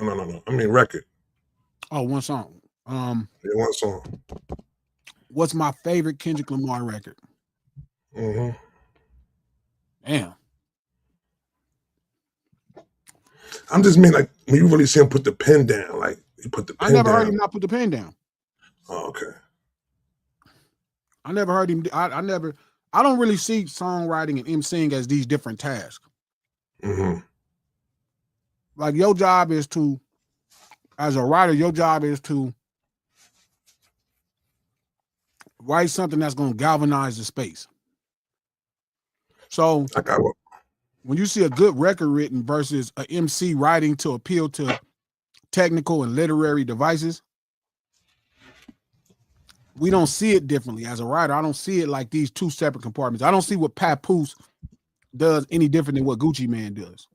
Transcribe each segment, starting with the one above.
No. I mean record. Oh, one song. Yeah, one song. What's my favorite Kendrick Lamar record? Mm-hmm. Damn. I'm just mean like when you really see him put the pen down, like he put the pen I never down. heard him not put the pen down. Oh, okay. I never heard him. I don't really see songwriting and emceeing as these different tasks. Mm-hmm. Like your job is to, as a writer, your job is to write something that's going to galvanize the space. So I got one. When you see a good record written versus an MC writing to appeal to technical and literary devices, we don't see it differently. As a writer, I don't see it like these two separate compartments. I don't see what Papoose does any different than what Gucci Mane does.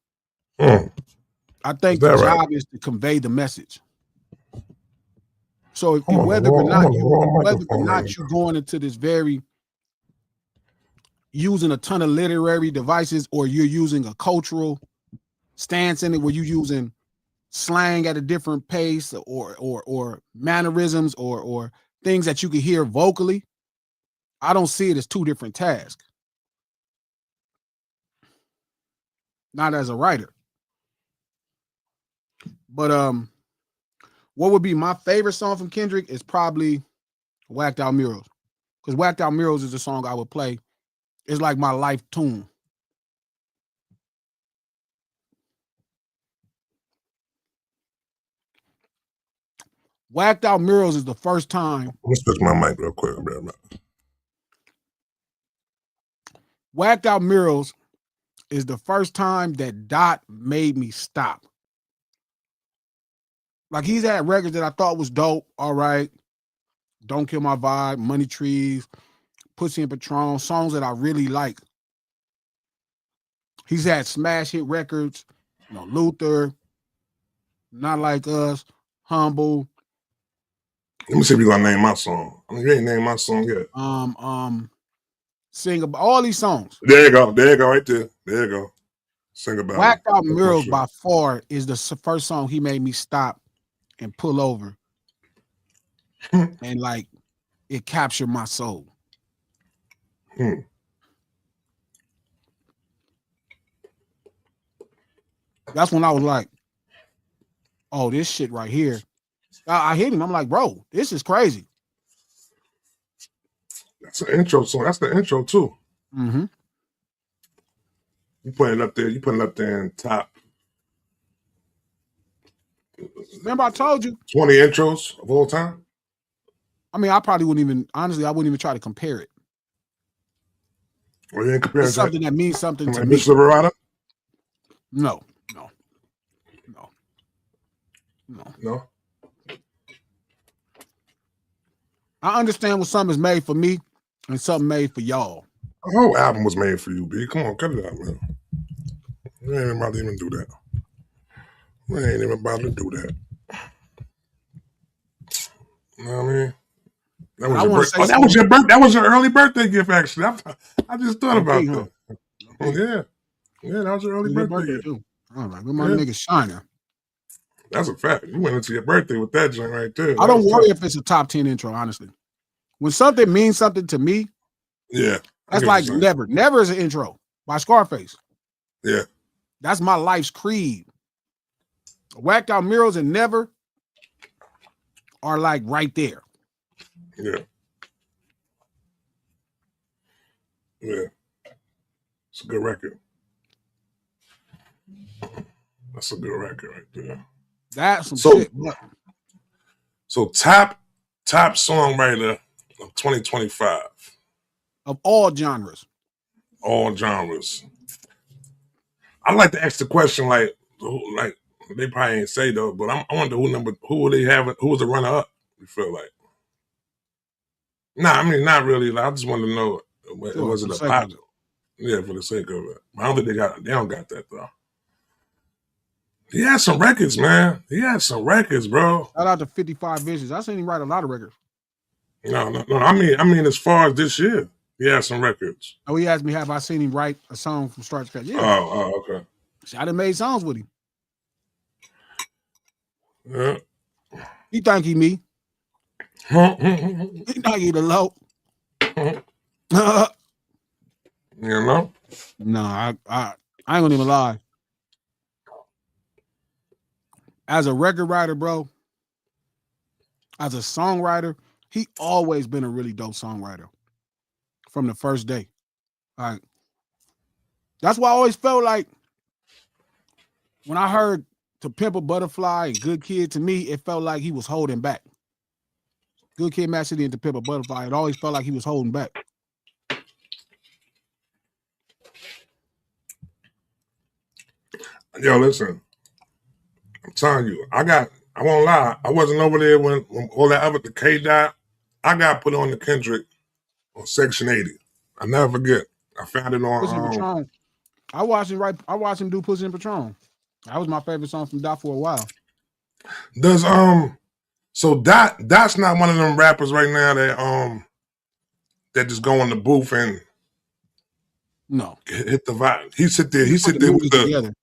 I think the job is to convey the message. So whether or not you're going into this very using a ton of literary devices or you're using a cultural stance in it where you're using slang at a different pace or mannerisms or things that you can hear vocally, I don't see it as two different tasks. Not as a writer. But what would be my favorite song from Kendrick is probably Whacked Out Murals. Because Whacked Out Murals is a song I would play. It's like my life tune. Whacked Out Murals is the first time. Let me switch my mic real quick, bro. Whacked Out Murals is the first time that Dot made me stop. Like he's had records that I thought was dope. All right. Don't Kill My Vibe, Money Trees, Pussy and Patron, songs that I really like. He's had smash hit records, Luther, Not Like Us, Humble. Let me see if you're gonna name my song. I mean, you ain't named my song yet. Sing about all these songs. There you go, right there. There you go. Sing about Whacked Out Murals by far is the first song he made me stop and pull over. And like it captured my soul. That's when I was like, oh, this shit right here. I hit him. I'm like, bro, this is crazy. That's an intro song. That's the intro too. Mm-hmm. You putting it up there. You putting it up there in top. Remember I told you 20 intros of all time. I mean, I probably wouldn't even. Honestly, I wouldn't even try to compare it. Well, you ain't comparing something that means something to me. Silverado? No. I understand what something is made for me and something made for y'all. The whole album was made for you, B. Come on, cut it out, man. We ain't about to even do that. We ain't even about to do that. You know what I mean? That was your birthday. That was your birthday. That was your early birthday gift, actually. I just thought about that. Oh, yeah. Yeah, that was your early birthday gift. Too. All right, my nigga Shiner. That's a fact. You went into your birthday with that joint right there. I don't worry if it's a top 10 intro, honestly. When something means something to me, yeah, that's like Never. Never is an intro by Scarface. Yeah. That's my life's creed. Whacked Out Murals and Never are like right there. Yeah. Yeah. It's a good record. That's a good record right there. That's some shit. So top songwriter of 2025. Of all genres. All genres. I like to ask the question like they probably ain't say though, but I wonder who would they have? Who was the runner up? You feel like? Nah, I mean not really. Like, I just want to know. Was it a pop? Yeah, for the sake of it. I don't think they don't got that though. He had some records, man. He had some records, bro. Shout out to 55 Visions. I seen him write a lot of records. No. I mean, as far as this year, he had some records. Oh, he asked me, have I seen him write a song from start to finish? Yeah. Oh, okay. I done made songs with him. Yeah. He think he me. You He think he the low. know? No, I ain't gonna even lie. As a record writer, bro, as a songwriter, he always been a really dope songwriter from the first day. Like, that's why I always felt like when I heard To Pimp a Butterfly and Good Kid, to me, it felt like he was holding back. Good Kid, Mad City, and To Pimp a Butterfly, it always felt like he was holding back. Yo, listen. I'm telling you, I won't lie, I wasn't over there when all that other, the K died. I got put on the Kendrick on Section 80. I never forget. I found it Pussy and on, Patron. I watched him do Pussy and Patron. That was my favorite song from Dot for a while. does, so Dot's not one of them rappers right now that just go in the booth and No. hit the vibe. He sit there with together.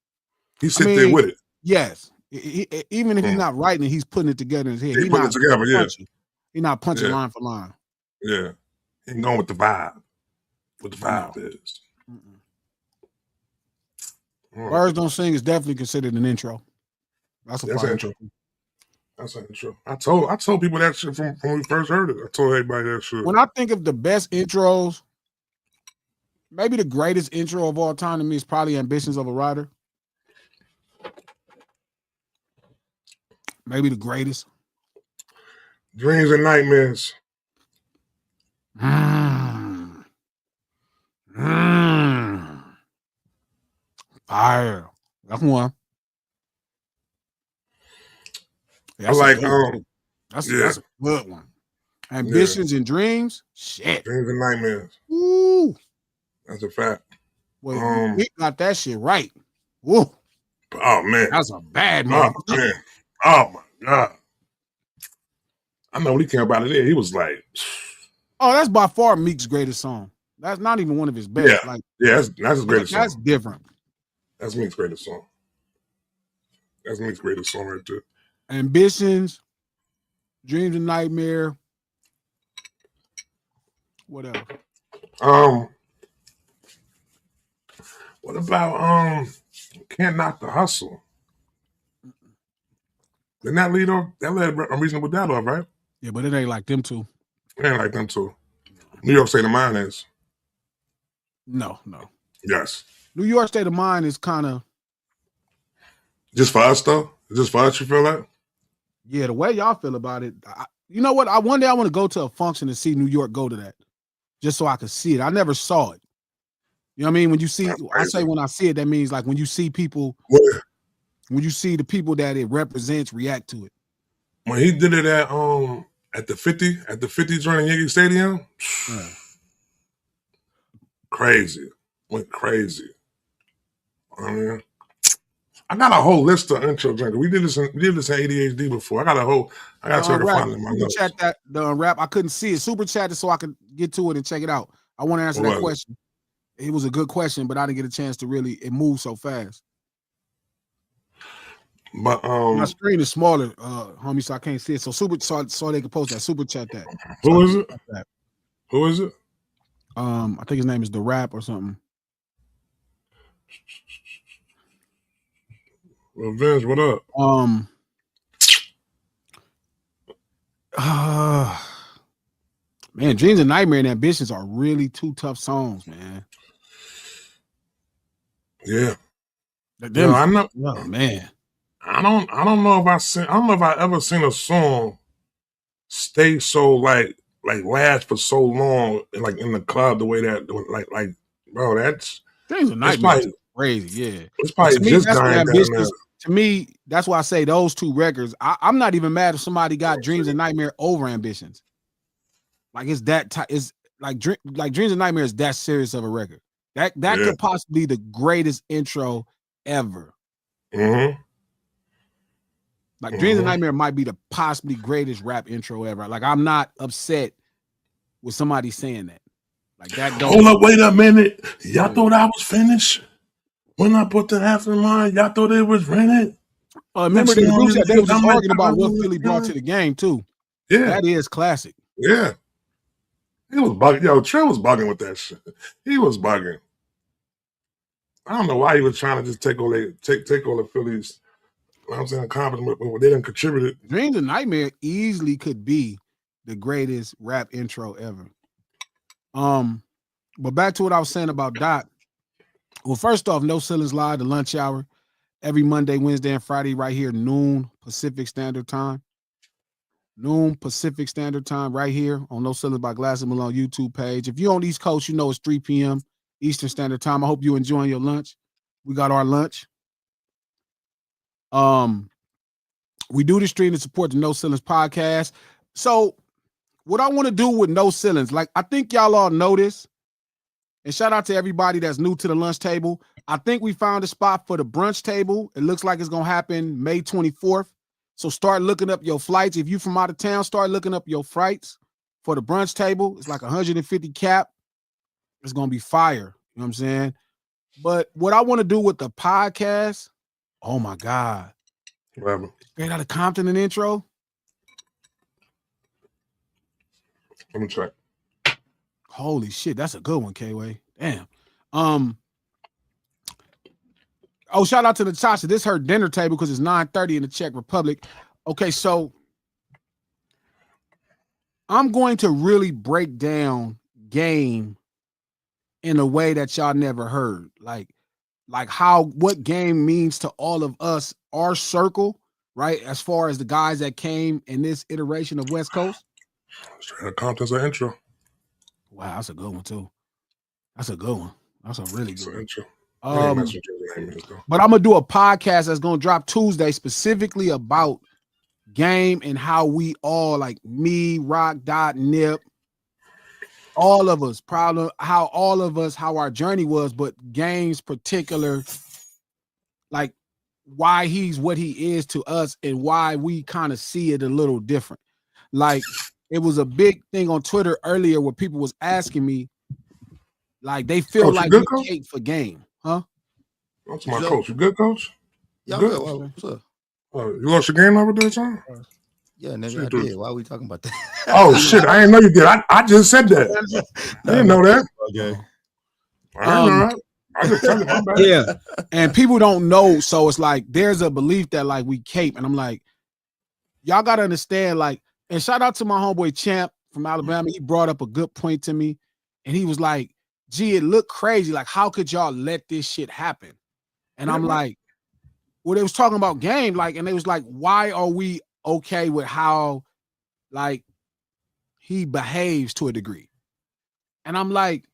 there with it. Yes. Even if he's not writing it, he's putting it together in his head. He's putting it together, yeah. He's not punching line for line. Yeah. He's going with the vibe. What the vibe is. Birds Don't Sing is definitely considered an intro. That's an intro. That's an intro. I told people that shit from when we first heard it. I told everybody that shit. When I think of the best intros, maybe the greatest intro of all time to me is probably Ambitions of a Rider. Maybe the greatest. Dreams and Nightmares. Fire. That's one. That's a good one. Ambitions and Dreams. Shit. Dreams and Nightmares. Woo. That's a fact. Well, he got that shit right. Woo. Oh man. That's a bad man. Oh my God. I know when he came about it there, he was like, oh, that's by far Meek's greatest song. That's not even one of his best. Yeah, that's his greatest song. That's different. That's Meek's greatest song. That's Meek's greatest song right there. Ambitions, Dreams and Nightmare. What else? What about Can't Knock the Hustle? Didn't that lead off? That led Unreasonable Doubt off, right? Yeah, but it ain't like them two. It ain't like them two. New York State of Mind is. No. Yes. New York State of Mind is kind of. Just for us, though? Just for us, you feel like? Yeah, the way y'all feel about it. You know what? One day I want to go to a function and see New York go to that. Just so I could see it. I never saw it. You know what I mean? When you see, I say when I see it, that means like when you see people. When you see the people that it represents react to it. When he did it at the 50 joint in Yankee Stadium, crazy. Went crazy. I mean, I got a whole list of intro joints. We did this in ADHD before. I got to try to find it in my notes. Chat that the rap. I couldn't see it. Super chat it so I could get to it and check it out. I want to answer that question. It was a good question, but I didn't get a chance to really. It moved so fast. But my screen is smaller, homie, so I can't see it. So so they can post that. Super chat that. Who is it? Who is it? I think his name is The Rap or something. Revenge, what up? Man, Dreams and Nightmare and Ambitions are really two tough songs, man. Yeah. I know. Oh man. I don't know if I ever seen a song stay so like last for so long like in the club the way that like bro, that's Dreams and Nightmare crazy, yeah. It's probably just dying down there. To me, that's why I say those two records. I'm not even mad if somebody got Dreams and Nightmare over Ambitions. Like it's like Dreams and Nightmare is that serious of a record. That could possibly be the greatest intro ever. Mm-hmm. Like Dreams and Nightmare might be the possibly greatest rap intro ever. Like I'm not upset with somebody saying that. Like that. Hold up, wait a minute. Y'all thought I was finished when I put the half in mine. Y'all thought it was rented. Remember Next thing the you know, group chat, they were just I'm like, arguing about what Philly brought to the game, too. Yeah. That is classic. Yeah. He was bugging. Yo, Trey was bugging with that shit. He was bugging. I don't know why he was trying to just take all the Phillies. You know what I'm saying, accomplishment, but they didn't contribute it. Dreams of Nightmare easily could be the greatest rap intro ever. But back to what I was saying about Doc. Well, first off, No Ceilings Live, the lunch hour, every Monday, Wednesday, and Friday, right here, noon Pacific Standard Time. Noon Pacific Standard Time, right here on No Ceilings by Glass and Malone YouTube page. If you're on the East Coast, you know it's 3 p.m. Eastern Standard Time. I hope you're enjoying your lunch. We got our lunch. We do the stream to support the No Ceilings podcast. So what I want to do with No Ceilings, like I think y'all all know this, and shout out to everybody that's new to the lunch table. I think we found a spot for the brunch table. It looks like it's going to happen May 24th. So start looking up your flights. If you're from out of town, start looking up your flights for the brunch table. It's like 150 cap. It's going to be fire. You know what I'm saying? But what I want to do with the podcast, oh my God. Whatever. Straight out of Compton an intro. Let me check. Holy shit, that's a good one, K-Way. Damn. Oh, shout out to Natasha. This is her dinner table because it's 9:30 in the Czech Republic. Okay, so I'm going to really break down game in a way that y'all never heard. Like what game means to all of us, our circle, right? As far as the guys that came in this iteration of West Coast. Straight out Compton's an intro. Wow, that's a good one too. That's a good one. That's a really good one. Intro. But I'm gonna do a podcast that's gonna drop Tuesday specifically about game and how we all, like me, Rock, Dot, Nip, all of us, probably how our journey was, but Game's particular, like why he's what he is to us and why we kind of see it a little different. Like it was a big thing on Twitter earlier where people was asking me, like they feel Coach, like good, we hate for Game, huh? That's my coach. You good, Coach? Yeah, good. What's up? You lost your game over there, John? Yeah, nigga, I did. Why are we talking about that? Oh shit! I didn't know you did. I just said that. I didn't know that. Okay. I didn't know that. I just tell you my bad. Yeah, and people don't know, so it's like there's a belief that like we cape, and I'm like, y'all gotta understand, like, and shout out to my homeboy Champ from Alabama. He brought up a good point to me, and he was like, "Gee, it looked crazy. Like, how could y'all let this shit happen?" And I'm like, well, they was talking about Game, like, and they was like, why are we okay with how, like, he behaves to a degree? And I'm like,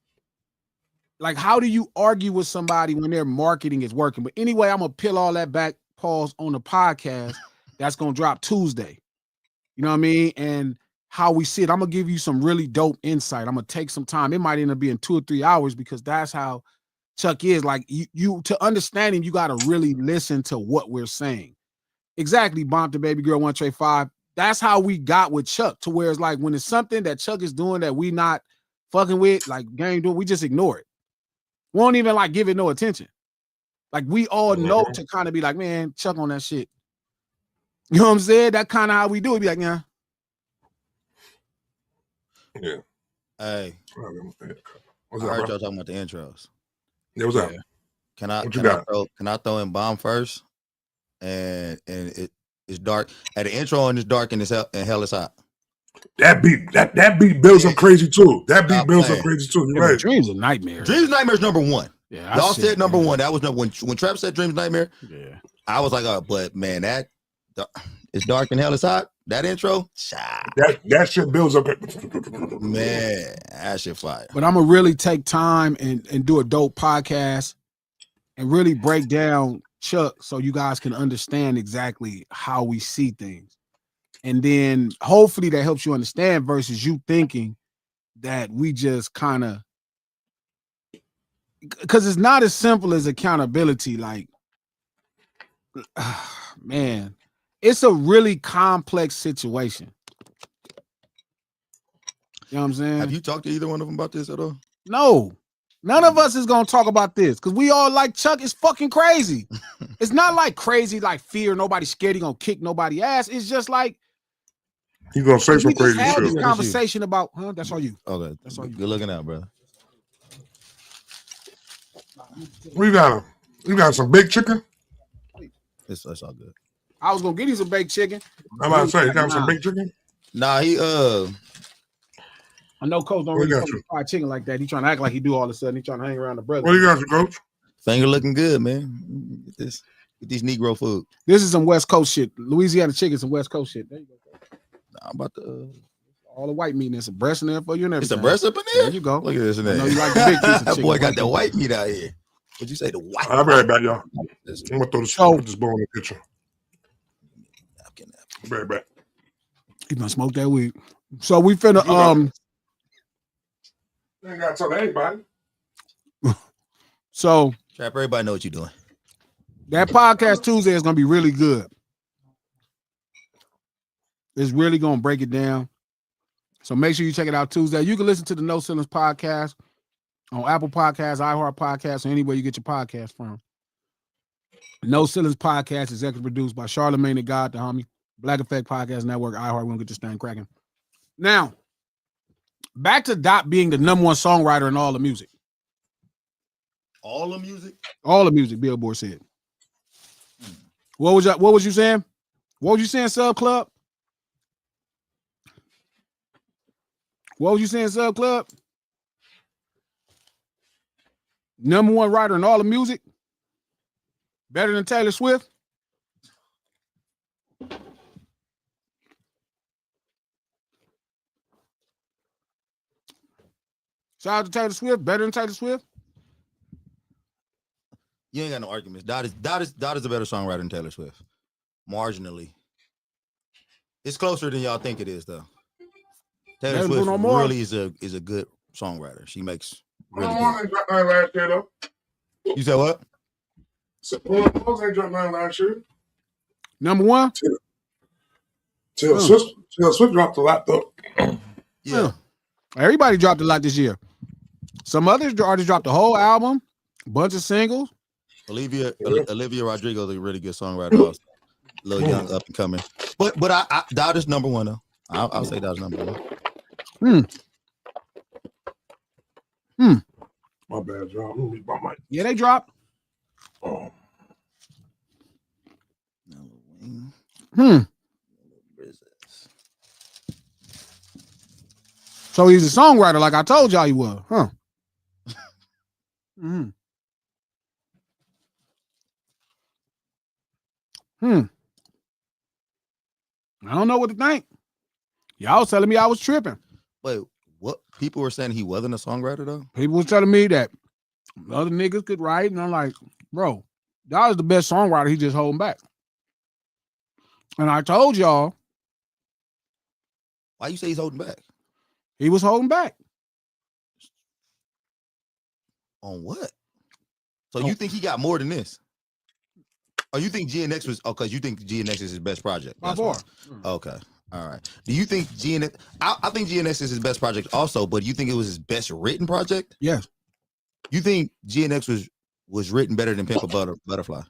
how do you argue with somebody when their marketing is working? But anyway, I'm gonna peel all that back, pause on the podcast that's gonna drop Tuesday. You know what I mean? And how we see it. I'm gonna give you some really dope insight. I'm gonna take some time. It might end up being 2 or 3 hours because that's how Chuck is. Like you to understand him, you got to really listen to what we're saying. Exactly, Bomb to Baby Girl 1 Trey 5. That's how we got with Chuck, to where it's like when it's something that Chuck is doing that we not fucking with, like Game doing, we just ignore it. We won't even like give it no attention. Like we all know to kind of be like, man, Chuck on that shit. You know what I'm saying? That kind of how we do it. Be like, yeah. Yeah. Hey. I heard y'all talking about the intros. Yeah, what's up? Can I throw in Bomb first? And it's dark. At the intro and it's dark and hell is hot. That beat builds up crazy too. That beat builds up crazy too. You're right. Dreams of Nightmare. Dreams of Nightmare is number one. Yeah, y'all said number one. That was when Trap said Dreams of Nightmare. Yeah, I was like, oh, but man, it's dark and hell is hot. That intro, that shit builds up. Man, that shit fire. But I'm gonna really take time and do a dope podcast and really break down Chuck so you guys can understand exactly how we see things. And then hopefully that helps you understand versus you thinking that we just kind of, because it's not as simple as accountability. Like, man, it's a really complex situation. You know what I'm saying? Have you talked to either one of them about this at all? No. None of us is gonna talk about this because we all like Chuck is fucking crazy. It's not like crazy, like fear. Nobody's scared he gonna kick nobody ass. It's just like He's gonna say some we just crazy had this shit. conversation about. That's all you. Okay, That's all you. Good looking out, brother. We got you got some big chicken. It's all good. I was gonna get you some baked chicken. I'm about to say, you got some big chicken. Nah, he I know Coach don't What really you fuck got with fried chicken like that. He trying to act like he do all of a sudden. He trying to hang around the brother. What you got, Coach? finger looking good, man. Get these Negro food. This is some West Coast shit. Louisiana chicken, some West Coast shit. There you go. Nah, I'm about to. All the white meat and there's some breast in there for you and It's a everything. breast up in there. There you go. Look at this in I there. know you like the big piece of That chicken. boy got that white meat out here. What'd you say? The white. I'll be right back, y'all. I'm gonna throw this, So- put this bowl in the kitchen. napkin. I'll be right back. You gonna smoke that weed. So we finna You ain't gotta tell anybody. so Trap, everybody know what you're doing. that podcast Tuesday is gonna be really good. It's really gonna break it down. So make sure you check it out Tuesday. You can listen to the No Ceilings podcast on Apple Podcasts, iHeart Podcasts, or anywhere you get your podcast from. No Ceilings podcast is executive produced by Charlamagne the God, the homie. Black Effect Podcast Network, iHeart. We're gonna get this thing cracking. Now, back to Dot being the number one songwriter in all the music. All the music. All the music, Billboard said. What was you saying? What was you saying, Sub Club? What was you saying, Sub Club? Number one writer in all the music? Better than Taylor Swift? Shout out to Taylor Swift. Better than Taylor Swift? You ain't got no arguments. Dot is a better songwriter than Taylor Swift. Marginally. It's closer than y'all think it is, though. Taylor There's Swift Bruno Mars. really is a good songwriter. She makes really Bruno Mars good. ain't dropped none last year, though. You said what? So Bruno Mars ain't dropped none last year. Number one? Taylor Swift dropped a lot, though. Yeah. Everybody dropped a lot this year. Some others already dropped the whole album, bunch of singles. Olivia Rodrigo is a really good songwriter. Also. A little young, up and coming. But I Dot is number one though. I'll say Dot is number one. My bad, John. Let me mute my mic. Yeah, they dropped. Oh. So he's a songwriter, like I told y'all he was, huh? I don't know what to think. Y'all was telling me I was tripping. Wait, what? People were saying he wasn't a songwriter though? People was telling me that other niggas could write, and I'm like, bro, that was the best songwriter. He just holding back. And I told y'all Why you say he's holding back? he was holding back. On what? So you think he got more than this? Or you think GNX was because you think GNX is his best project? By That's far. why. Okay. All right. Do you think GNX I think GNX is his best project also, but you think it was his best written project? Yes. You think GNX was written better than Pimp a Butterfly?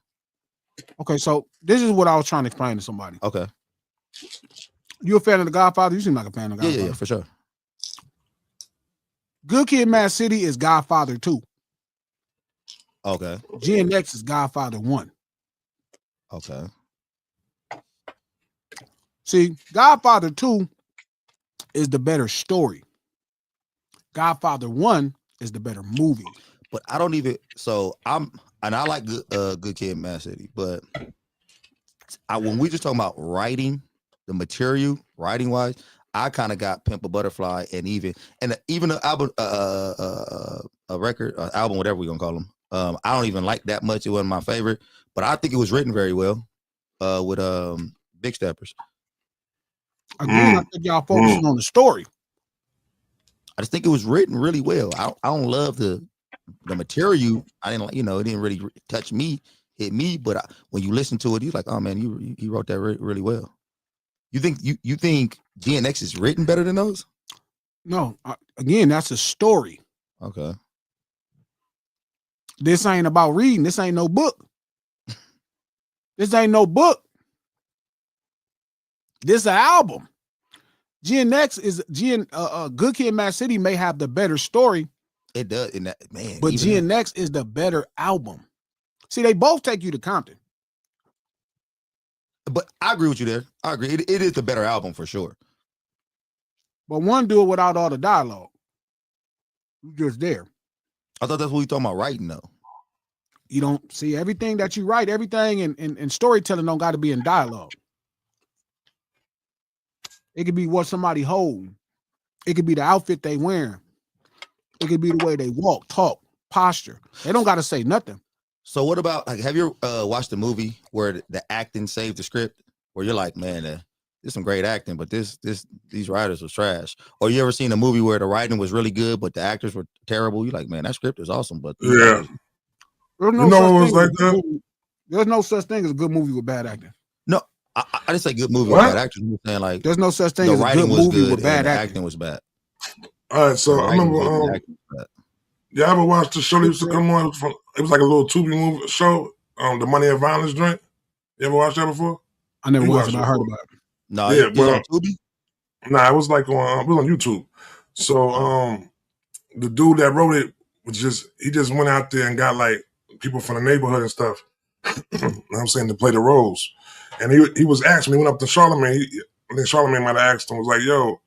Okay, so this is what I was trying to explain to somebody. Okay. You a fan of The Godfather? You seem like a fan of The Godfather. Yeah, for sure. Good Kid, Mad City is Godfather 2. Okay. GNX is Godfather 1. Okay. See, Godfather 2 is the better story. Godfather 1 is the better movie. But I don't even I like Good Kid, Mad City, but when we just talking about writing, the material, writing wise, I kind of got Pimp a Butterfly and even the album, a record, album, whatever we're gonna call them. I don't even like that much. It wasn't my favorite, but I think it was written very well with Big Steppers. Again, I think y'all focusing on the story. I just think it was written really well. I don't love the material. I didn't like, it didn't really touch me, hit me. But when you listen to it, you're like, oh man, you wrote that really well. You think GNX is written better than those? No, again, that's a story. Okay. This ain't about reading. This ain't no book. This ain't no book. This an album. GNX is Good Kid, Mad City may have the better story. It does, in that man. But GNX is the better album. See, they both take you to Compton. But I agree with you there. I agree. It is the better album for sure. But one do it without all the dialogue. You just there. I thought that's what we talking about writing though. You don't see everything that you write, everything in storytelling don't got to be in dialogue. It could be what somebody holding. It could be the outfit they wearing. It could be the way they walk, talk, posture. They don't got to say nothing. So what about, like, have you watched the movie where the acting saved the script? Where you're like, man, there's some great acting, but these writers was trash. Or you ever seen a movie where the writing was really good, but the actors were terrible? You're like, man, that script is awesome, but yeah, there's no you know it was such like thing as that. there's no such thing as a good movie with bad acting. No, I didn't say good movie What? with bad actors. I'm saying like There's no such thing the as a writing good was movie good with bad and the acting. acting was bad. All right, so The I writing remember. was good, the acting was bad. You ever watched the show that used to come on? It was like a little Tubi movie show. The Money and Violence joint. You ever watched that before? I never You watched it, watched but I it heard before. about it. No, Yeah, it's well, on Tubi. Nah, it was like it was on YouTube. So the dude that wrote it he just went out there and got like people from the neighborhood and stuff. You know what I'm saying, to play the roles. And he was asking me, went up to Charlamagne. I think Charlamagne might have asked him, was like, yo,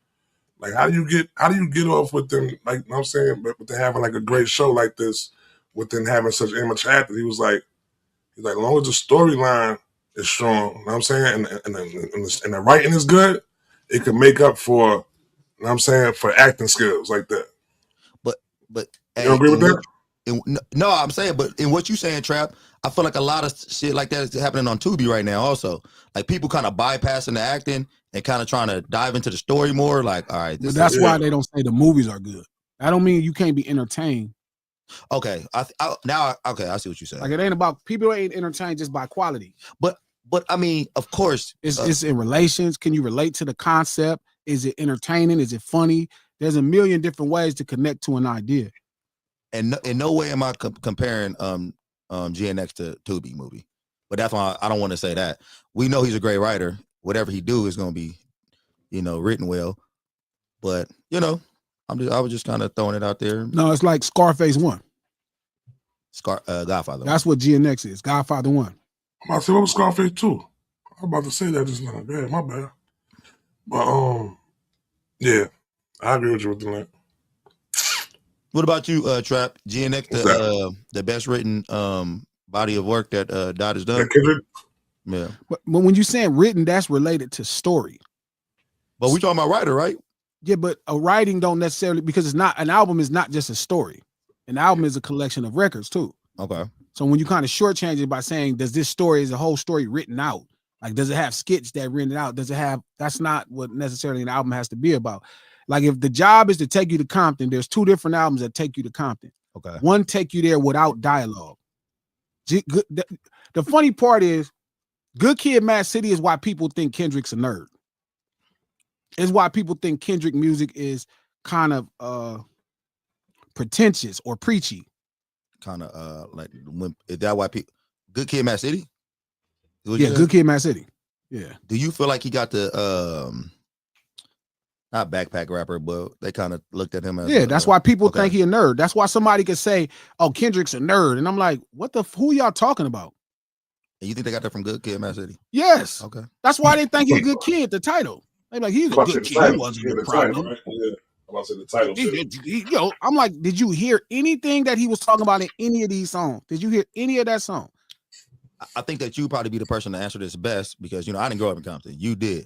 like how do you get off with them, like, you know what I'm saying, but with them having like a great show like this, with them having such image actors. He's like, as long as the storyline is strong, you know what I'm saying, and the writing is good, it could make up for, you know what I'm saying, for acting skills like that. But You don't agree with that? No, I'm saying, but in what you saying, Trap, I feel like a lot of shit like that is happening on Tubi right now. Also, like people kind of bypassing the acting and kind of trying to dive into the story more. Like, all right, But that's why they don't say the movies are good. I don't mean you can't be entertained. Okay, I see what you said. Like it ain't about people ain't entertained just by quality. But I mean, of course, it's in relations. Can you relate to the concept? Is it entertaining? Is it funny? There's a million different ways to connect to an idea. And in no way am I comparing GNX to Tubi movie. But that's why I don't want to say that. We know he's a great writer. Whatever he do is going to be, written well. But I was just kind of throwing it out there. No, it's like Scarface 1. Godfather. That's what GNX is. Godfather 1. I'm about to say, what was Scarface 2? I was about to say that just now. Bad, my bad. But yeah, I agree with you with that. What about you, Trap? GNX, the best written body of work that Dot has done. Yeah. But when you saying written, that's related to story. But we talking about writer, right? Yeah, but a writing don't necessarily, because it's not, an album is not just a story. An album is a collection of records too. Okay. So when you kind of shortchange it by saying, does this story, is a whole story written out? Like, does it have skits that written out? Does it have, that's not what necessarily an album has to be about. Like if the job is to take you to Compton, there's two different albums that take you to Compton. Okay. One take you there without dialogue. The funny part is, Good Kid, Mad City is why people think Kendrick's a nerd. It's why people think Kendrick music is kind of pretentious or preachy. Kind of like, is that why people, Good Kid, Mad City? Yeah, Good Kid, Mad City. Yeah. Do you feel like he got the not backpack rapper, but they kind of looked at him as that's why people think he a nerd. That's why somebody could say, "Oh, Kendrick's a nerd," and I'm like, "What the? Who y'all talking about?" And you think they got that from Good Kid, Mad City? Yes. Okay. That's why they think he's a good kid. The title. They like he's a good kid. He wasn't a problem. Right? Yeah. I'm about to say the title. I'm like, did you hear anything that he was talking about in any of these songs? Did you hear any of that song? I think that you probably be the person to answer this best because I didn't grow up in Compton. You did.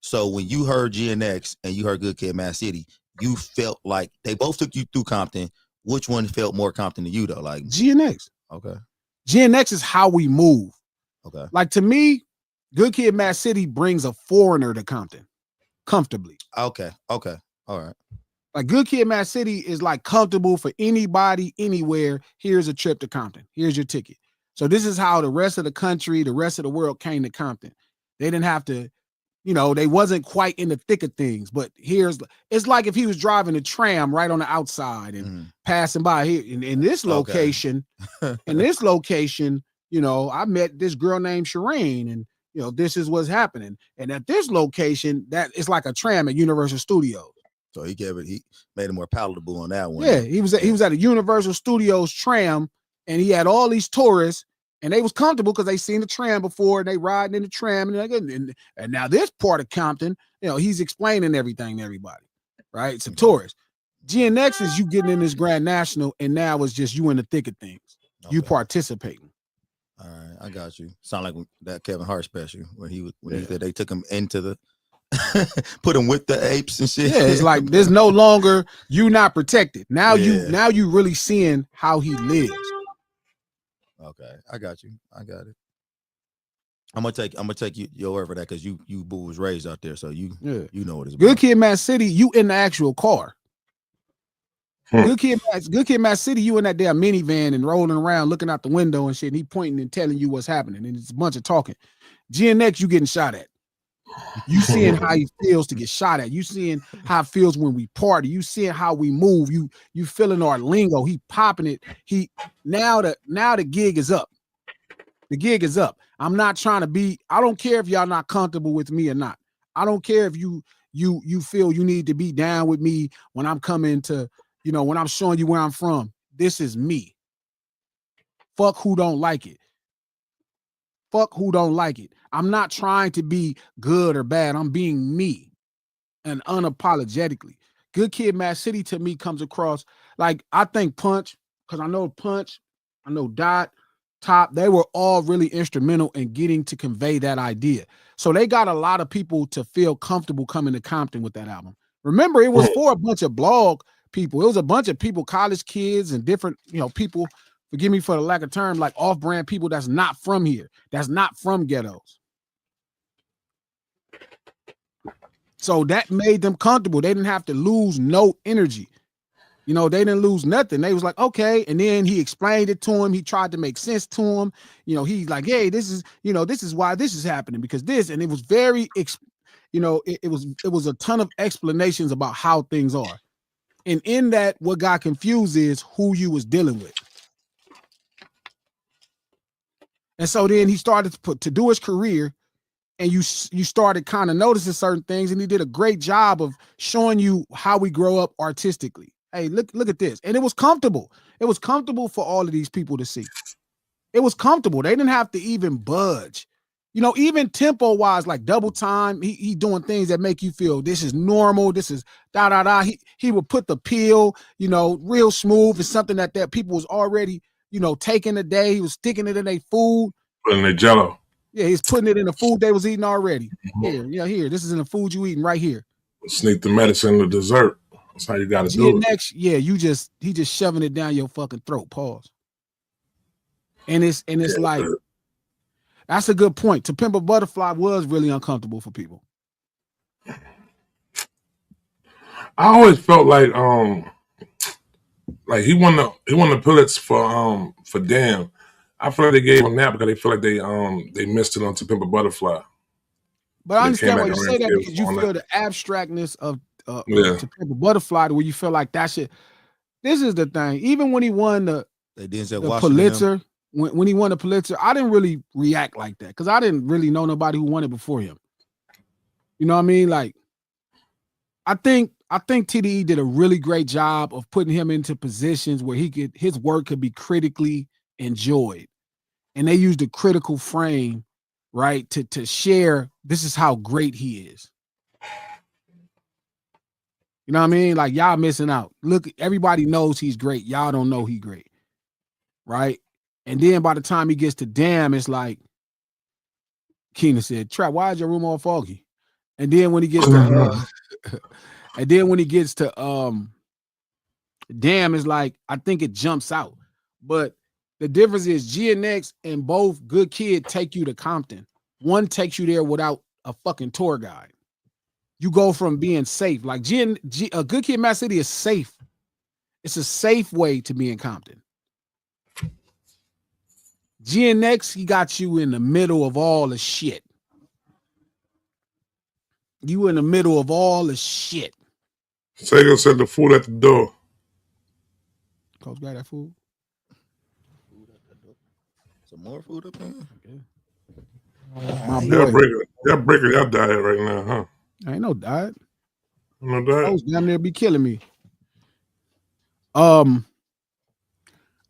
So when you heard GNX and you heard Good Kid, Mad City, you felt like they both took you through Compton. Which one felt more Compton to you though? Like GNX. Okay. GNX is how we move. Okay. Like to me, Good Kid, Mad City brings a foreigner to Compton comfortably. Okay. All right. Like Good Kid, Mad City is like comfortable for anybody, anywhere. Here's a trip to Compton. Here's your ticket. So this is how the rest of the country, the rest of the world came to Compton. They didn't have to you know, they wasn't quite in the thick of things. But it's like if he was driving a tram right on the outside and passing by here in this location, you know, I met this girl named Shireen, and you know, this is what's happening. And at this location, that it's like a tram at Universal Studios. So he made it more palatable on that one. Yeah, he was at a Universal Studios tram, and he had all these tourists, and they was comfortable because they seen the tram before, and they riding in the tram, and now this part of Compton, you know, he's explaining everything to everybody, right? It's a tourist. GNX is you getting in this Grand National, and now it's just you in the thick of things. Okay. You participating. All right, I got you. Sound like that Kevin Hart special when he said they took him into the put him with the apes and shit. Yeah, it's like there's no longer you not protected. Now you really seeing how he lives. Okay, I got you. I got it. I'm gonna take your word for that because you boo was raised out there, so you know what it's about. Good Kid, Mad City, you in the actual car. Good Kid, Mad City, you in that damn minivan and rolling around, looking out the window and shit. And he pointing and telling you what's happening, and it's a bunch of talking. GNX, you getting shot at. You seeing how he feels to get shot at. You seeing how it feels when we party. You seeing how we move. You feeling our lingo. He popping it. Now the gig is up. The gig is up. I'm not trying to be. I don't care if y'all not comfortable with me or not. I don't care if you feel you need to be down with me when I'm coming to. You know, when I'm showing you where I'm from, this is me. Fuck who don't like it. Fuck who don't like it. I'm not trying to be good or bad. I'm being me and unapologetically. Good Kid, Mad City to me comes across like I think Punch, because I know Dot, Top, they were all really instrumental in getting to convey that idea. So they got a lot of people to feel comfortable coming to Compton with that album. Remember, it was for a bunch of blog people. It was a bunch of people, college kids and different, you know, people, forgive me for the lack of term, like off-brand people that's not from here, that's not from ghettos. So that made them comfortable. They didn't have to lose no energy. You know, they didn't lose nothing. They was like, okay. And then he explained it to him. He tried to make sense to him. You know, he's like, hey, this is why this is happening because this, and it was very, you know, it was a ton of explanations about how things are. And in that, what got confused is who you was dealing with. And so then he started to do his career, and you started kind of noticing certain things, and he did a great job of showing you how we grow up artistically. Hey, look at this. And it was comfortable. It was comfortable for all of these people to see. It was comfortable. They didn't have to even budge. You know, even tempo wise, like Double Time, he doing things that make you feel this is normal. This is da da da. He would put the peel, you know, real smooth. It's something that people was already, you know, taking a day. He was sticking it in their food. Putting the jello. Yeah, he's putting it in the food they was eating already. Here. This is in the food you eating right here. Sneak the medicine, the dessert. That's how you got to do it. Next, yeah, he just shoving it down your fucking throat. Pause. And it's like. That's a good point. To Pimp a Butterfly was really uncomfortable for people. I always felt like he won the Pulitzer for Damn. I feel like they gave him that because they feel like they missed it on To Pimp a Butterfly. But I understand why you say that because you feel the abstractness of To Pimp a Butterfly, where you feel like that shit. This is the thing. Even when he won the Pulitzer. When he won the Pulitzer, I didn't really react like that because I didn't really know nobody who won it before him. You know what I mean? Like, I think TDE did a really great job of putting him into positions where his work could be critically enjoyed, and they used a critical frame, right, to share. This is how great he is. You know what I mean? Like y'all missing out. Look, everybody knows he's great. Y'all don't know he's great, right? And then by the time he gets to Damn, it's like Keenan said, Trap, why is your room all foggy? And then when he gets to Damn, it's like I think it jumps out. But the difference is GNX and both Good Kid take you to Compton. One takes you there without a fucking tour guide. You go from being safe. Like Good Kid, Mad City is safe. It's a safe way to be in Compton. GNX, he got you in the middle of all the shit. You in the middle of all the shit. Sega said the food at the door. Coach got that food? Some more food up there? My boy. Y'all breaking your diet right now, huh? I ain't no diet. No diet? Coach damn near be killing me. I'm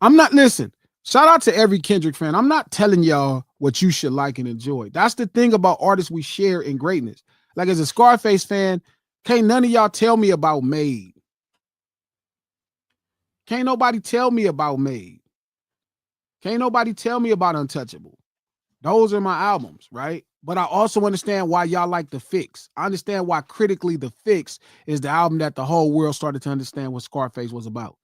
not, listen, shout out to every Kendrick fan. I'm not telling y'all what you should like and enjoy. That's the thing about artists we share in greatness. Like as a Scarface fan, can't none of y'all tell me about Made. Can't nobody tell me about Made. Can't nobody tell me about Untouchable. Those are my albums, right? But I also understand why y'all like The Fix. I understand why critically The Fix is the album that the whole world started to understand what Scarface was about.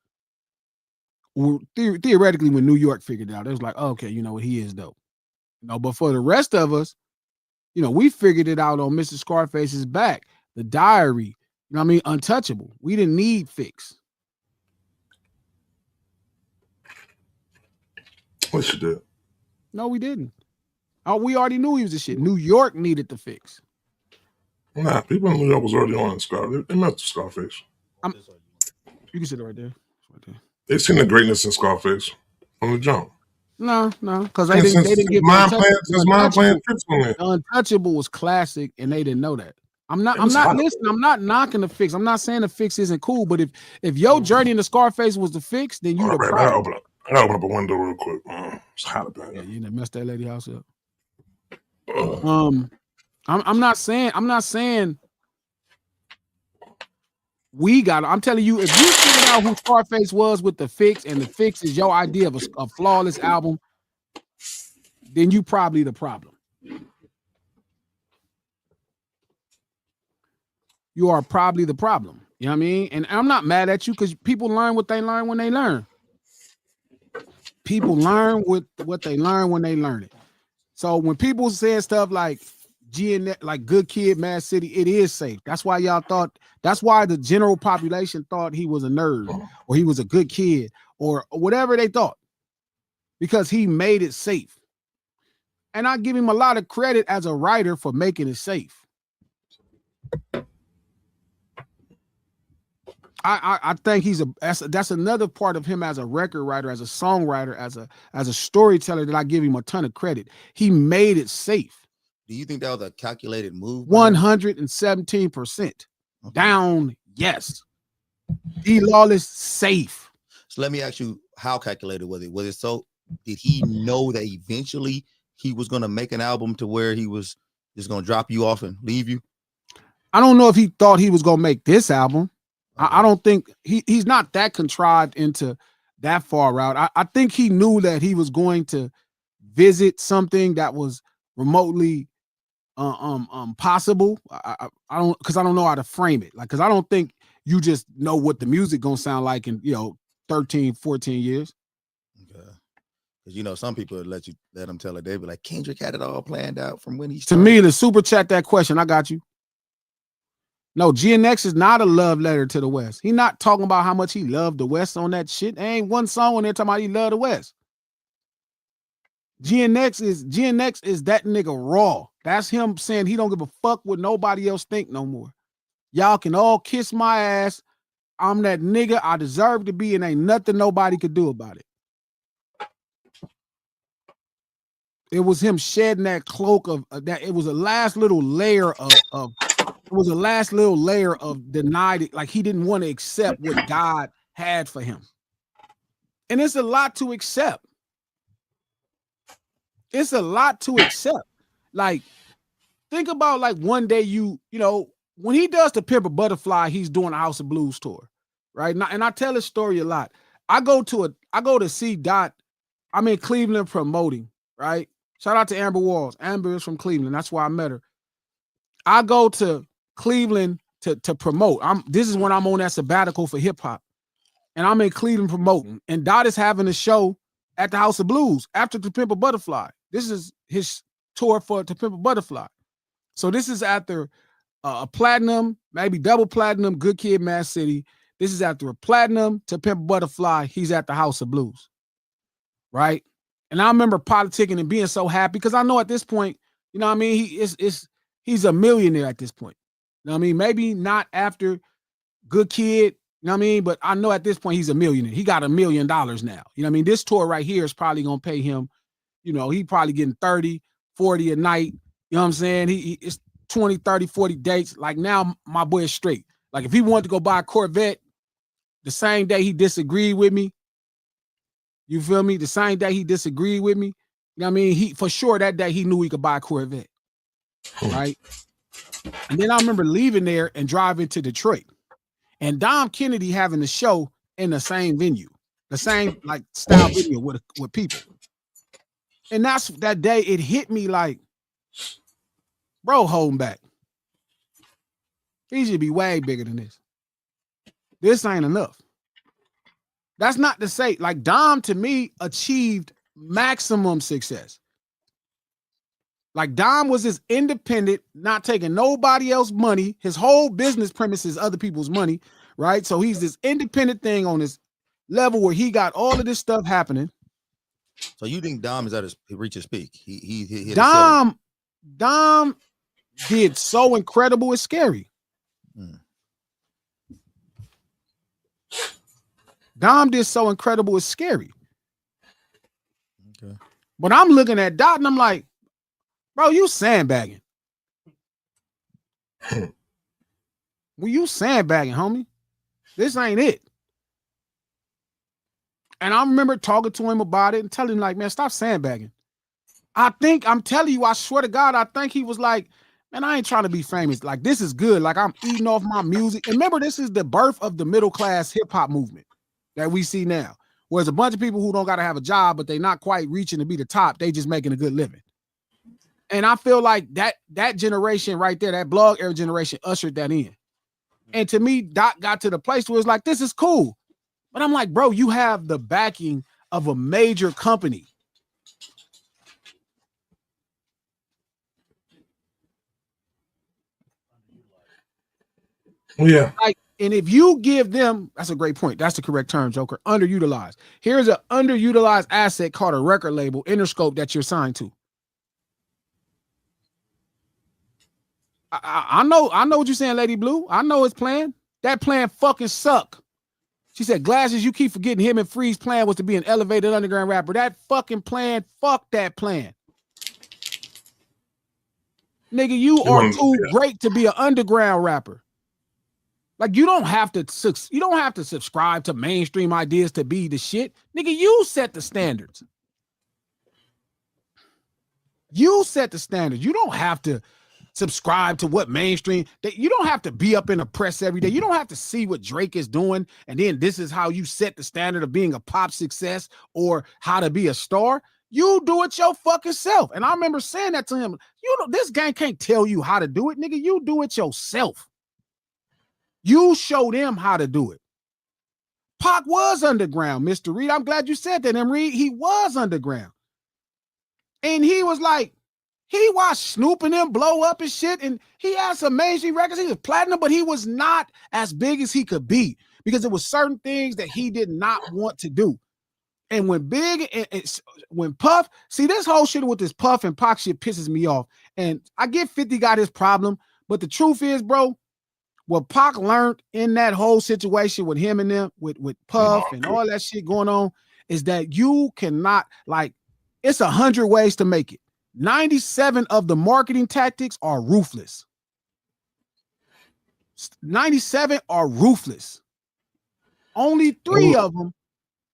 Theoretically, when New York figured it out, it was like, oh, okay, you know what, he is dope. But for the rest of us, we figured it out on Mr. Scarface's back. The Diary, Untouchable. We didn't need Fix. What you did? No, we didn't. Oh, we already knew he was the shit. New York needed the Fix. Nah, people in New York was already on Scarface. They met Scarface. You can sit right there. They seen the greatness in Scarface from the jump. No, because they didn't get mind playing tricks on it. Untouchable was classic, and they didn't know that. I'm not knocking the Fix. I'm not saying the Fix isn't cool, but if your journey into Scarface was the Fix, then you the problem. I gotta open up a window real quick. It's hot up there. Yeah, you done messed that lady house up. I'm not saying we got it. I'm telling you, if you figured out who Scarface was with the Fix, and the Fix is your idea of a flawless album, then you probably the problem. You are probably the problem. You know what I mean? And I'm not mad at you because people learn what they learn when they learn. People learn what they learn when they learn it. So when people say stuff like like Good Kid, Mad City, it is safe. That's why that's why the general population thought he was a nerd or he was a good kid or whatever they thought, because he made it safe. And I give him a lot of credit as a writer for making it safe. I think that's another part of him as a record writer, as a songwriter, as a storyteller that I give him a ton of credit. He made it safe. Do you think that was a calculated move? 117%. Down, yes. D Lawless, safe. So let me ask you, how calculated was it? Was it so? Did he know that eventually he was going to make an album to where he was just going to drop you off and leave you? I don't know if he thought he was going to make this album. I don't think he's not that contrived into that far out. I think he knew that he was going to visit something that was remotely possible. I don't know how to frame it. Because I don't think you just know what the music gonna sound like in 13, 14 years. Okay. Because some people let them tell it. They be like, Kendrick had it all planned out from when he To started. me, the super chat that question. I got you. No, GNX is not a love letter to the West. He not talking about how much he loved the West on that shit. There ain't one song on there talking about he loved the West. GNX is that nigga raw. That's him saying he don't give a fuck what nobody else think no more. Y'all can all kiss my ass. I'm that nigga I deserve to be, and ain't nothing nobody could do about it. It was him shedding that cloak of that. It was a last little layer of denied it. Like he didn't want to accept what God had for him. And it's a lot to accept. It's a lot to accept. Like, think about like one day when he does the Pimp a Butterfly, he's doing a House of Blues tour, right? And I tell this story a lot. I go to see Dot. I'm in Cleveland promoting, right? Shout out to Amber Walls. Amber is from Cleveland. That's why I met her. I go to Cleveland to promote. This is when I'm on that sabbatical for hip hop, and I'm in Cleveland promoting. And Dot is having a show at the House of Blues after To Pimp a Butterfly. This is his tour for To Pimp a Butterfly. So this is after a platinum, maybe double platinum, Good Kid, Mad City. This is after a platinum, To Pimp a Butterfly. He's at the House of Blues, right? And I remember politicking and being so happy because I know at this point, you know what I mean? He's a millionaire at this point. know what I mean? Maybe not after Good Kid, you know what I mean? But I know at this point he's a millionaire. He got $1 million now. You know what I mean? This tour right here is probably gonna pay him, you know, he probably getting 30, 40 a night. You know what I'm saying? It's 20, 30, 40 dates. Like now my boy is straight. Like if he wanted to go buy a Corvette the same day he disagreed with me, you feel me? The same day he disagreed with me, you know what I mean? He for sure that day he knew he could buy a Corvette. Right? And then I remember leaving there and driving to Detroit. And Dom Kennedy having the show in the same venue, the same like style video with people. And that's that day it hit me like, bro, holding back. He should be way bigger than this. This ain't enough. That's not to say, like Dom to me achieved maximum success. Like Dom was his independent, not taking nobody else's money. His whole business premise is other people's money, right? So he's this independent thing on this level where he got all of this stuff happening. So you think Dom is at his reach his peak? He hit Dom did so incredible, it's scary. Dom did so incredible, it's scary. Okay. But I'm looking at Dot and I'm like, bro, you sandbagging. Well, you sandbagging, homie. This ain't it. And I remember talking to him about it and telling him, like, man, stop sandbagging. I'm telling you, I swear to God, I think he was like, man, I ain't trying to be famous. Like, this is good. Like, I'm eating off my music. And remember, this is the birth of the middle class hip hop movement that we see now. Whereas a bunch of people who don't got to have a job, but they not quite reaching to be the top, they just making a good living. And I feel like that generation right there, that blog era generation ushered that in. And to me, Doc got to the place where it's like, this is cool. But I'm like, bro, you have the backing of a major company. Yeah. Like, and if you give them, that's a great point. That's the correct term, Joker. Underutilized. Here's an underutilized asset called a record label, Interscope, that you're signed to. I know what you're saying, Lady Blue. I know his plan. That plan fucking suck. She said, Glasses, you keep forgetting him and Freeze plan was to be an elevated underground rapper. That fucking plan, fuck that plan. Nigga, you are too great to be an underground rapper. Like you don't have to subscribe to mainstream ideas to be the shit. Nigga, you set the standards. You set the standards. You don't have to subscribe to what mainstream. You don't have to be up in the press every day. You don't have to see what Drake is doing. And then this is how you set the standard of being a pop success or how to be a star. You do it your fucking self. And I remember saying that to him. You know, this gang can't tell you how to do it, nigga. You do it yourself. You show them how to do it. Pac was underground, Mr. Reed. I'm glad you said that, M. Reed. He was underground. And he was like, he watched Snoop and them blow up and shit. And he had some mainstream records. He was platinum, but he was not as big as he could be because there was certain things that he did not want to do. And when Big and when Puff, see this whole shit with this Puff and Pac shit pisses me off. And I get 50 got his problem, but the truth is, bro, what Pac learned in that whole situation with him and them, with Puff and all that shit going on, is that you cannot, like, it's 100 ways to make it. 97 of the marketing tactics are ruthless. 97 are ruthless. Only 3 of them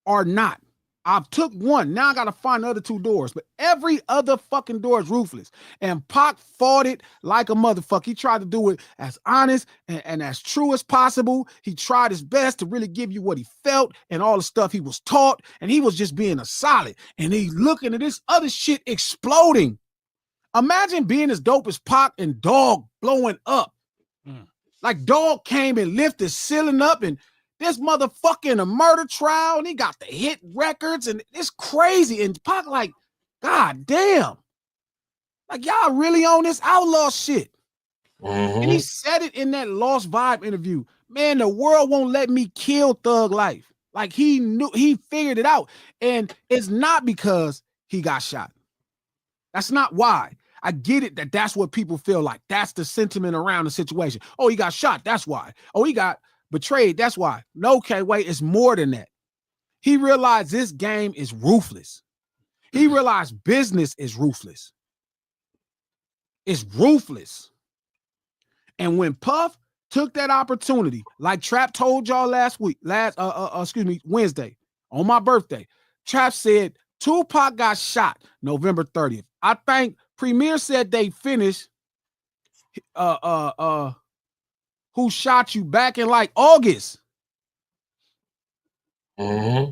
are not. I've took one. Now I got to find the other 2 doors. But every other fucking door is ruthless. And Pac fought it like a motherfucker. He tried to do it as honest and as true as possible. He tried his best to really give you what he felt and all the stuff he was taught. And he was just being a solid. And he looking at this other shit exploding. Imagine being as dope as Pac and Dog blowing up. Like Dog came and lifted ceiling up and this motherfucker in a murder trial and he got the hit records and it's crazy. And Pac like, God damn. Like y'all really on this outlaw shit. And he said it in that Lost Vibe interview. Man, the world won't let me kill Thug Life. Like he knew, he figured it out. And it's not because he got shot. That's not why. I get it that that's what people feel like. That's the sentiment around the situation. Oh, he got shot. That's why. Oh, he got betrayed. That's why. No, okay, wait, it's more than that. He realized this game is ruthless. He realized business is ruthless. It's ruthless. And when Puff took that opportunity, like Trap told y'all Wednesday, on my birthday, Trap said Tupac got shot November 30th. I think Premier said they finished Who Shot You back in like August. Mm-hmm.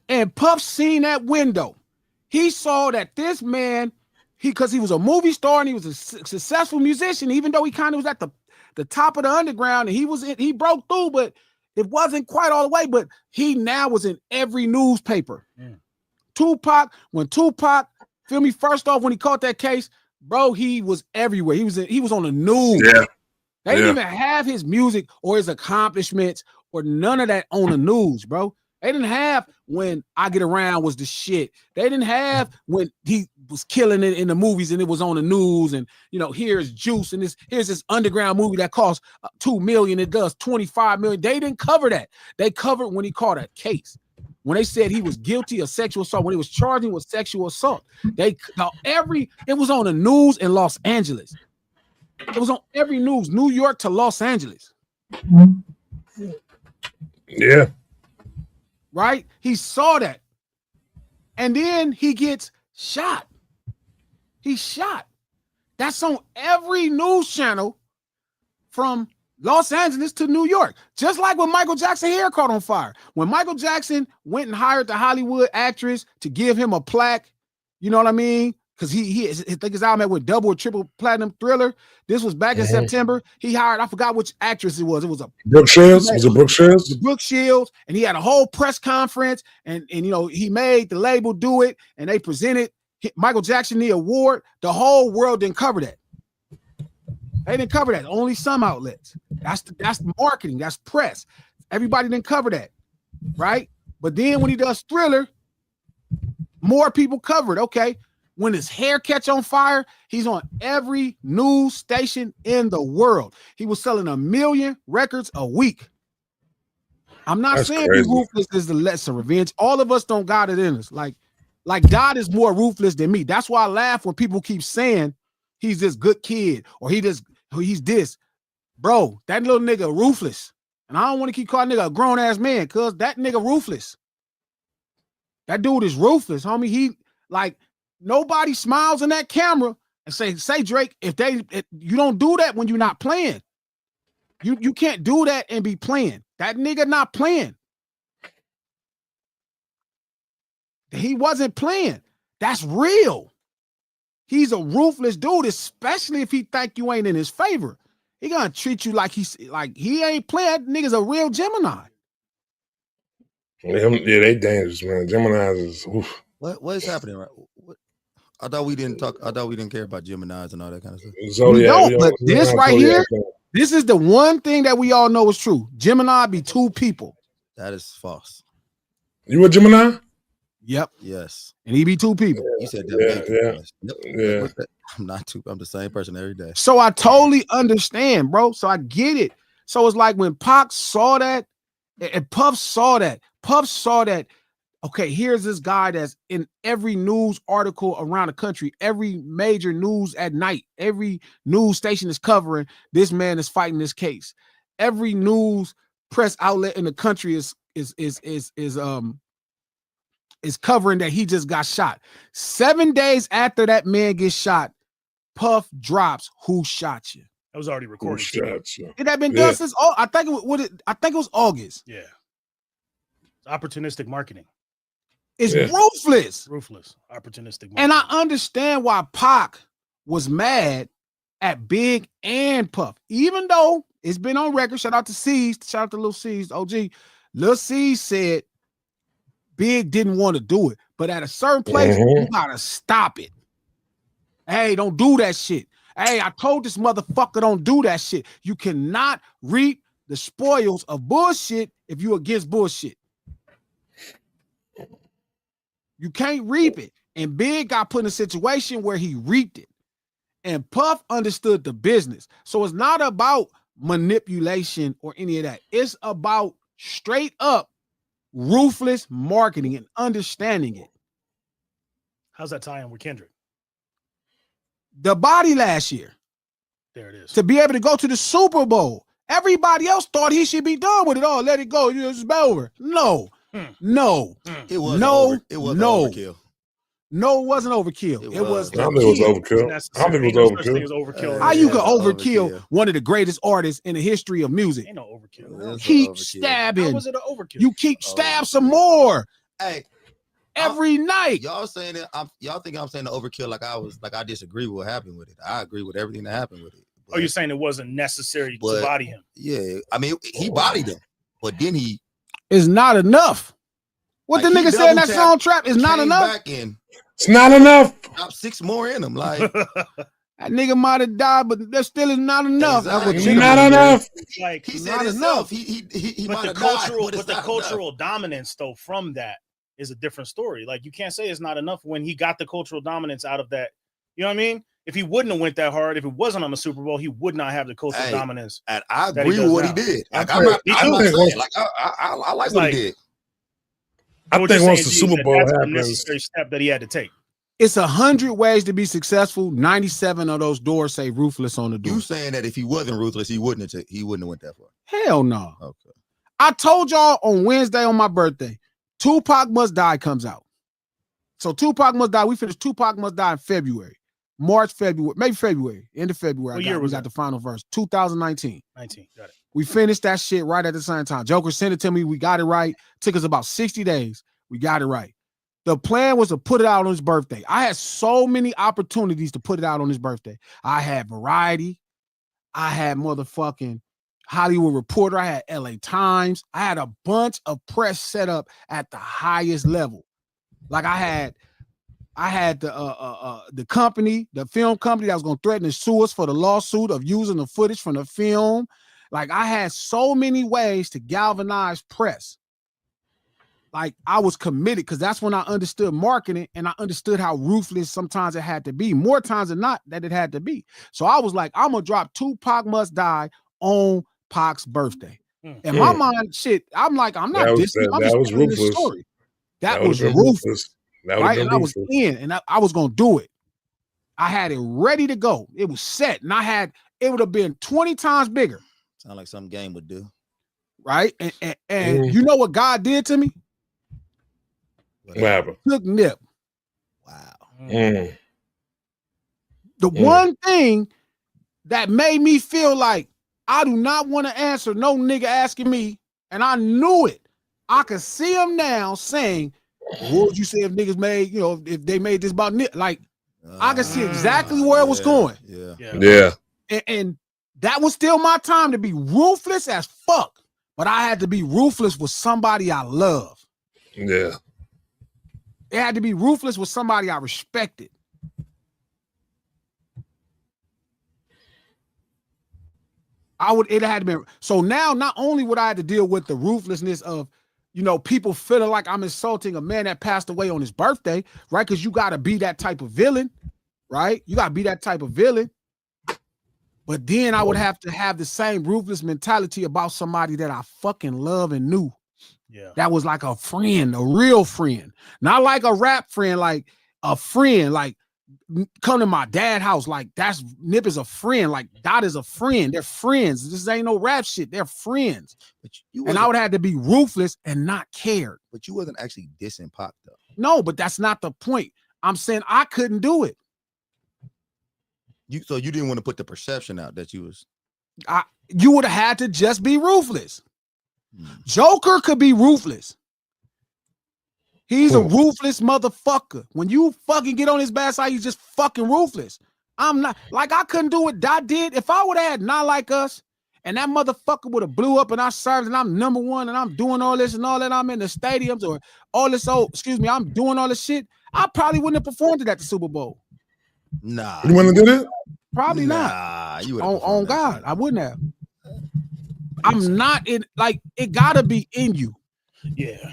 And Puff seen that window. He saw that this man, because he was a movie star and he was a successful musician, even though he kind of was at the top of the underground and he broke through, but it wasn't quite all the way, but he now was in every newspaper. Mm. When Tupac, feel me, first off, when he caught that case, bro, he was everywhere. He was on the news. Yeah. They didn't even have his music or his accomplishments or none of that on the news, bro. They didn't have when I Get Around was the shit. They didn't have when he was killing it in the movies and it was on the news. And here's Juice and here's this underground movie that costs $2 million. It does $25 million. They didn't cover that. They covered when he caught a case. When they said he was guilty of sexual assault, when he was charged with sexual assault, it was on the news in Los Angeles. It was on every news, New York to Los Angeles. Yeah. Right? He saw that. And then he gets shot. He's shot. That's on every news channel from Los Angeles to New York. Just like when Michael Jackson hair caught on fire. When Michael Jackson went and hired the Hollywood actress to give him a plaque, you know what I mean? Because I think his album went double or triple platinum Thriller. This was back in September. He hired, I forgot which actress it was. It was a Brooke Shields. Was it Brooke Shields? Brooke Shields, and he had a whole press conference, and he made the label do it, and they presented Michael Jackson the award. The whole world didn't cover that. They didn't cover that. Only some outlets. That's marketing. That's press. Everybody didn't cover that, right? But then when he does Thriller, more people cover it. Okay. When his hair catch on fire, he's on every news station in the world. He was selling 1 million records a week. I'm not saying be ruthless is the lesser revenge. All of us don't got it in us. Like God is more ruthless than me. That's why I laugh when people keep saying he's this good kid or he's this. Bro, that little nigga ruthless. And I don't want to keep calling nigga a grown ass man because that nigga ruthless. That dude is ruthless, homie. He nobody smiles in that camera and say Drake, if you don't do that when you're not playing. You can't do that and be playing. That nigga not playing. He wasn't playing. That's real. He's a ruthless dude, especially if he think you ain't in his favor. He gonna treat you like he ain't playing. That nigga's a real Gemini. Yeah, they dangerous, man. Geminis is oof. What is happening right? I thought we didn't care about Geminis and all that kind of stuff. But this right here, this is the one thing that we all know is true. Gemini be two people. That is false. You a Gemini? Yep. Yes. And he be two people. You said that. Yeah. I'm not two. I'm the same person every day. So I totally understand, bro. So I get it. So it's like when Pac saw that and Puff saw that. Okay, here's this guy that's in every news article around the country, every major news at night, every news station is covering this man is fighting this case. Every news press outlet in the country is covering that he just got shot. 7 days after that man gets shot, Puff drops Who Shot You. That was already recorded. Who shot you? It had been done since I think it was August. Yeah. Opportunistic marketing. It's ruthless. Ruthless. Opportunistic marketing. And I understand why Pac was mad at Big and Puff, even though it's been on record. Shout out to C's, shout out to Lil C's, OG. Lil C said Big didn't want to do it, but at a certain place, you gotta stop it. Hey, don't do that shit. Hey, I told this motherfucker don't do that shit. You cannot reap the spoils of bullshit if you're against bullshit. You can't reap it. And Big got put in a situation where he reaped it. And Puff understood the business. So it's not about manipulation or any of that. It's about straight up ruthless marketing and understanding it. How's that tie in with Kendrick? The body last year, There it is. to be able to go to the Super Bowl. Everybody else thought he should be done with it all. Let it go. It's over. No. No. It was No, it was no. overkill. No, it wasn't overkill. It It was was. I think it was kill. overkill. I think it was Ain't no such thing overkill. as overkill. How Yeah, you could it's overkill overkill. one of the greatest artists in the history of music? Ain't no overkill. That's Keep overkill. How stabbing. was it an overkill? You keep Oh, stab some more Hey, every night. y'all saying it? Y'all think I'm saying the overkill like I disagree with what happened with it. I agree with everything that happened with it. Oh, you're saying it wasn't necessary to But- body him? Yeah, I mean he bodied him, but then he It's not enough. What Like, the he nigga said in that double song Trap is not came enough. back and It's not enough. dropped 6 more in him. Like That nigga might have died, but that still is not enough. That's what Exactly. Jigga Not was enough. Like, he Not said himself, enough. he but might the have cultural, died, but it's the not cultural dominance though from that is a different story. Like you can't say it's not enough when he got the cultural dominance out of that. You know what I mean? If he wouldn't have went that hard, if it wasn't on the Super Bowl, he would not have the cultural Hey, dominance. And I that he agree does with what now. he did. Like, I I'm not think saying, once- like I like It's what like- he did. I What you're think once saying, the G, is Super that Bowl that's the happens, necessary step that he had to take. It's 100 ways to be successful. 97 of those doors say ruthless on the door. You saying that if he wasn't ruthless, he wouldn't have went that far. Hell no. Okay. I told y'all on Wednesday on my birthday, Tupac Must Die comes out. So Tupac Must Die. We finished Tupac Must Die in February. March, February, maybe February, end of February. What year was we got that? the final verse. 2019. 19. Got it. We finished that shit right at the same time. Joker sent it to me. We got it right. Took us about 60 days. We got it right. The plan was to put it out on his birthday. I had so many opportunities to put it out on his birthday. I had Variety. I had motherfucking Hollywood Reporter. I had LA Times. I had a bunch of press set up at the highest level. Like I had the company, the film company that was going to threaten to sue us for the lawsuit of using the footage from the film. Like I had so many ways to galvanize press. Like I was committed because that's when I understood marketing and I understood how ruthless sometimes it had to be. More times than not that it had to be. So I was like, I'm gonna drop Tupac Must Die on Pac's birthday. In my mind, shit, I'm like, I'm not That was- dissing. I'm that just was telling this ruthless. story. That would've was been ruthless. That would Right, have and been I was ruthless. in, and I was gonna do it. I had it ready to go. It was set, and it would have been 20 times bigger, Sound like some game would do. right? And you know what God did to me? What happened? Took Nip. Wow. Mm. The one thing that made me feel like I do not want to answer no nigga asking me, and I knew it. I could see him now saying, "What would you say if niggas made, if they made this about Nip?" Like I could see exactly where it was going. Yeah. Yeah. Yeah. And that was still my time to be ruthless as fuck. But I had to be ruthless with somebody I love. Yeah. It had to be ruthless with somebody I respected. It had to be. So now not only would I have to deal with the ruthlessness of, people feeling like I'm insulting a man that passed away on his birthday, right? Because you got to be that type of villain, right? You got to be that type of villain. But then I would have to have the same ruthless mentality about somebody that I fucking love and knew. Yeah. That was like a friend, a real friend. Not like a rap friend, like a friend, like come to my dad's house. Like Nip is a friend. Like Dot is a friend. They're friends. This ain't no rap shit. They're friends. But you And I would have to be ruthless and not cared. but you wasn't actually dissing Pac though. No, but that's not the point. I'm saying I couldn't do it. So you didn't want to put the perception out that you was You would have had to just be ruthless. Hmm. Joker could be ruthless. He's a Cool. ruthless motherfucker. When you fucking get on his bad side, he's just fucking ruthless. I'm not like I couldn't do what Dot did. If I would have had Not Like Us and that motherfucker would have blew up and I served and I'm number one and I'm doing all this and all that, I'm in the stadiums or all this, I'm doing all this shit, I probably wouldn't have performed it at the Super Bowl. nah. You want to do that? Probably not. Nah, you On God, I wouldn't have. I'm not in, like, it gotta be in you. Yeah.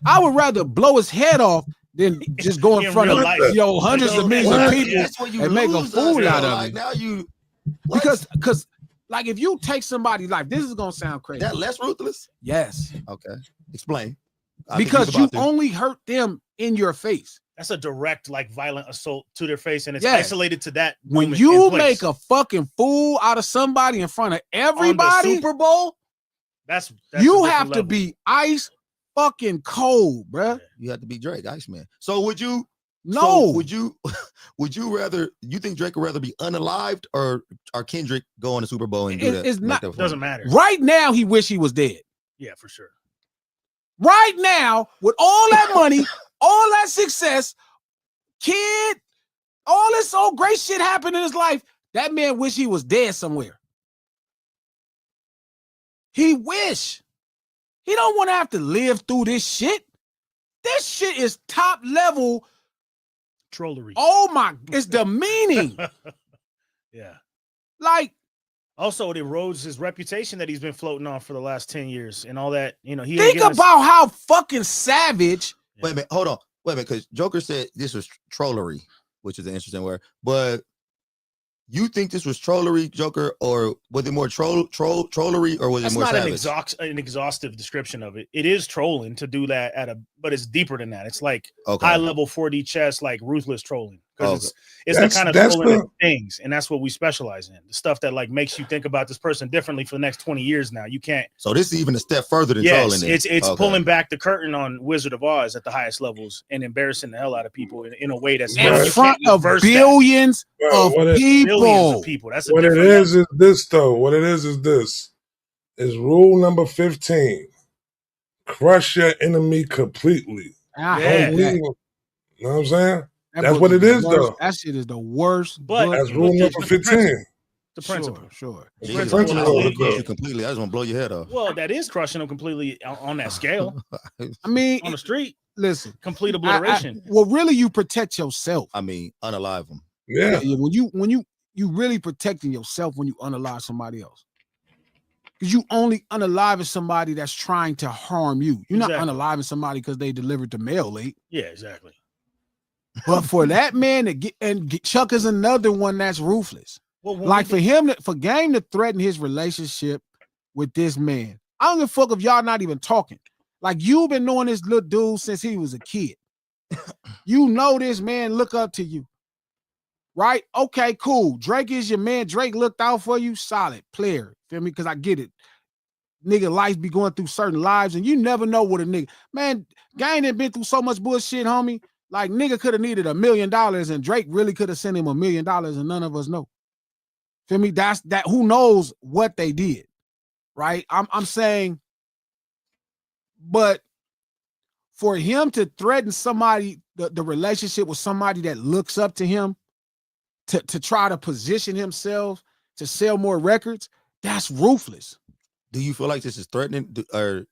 I would rather blow his head off than just go in In front real of life. hundreds of millions What? of people That's when you and make a lose fool us, out bro. of Like it. now you what? Because like if you take somebody's life, this is gonna sound crazy. that less ruthless. Yes, Okay, explain. I think because he's you about to. only hurt them in your face. That's a direct, like, violent assault to their face, and it's Yes. isolated to that. When moment you and place. make a fucking fool out of somebody in front of On the everybody, Super Bowl, that's a you different have to level. be ice fucking cold, bruh. You have to be Drake, Iceman. So would you? No, So would you? Would you rather? You think Drake would rather be unalived or Kendrick go on the Super Bowl and do that? it's make not- that for Doesn't him? matter. right now he wish he was dead. Yeah, for sure. Right now, with all that money, all that success, kid, all this old great shit happened in his life, that man wish he was dead somewhere. He wish. He don't want to have to live through this shit. This shit is top level. Trollery. Oh my, it's demeaning. Yeah. Like, Also, it erodes his reputation that he's been floating on for the last 10 years and all that. You know, he ain't think getting about how fucking savage. Wait a minute, hold on. Wait a minute, because Joker said this was trollery, which is an interesting word. But you think this was trollery, Joker, or was it more trollery, or was That's it more not savage? an exhaustive description of it. It is trolling to do that but it's deeper than that. It's like Okay. high level 4D chess, like ruthless trolling. Because Okay. it's That's- the kind of that's trolling the- of things, and that's what we specialize in. The stuff that like makes you think about this person differently for the next 20 years now. You can't. So this is even a step further than Yes, trolling. then. it's Okay. pulling back the curtain on Wizard of Oz at the highest levels and embarrassing the hell out of people in a way that's In Right. you front can't of reverse that. billions Bro, of what it- people. Billions of people. That's a What it different is this though. What it is this. Is rule number 15. Crush your enemy completely. I Yeah. hate You that. know what I'm saying? That That's book what it the is, worst. though. That shit is the worst. But- book. That's Look rule at number the 15. The principle. Sure. The Jesus, principle principle I of don't it, wanna though. beat you completely. I just want to blow your head off. Well, that is crushing them completely on that scale. I mean, On the street, listen. complete obliteration. Well, really, you protect yourself. I mean, unalive them. Yeah. Yeah, when you really protecting yourself when you unalive somebody else. Because you only unaliving somebody that's trying to harm you. You're not Exactly. unaliving somebody because they delivered the mail late. Yeah, exactly. But for that man to get Chuck is another one that's ruthless. Well, when Like we for Game to threaten his relationship with this man. I don't give a fuck if y'all not even talking. Like you've been knowing this little dude since he was a kid. You know this man look up to you. Right? Okay, cool. Drake is your man. Drake looked out for you. Solid player. Feel me? Because I get it. Nigga life be going through certain lives, and you never know what a nigga. Man, Game done been through so much bullshit, homie. Like nigga could have needed $1 million, and Drake really could have sent him $1 million, and none of us know. Feel me? That's that. Who knows what they did? Right? I'm saying, but for him to threaten somebody, the relationship with somebody that looks up to him, to try to position himself to sell more records, that's ruthless. Do you feel like this is threatening, or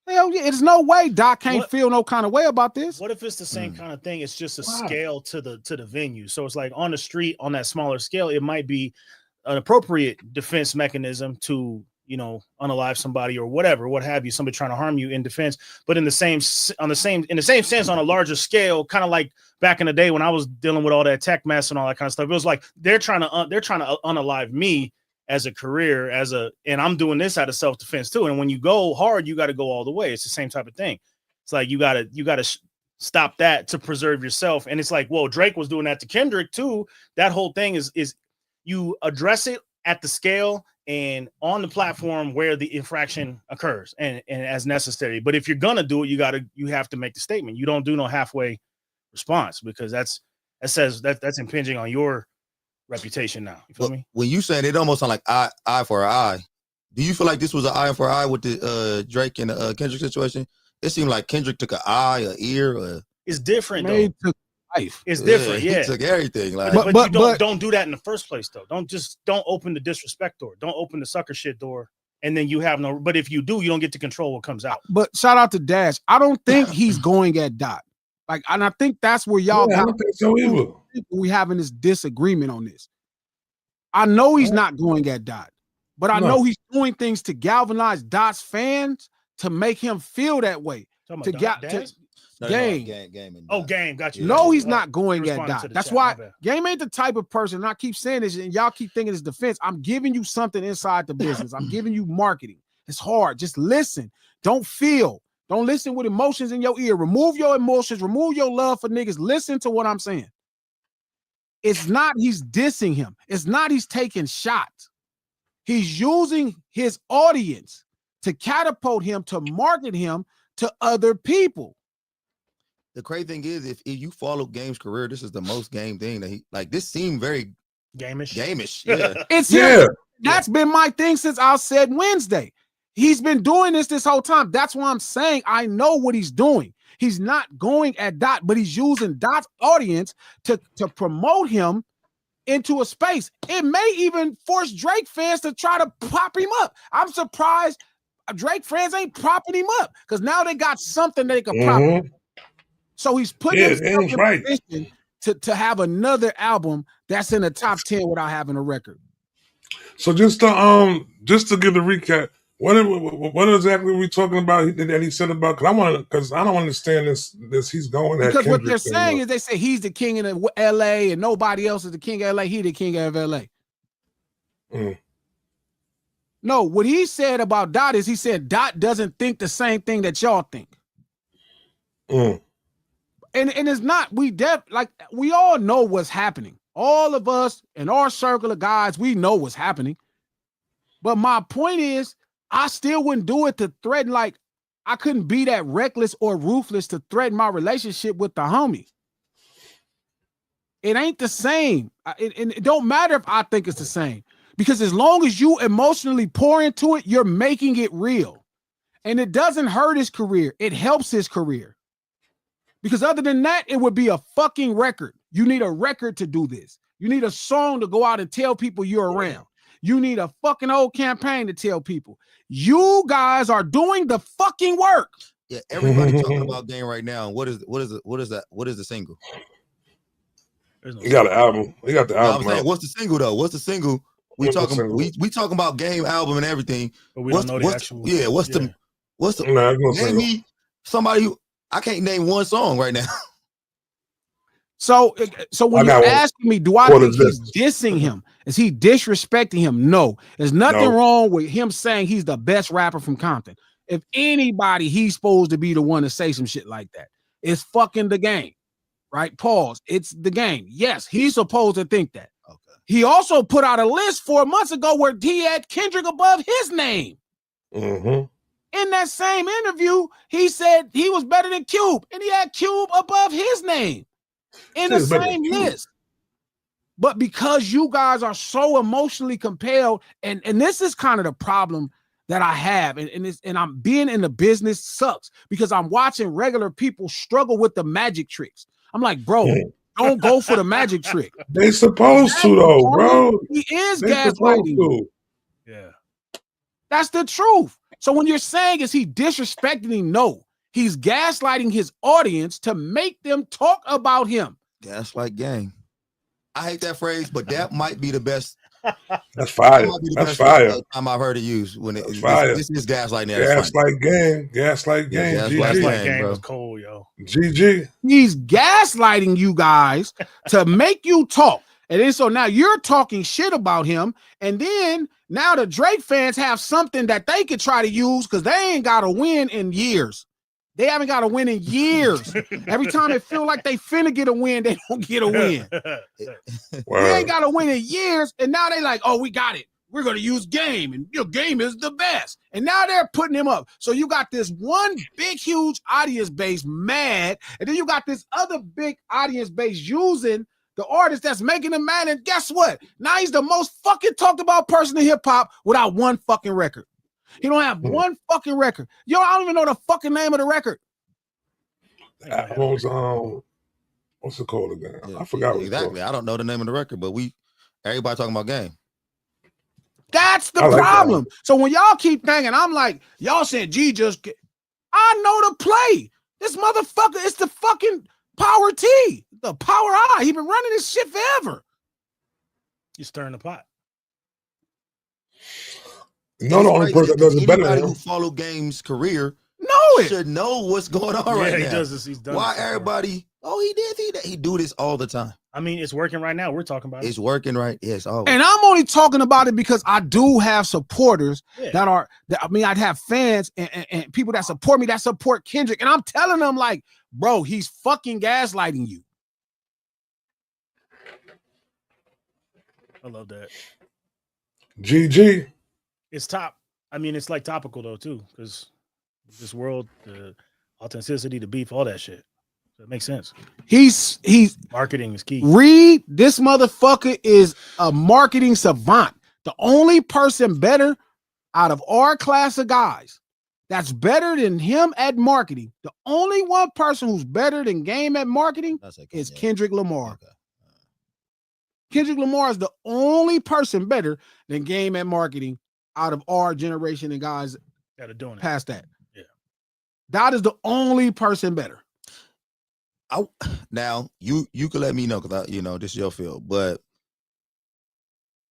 Hell yeah, there's no way Doc can't What- feel no kind of way about this. What if it's the same kind of thing? It's just a Wow. scale to the venue. So it's like on the street, on that smaller scale, it might be an appropriate defense mechanism to, you know, unalive somebody or whatever, what have you, somebody trying to harm you in defense. But in the same sense, on a larger scale, kind of like back in the day when I was dealing with all that tech mess and all that kind of stuff, it was like they're trying to unalive me as a career, and I'm doing this out of self-defense too. And when you go hard, you got to go all the way. It's the same type of thing. It's like you gotta stop that to preserve yourself. And it's like, well, Drake was doing that to Kendrick too. That whole thing is you address it at the scale and on the platform where the infraction occurs and as necessary. But if you're gonna do it, you have to make the statement. You don't do no halfway response, because that's impinging on your reputation now. You feel me? when you saying it almost sound like eye for an eye. Do you feel like this was an eye for eye with the Drake and the Kendrick situation? It seemed like Kendrick took an eye, an ear, It's different though. Made to life. It's different, he yeah. took everything. Like, But, But- don't do that in the first place though. Don't open the disrespect door. Don't open the sucker shit door. And then you have no. But if you do, you don't get to control what comes out. But shout out to Dash. I don't think he's going at Dot. Like, and I think that's where y'all Yeah, I got don't think so either. we having this disagreement on this. I know he's not going at Dot, but I No. know he's doing things to galvanize Dot's fans to make him feel that way. Talking To about get Daz? No, Game. Game. And Oh, Dot. Game. Got you. Yeah. No, he's Oh, not going at responding to Dot. the That's chat, why my bad. Game ain't the type of person. And I keep saying this, and y'all keep thinking it's defense. I'm giving you something inside the business. I'm giving you marketing. It's hard. Just listen. Don't feel. Don't listen with emotions in your ear. Remove your emotions. Remove your love for niggas. Listen to what I'm saying. It's not he's dissing him. It's not he's taking shots. He's using his audience to catapult him, to market him to other people. The crazy thing is, if you follow Game's career, this is the most Game thing that he like. This seemed very Game-ish. Game-ish. Yeah. It's Yeah. him. That's been my thing since I said Wednesday. He's been doing this whole time. That's why I'm saying I know what he's doing. He's not going at Dot, but he's using Dot's audience to promote him into a space. It may even force Drake fans to try to pop him up. I'm surprised Drake fans ain't propping him up because now they got something they can prop him. So he's putting himself in right. position to have another album that's in the top 10 without having a record. So just to give the recap, what exactly are we talking about that he said about? Because I don't understand this. He's going at Because what Kendrick they're thing, saying is they say he's the king of LA and nobody else is the king of LA. He the king of LA. Mm. No, what he said about Dot is he said Dot doesn't think the same thing that y'all think. Mm. And it's not, we all know what's happening. All of us in our circle of guys, we know what's happening. But my point is, I still wouldn't do it to threaten, like, I couldn't be that reckless or ruthless to threaten my relationship with the homie. It ain't the same. It don't matter if I think it's the same. Because as long as you emotionally pour into it, you're making it real. And it doesn't hurt his career. It helps his career. Because other than that, it would be a fucking record. You need a record to do this. You need a song to go out and tell people you're around. You need a fucking whole campaign to tell people. You guys are doing the fucking work. Yeah, everybody talking about Game right now. What is the single? He got an album. He got the No, album. I'm saying, out. what's the single though? What's the single? We talking about Game album and everything. But we don't know the actual. Yeah, what's the Nah, it's no name single. me somebody who I can't name one song right now. So when you're asking me, do I What think is he's dissing him? Is he disrespecting him? No. There's nothing wrong with him saying he's the best rapper from Compton. If anybody, he's supposed to be the one to say some shit like that. It's fucking the Game, right? Pause. It's the Game. Yes, he's supposed to think that. Okay. He also put out a list 4 months ago where he had Kendrick above his name. Mm-hmm. In that same interview, he said he was better than Cube, and he had Cube above his name in the same list. But because you guys are so emotionally compelled, and this is kind of the problem that I have, and I'm being in the business sucks because I'm watching regular people struggle with the magic tricks. I'm like, bro, don't go for the magic trick. They supposed to though, bro. He is They gaslighting supposed to. Yeah. That's the truth. So when you're saying is he disrespecting him? No, he's gaslighting his audience to make them talk about him. Gaslight Gang. I hate that phrase, but that might be the best. That's fire. That's fire. Time I've heard it used when this is gaslighting. Gaslight Gang. Gaslight Gang. Yeah, GG. Gaslight Gang bro. was cold, yo. GG. He's gaslighting you guys to make you talk. And then so now you're talking shit about him. And then now the Drake fans have something that they could try to use because they ain't got to win in years. They haven't got to win in years. Every time they feel like they finna get a win, they don't get a win. They ain't got to win in years. And now they like, oh, we got it. We're going to use Game. And your Game is the best. And now they're putting him up. So you got this one big, huge audience base mad. And then you got this other big audience base using the artist that's making him mad. And guess what? Now he's the most fucking talked about person in hip hop without one fucking record. He don't have one fucking record. Yo, I don't even know the fucking name of the record. What's it called again? Yeah, I forgot what exactly. I don't know the name of the record, but everybody talking about Game. That's the like problem. So when y'all keep thinking, I'm like, y'all said G I know the play. This motherfucker is the fucking Power T, the Power I. He been running this shit forever. You stirring the pot. No, the only person that does it better than who him. follow Game's career. No, it. should know what's going on Yeah, right he now. does this. He's done. Why this before. everybody? Oh, he did. He do this all the time. I mean, it's working right now. We're talking about it. It's working right. Yes. Oh, And I'm only talking about it because I do have supporters Yeah. I'd have fans and people that support me, that support Kendrick. And I'm telling them, like, bro, he's fucking gaslighting you. I love that. GG. It's top. I mean, it's like topical though too, because this world, the authenticity, the beef, all that shit. So it makes sense. He's Marketing is key. Reed, this motherfucker is a marketing savant. The only person better out of our class of guys that's better than him at marketing, the only one person who's better than Game at marketing that's okay. is Yeah. Kendrick Lamar. Okay. Kendrick Lamar is the only person better than Game at marketing out of our generation and guys That are doing it. past that. Yeah. That is the only person better. Now you can let me know because this is your field, but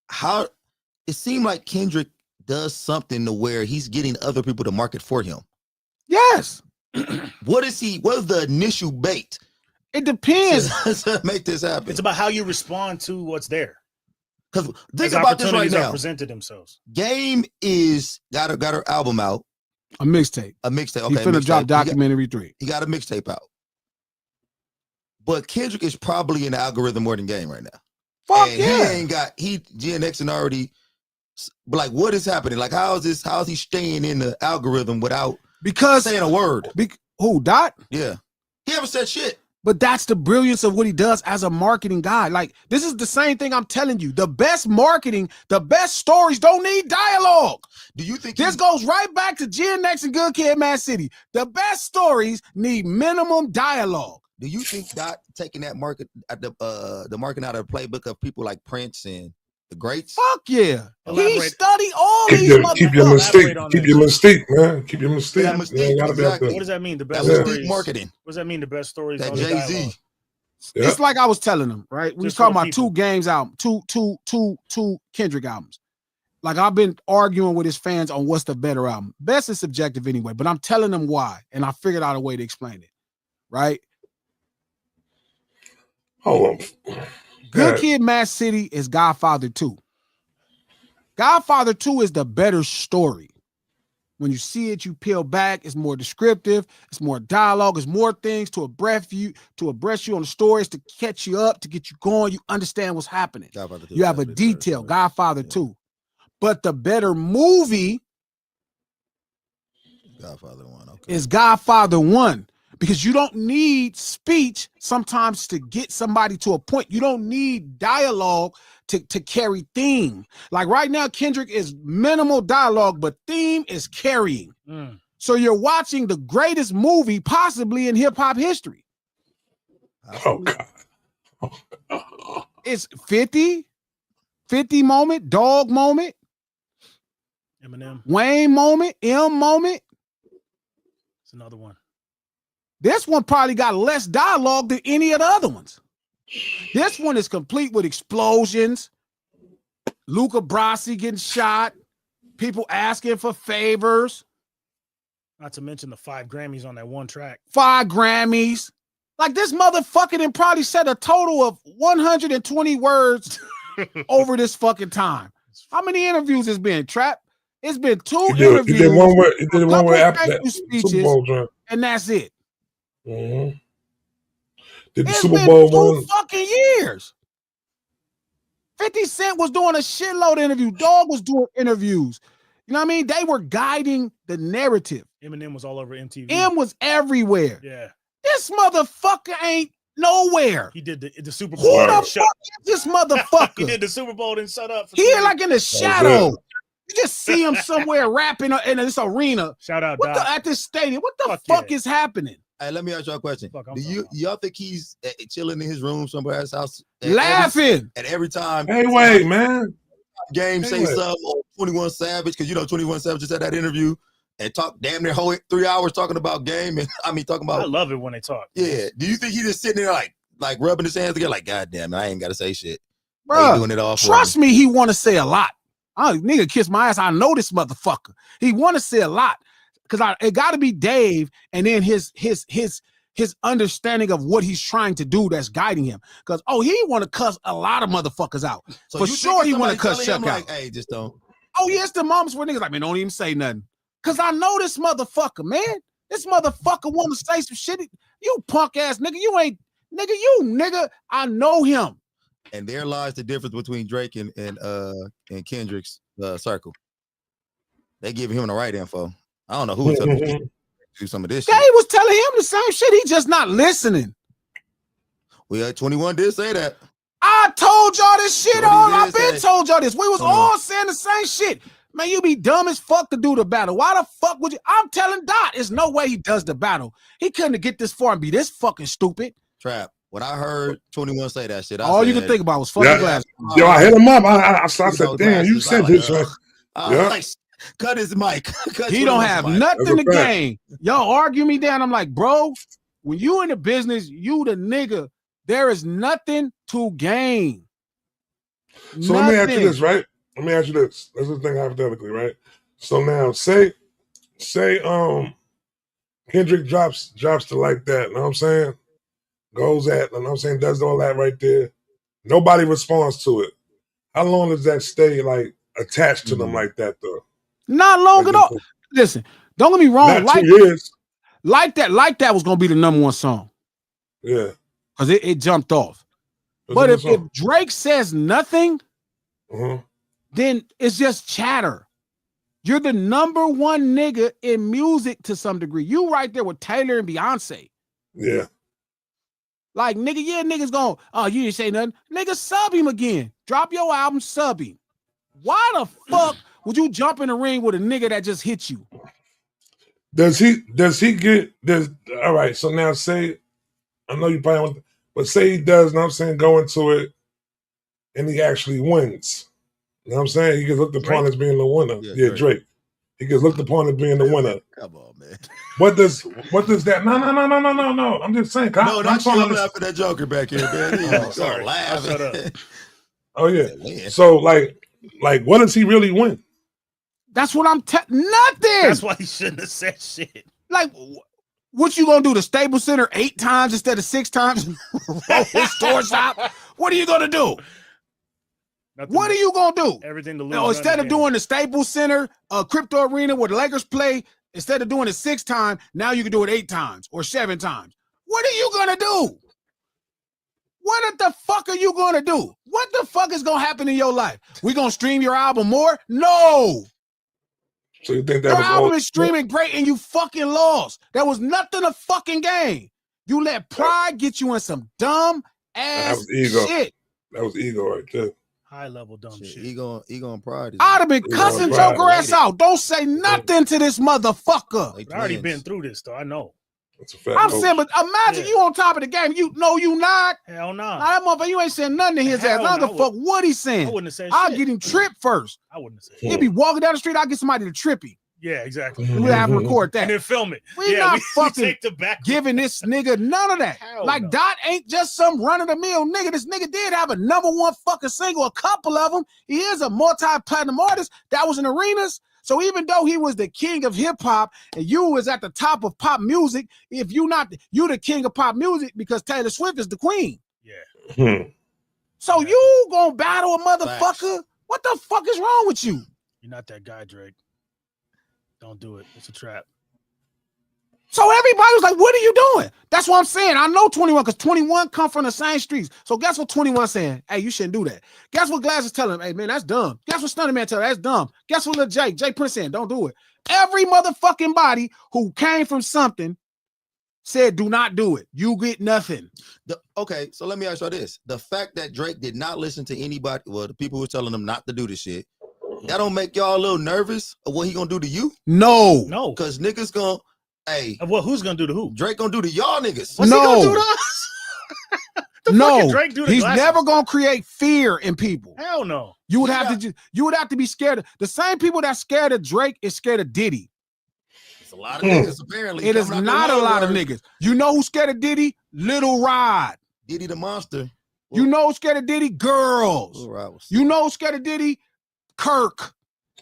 how it seemed like Kendrick does something to where he's getting other people to market for him. Yes. What is the initial bait It depends. to make this happen? It's about how you respond to what's there. Because think As about this right opportunities are now. presented themselves. Game is got her album out, A mixtape. a mixtape. He Okay, finna mixtape. drop documentary 3. He got a mixtape out. But Kendrick is probably in the algorithm more than Game right now. Fuck And yeah. Gen X and already, but like, what is happening? Like, how is he staying in the algorithm without Because saying a word? who Dot? Yeah. He haven't said shit. But that's the brilliance of what he does as a marketing guy. Like, this is the same thing I'm telling you. The best marketing, the best stories don't need dialogue. Do you think This goes right back to Gen X and Good Kid, Mad City. The best stories need minimum dialogue. do you think Dot taking that market at the market out of the playbook of people like Prince and the greats? Fuck yeah. He Elaborate. studied all Keep these your motherfuckers. mystique. on Keep this. your mystique, man. Keep your mystique. Yeah, You mystique, ain't gotta be out exactly. there. What does that mean? The That best was stories. deep marketing. What does that mean? The best stories. That on the Jay-Z. dialogue? Yeah. It's like I was telling them, right? We was Just for talking the about people. 2 Games album, two Kendrick albums. Like, I've been arguing with his fans on what's the better album. Best is subjective anyway, but I'm telling them why, and I figured out a way to explain it. Right? Hold on. Good Yeah. Kid, Mad City is Godfather 2. Godfather 2 is the better story. When you see it, you peel back. It's more descriptive. It's more dialogue. It's more things to abreast you on the stories, to catch you up, to get you going. You understand what's happening. Godfather 2 You have a definitely the better detail. story. Godfather Yeah. 2. But the better movie Godfather 1. Okay. is Godfather 1, because you don't need speech sometimes to get somebody to a point. You don't need dialogue to carry theme. Like right now, Kendrick is minimal dialogue, but theme is carrying. Mm. So you're watching the greatest movie possibly in hip hop history. Oh God. It's 50 moment, Dog moment, Eminem. Wayne moment, M moment. It's another one. This one probably got less dialogue than any of the other ones. This one is complete with explosions, Luca Brasi getting shot, people asking for favors, Not to mention the 5 Grammys on that one track. 5 Grammys. Like, this motherfucker done probably said a total of 120 words over this fucking time. How many interviews has been, Trap? It's been 2 He interviews, did one with couple after thank that you Super speeches, Bowl joint. and that's it. Mhm. Did the It's Super been Bowl 2 one? fucking years. 50 Cent was doing a shitload of interviews. Dog was doing interviews. You know what I mean? They were guiding the narrative. Eminem was all over MTV. M was everywhere. Yeah, This motherfucker ain't nowhere. he did the Super Who Bowl. the and fuck shut- is this He motherfucker? did the Super Bowl and shut up. for He 20 like in the shadow. You just see him somewhere rapping in this arena. Shout out, What Doc. the, at this stadium? What the Fuck fuck yeah. is happening? Hey, let me ask y'all a question. Fuck, I'm Do sorry. y'all think he's chilling in his room somewhere at his house? Laughing. And every time Hey, wait, man. Game Hey, say wait. something on 21 Savage, because 21 Savage just had that interview and talk damn near whole 3 hours talking about Game, and talking I about love it when they talk. yeah. Do you think he just sitting there like rubbing his hands together like, God damn it, I ain't gotta say shit. They Bruh, doing it all for trust me, he want to say a lot. Nigga kiss my ass. I know this motherfucker. He want to say a lot. because it got to be Dave, and then his understanding of what he's trying to do that's guiding him. Because he want to cuss a lot of motherfuckers out. So for you sure, he think want to somebody cuss telling Chuck him, out. like, hey, just don't. Oh yeah, it's the moments where niggas like, man, don't even say nothing. Cause I know this motherfucker, man. This motherfucker want to say some shit. You punk ass nigga, you ain't nigga. I know him. And there lies the difference between Drake and Kendrick's circle. They giving him the right info. I don't know who was telling him to do some of this They shit. was telling him the same shit. He just not listening. Well, 21 did say that. I told y'all this shit. I've been told y'all this. We was 21. all saying the same shit. Man, you be dumb as fuck to do the battle. Why the fuck would you? I'm telling Dot, there's no way he does the battle. He couldn't get this far and be this fucking stupid. Trap. When I heard 21 say that shit, All you said, could think about was fucking glass. Yo, I hit him up. I said, know, damn, you glasses. said I this, like, right? I Yeah. like, cut his mic. Cut He don't 21's have mic. nothing That's a to fact. gain. Y'all argue me down. I'm like, bro, when you in the business, you the nigga. There is nothing to gain. So let me ask you this, right? Let me ask you this. Let's just think hypothetically, right? So now say Kendrick drops to like that, you know what I'm saying? Goes at, you know what I'm saying, does all that right there. Nobody responds to it. How long does that stay like attached to them like that though? Not long at all. Listen, don't get me wrong. Not 2 years. Like that was gonna be the #1 song. Yeah. Because it jumped off. That's But a if good song. Drake says nothing, Uh-huh. then it's just chatter. You're the #1 nigga in music to some degree. You right there with Taylor and Beyonce. Yeah. Like, nigga, yeah, niggas going, oh, you didn't say nothing. Nigga, sub him again. Drop your album, sub him. Why the fuck would you jump in the ring with a nigga that just hit you? Does he get this? All right, so now say, I know you probably want, but say he does, you know what I'm saying, go into it and he actually wins. You know what I'm saying? He gets looked upon as being the winner. Yeah, Yeah, Drake. He gets looked upon as being the winner. Come on, man. What does that? No. I'm just saying. No, I'm not you. trying to I'm laughing at Joker back here, man. Sorry. Laughing. Shut up. Oh yeah. Win. So like what does he really win? That's what I'm nothing. That's why he shouldn't have said shit. Like, what you gonna do? The Staples Center 8 times instead of 6 times? Roll his store shop? What are you gonna do? Nothing What are you gonna do? Everything to lose. No, instead of doing the Staples Center, Crypto Arena where the Lakers play, instead of doing it 6 times, now you can do it 8 times or 7 times. What are you gonna do? What the fuck are you gonna do? What the fuck is gonna happen in your life? We gonna stream your album more? No. So you think that Your was album all? is streaming great and you fucking lost. There was nothing to fucking gain. You let pride get you in some dumb ass was ego. shit. That was ego right there. high level dumb shit. Ego and pride. I'd have been Ego cussing and pride. Joker ass out. Don't say nothing to this motherfucker. Like I already twins. been through this, though. I know. That's a fact. I'm coach. saying, but imagine Yeah. you on top of the game. You know you not. Hell no. Now that motherfucker, you ain't saying nothing to his Hell ass. I don't no, give a fuck what he's I saying. wouldn't have said I'll shit. get him tripped first. I wouldn't have said Yeah. He'll be walking down the street. I'll get somebody to trip him. Yeah, exactly. And we'll have him record And that. then film it. We yeah, not we fucking take the back. Giving this nigga none of that. Hell Like no. Dot ain't just some run-of-the-mill nigga. This nigga did have a #1 fucking single, a couple of them. He is a multi-platinum artist that was in arenas. So even though he was the king of hip hop and you was at the top of pop music, if you not, you the king of pop music because Taylor Swift is the queen. Yeah. Hmm. So you gonna battle a motherfucker? What the fuck is wrong with you? You're not that guy, Drake. Don't do it. It's a trap. So everybody was like, what are you doing? That's what I'm saying. I know 21 because 21 come from the same streets. So guess what 21 saying? Hey, you shouldn't do that. Guess what Glass is telling him? Hey, man, that's dumb. Guess what Stunner Man telling him? That's dumb. Guess what Lil Jay Prince saying? Don't do it. Every motherfucking body who came from something said, do not do it. You get nothing. Okay, so let me ask you this. The fact that Drake did not listen to anybody, well, the people who were telling him not to do this shit, that don't make y'all a little nervous of what he gonna do to you? No. No. Because niggas gonna, hey, Well, who's gonna do to who? Drake gonna do to y'all niggas. What's he gonna No. do to us? The fuck No. did Drake do to He's Glasses? never gonna create fear in people. Hell no. You would Yeah. you would have to be scared of the same people that's scared of Drake is scared of Diddy. It's a lot of niggas apparently. It is coming out not the a lot of woodwork. niggas. You know who's scared of Diddy? Little Rod. Diddy the monster. You know who's scared of Diddy? Girls. Lil Rod was- You know who's scared of Diddy? Kirk.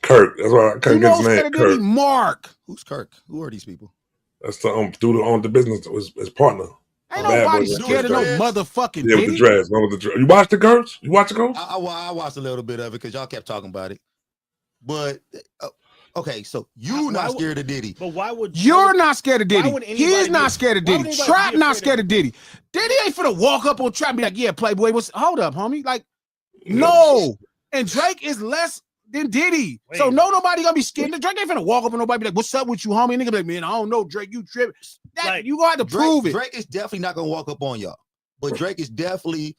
Kirk. That's why I Who couldn't get his knows name. Scared of Diddy? Kirk. Mark. Who's Kirk? Who are these people? That's the dude who owned the business. His partner. Ain't Bad nobody Boys. scared of no Dreads? motherfucking Yeah, with the Diddy. dreads. One with the dreads. You watched the Ghost? You watch the Ghost? I watched a little bit of it because y'all kept talking about it. But okay, so you Why not would- scared of Diddy? But why would You're not scared of why Diddy. would anybody He's not be- scared of why would Diddy. anybody Trap be not afraid scared of of Diddy. Diddy ain't finna walk up on Trap and be like, yeah, Playboy, hold up, homie. Like, no. And Drake is less than Diddy. Wait. So nobody gonna be scared. Drake ain't finna walk up on nobody and be like, what's up with you, homie? And nigga be like, man, I don't know, Drake, you tripping. Like, You gonna have to prove it. Drake is definitely not gonna walk up on y'all. But Drake is definitely,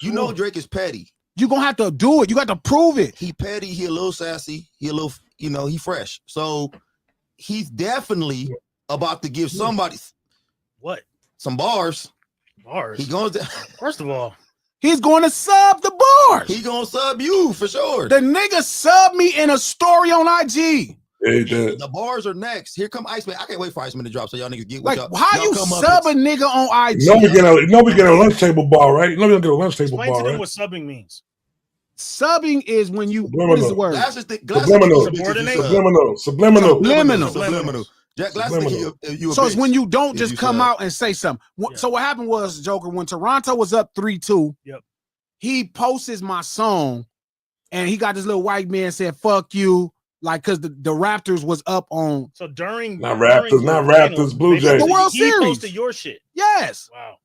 you know, Sure. Drake is petty. You gonna have to do it. You got to prove it. He petty, he a little sassy, he a little, he fresh. So he's definitely about to give somebody what some bars. bars? He going to First of all, He's going to sub the bars. he gonna sub you for sure. The nigga sub me in a story on IG. Yeah, he did. The bars are next. Here come Iceman. I can't wait for Iceman to drop so y'all niggas get what Like, y'all. how y'all you come up sub a with. nigga on IG? Nobody get a lunch table bar, right? Nobody get a lunch table explain bar, to them right? what subbing means. Subbing is when you, what is the word? Glasses Subliminal. Subordinate? Subliminal. Subliminal. Subliminal. Jack Glasses Subliminal. think you a So it's bitch. when you don't If just you come sub. out and say something. Yeah. So what happened was, Joker, when Toronto was up 3-2, Yep. he posts my song and he got this little white man saying, fuck you. Like, cause the Raptors was up on, So during Not during Raptors, the not finals, Raptors, Blue they Jays. The World he Series. posted your shit. yes. Wow.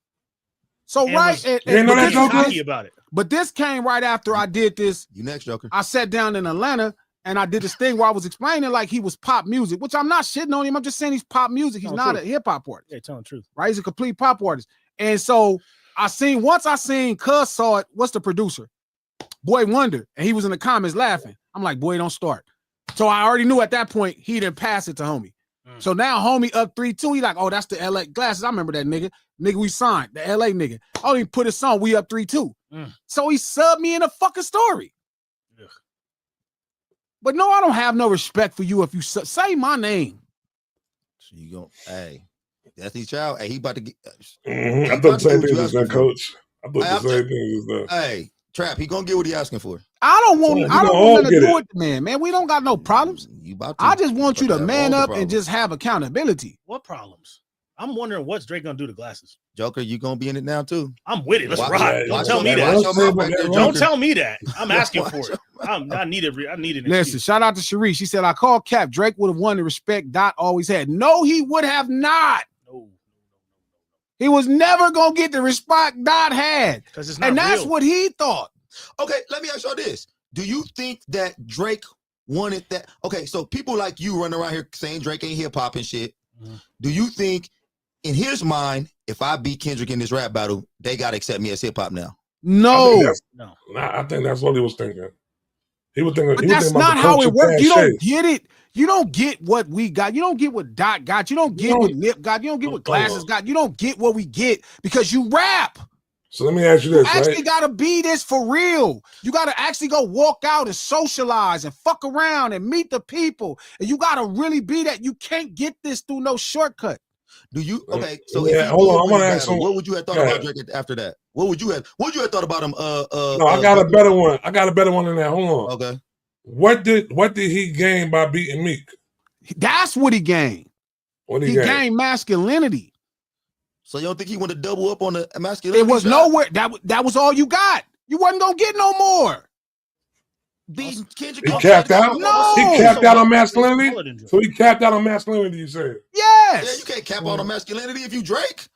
So And right. was- and- You ain't know but that, this- Joker? Cocky about it. But this came right after I did this. You next, Joker. I sat down in Atlanta and I did this thing where I was explaining like he was pop music, which I'm not shitting on him. I'm just saying he's pop music. He's No, not true. a hip hop artist, Yeah, telling the truth. right? He's a complete pop artist. And so once I seen Cuz saw it, what's the producer? Boy Wonder. And he was in the comments laughing. I'm like, boy, don't start. So I already knew at that point he didn't pass it to homie. Mm. So now homie up 3-2. He like, oh, that's the LA Glasses. I remember that nigga. Nigga we signed, the LA nigga. Oh, he put his song, we up 3-2. Mm. So he subbed me in a fucking story. Ugh. But no, I don't have no respect for you if you say my name. So you go, hey, that's his child. Hey, he about to get. I thought the same thing as that, coach. I thought Hey, the same thing as that. Hey, Trap, he gonna get what he asking for. I don't want. Yeah, I we don't gonna want all nothing to get do it. with the man. Man, we don't got no problems. You about to. I just want you to But that man was the up and problem. just have accountability. What problems? I'm wondering what's Drake gonna do to Glasses. Joker, you gonna be in it now too. I'm with it. Let's Watch- rock. yeah, Don't watch tell your- me watch that. your mouth back there, Don't Joker. tell me that. I'm asking Watch for your it. I need an Listen, excuse. shout out to Cherie. She said, I called Cap. Drake would have won the respect Dot always had. No, he would have not. No, He was never going to get the respect Dot had. because it's not And that's real. what he thought. Okay, let me ask y'all this: do you think that Drake wanted that? Okay, so people like you running around here saying Drake ain't hip hop and shit. Mhm. Do you think, in his mind, if I beat Kendrick in this rap battle, they gotta accept me as hip hop now? No. No. I think that's what he was thinking. He was thinking. But he was that's thinking about not the how culture it works. past You don't shit. get it. You don't get what we got. You don't get what Dot got. You don't get No. what Nip got. You don't get what Glasses got. You don't get what we get because you rap. So let me ask you You this, actually right? gotta be this for real. You gotta actually go walk out and socialize and fuck around and meet the people. And you gotta really be that. You can't get this through no shortcut. Do you? Okay, so Yeah, if he hold did on, I win wanna the ask battle, some- what would you have thought Yeah. about Drake after that? What would you have thought about him? No, I got a better one. I got a better one than that. Hold on. Okay, What did he gain by beating Meek? That's what he gained. What He gain? gained masculinity. so you don't think he want to double up on the masculinity? It was side? nowhere. That was all you got. You wasn't gonna get no more. Beating Kendrick. He off capped the- out? No. He capped out on masculinity. Taller than Drake. So he capped out on masculinity. You said. Yeah, Yes. you can't cap out on masculinity if you Drake.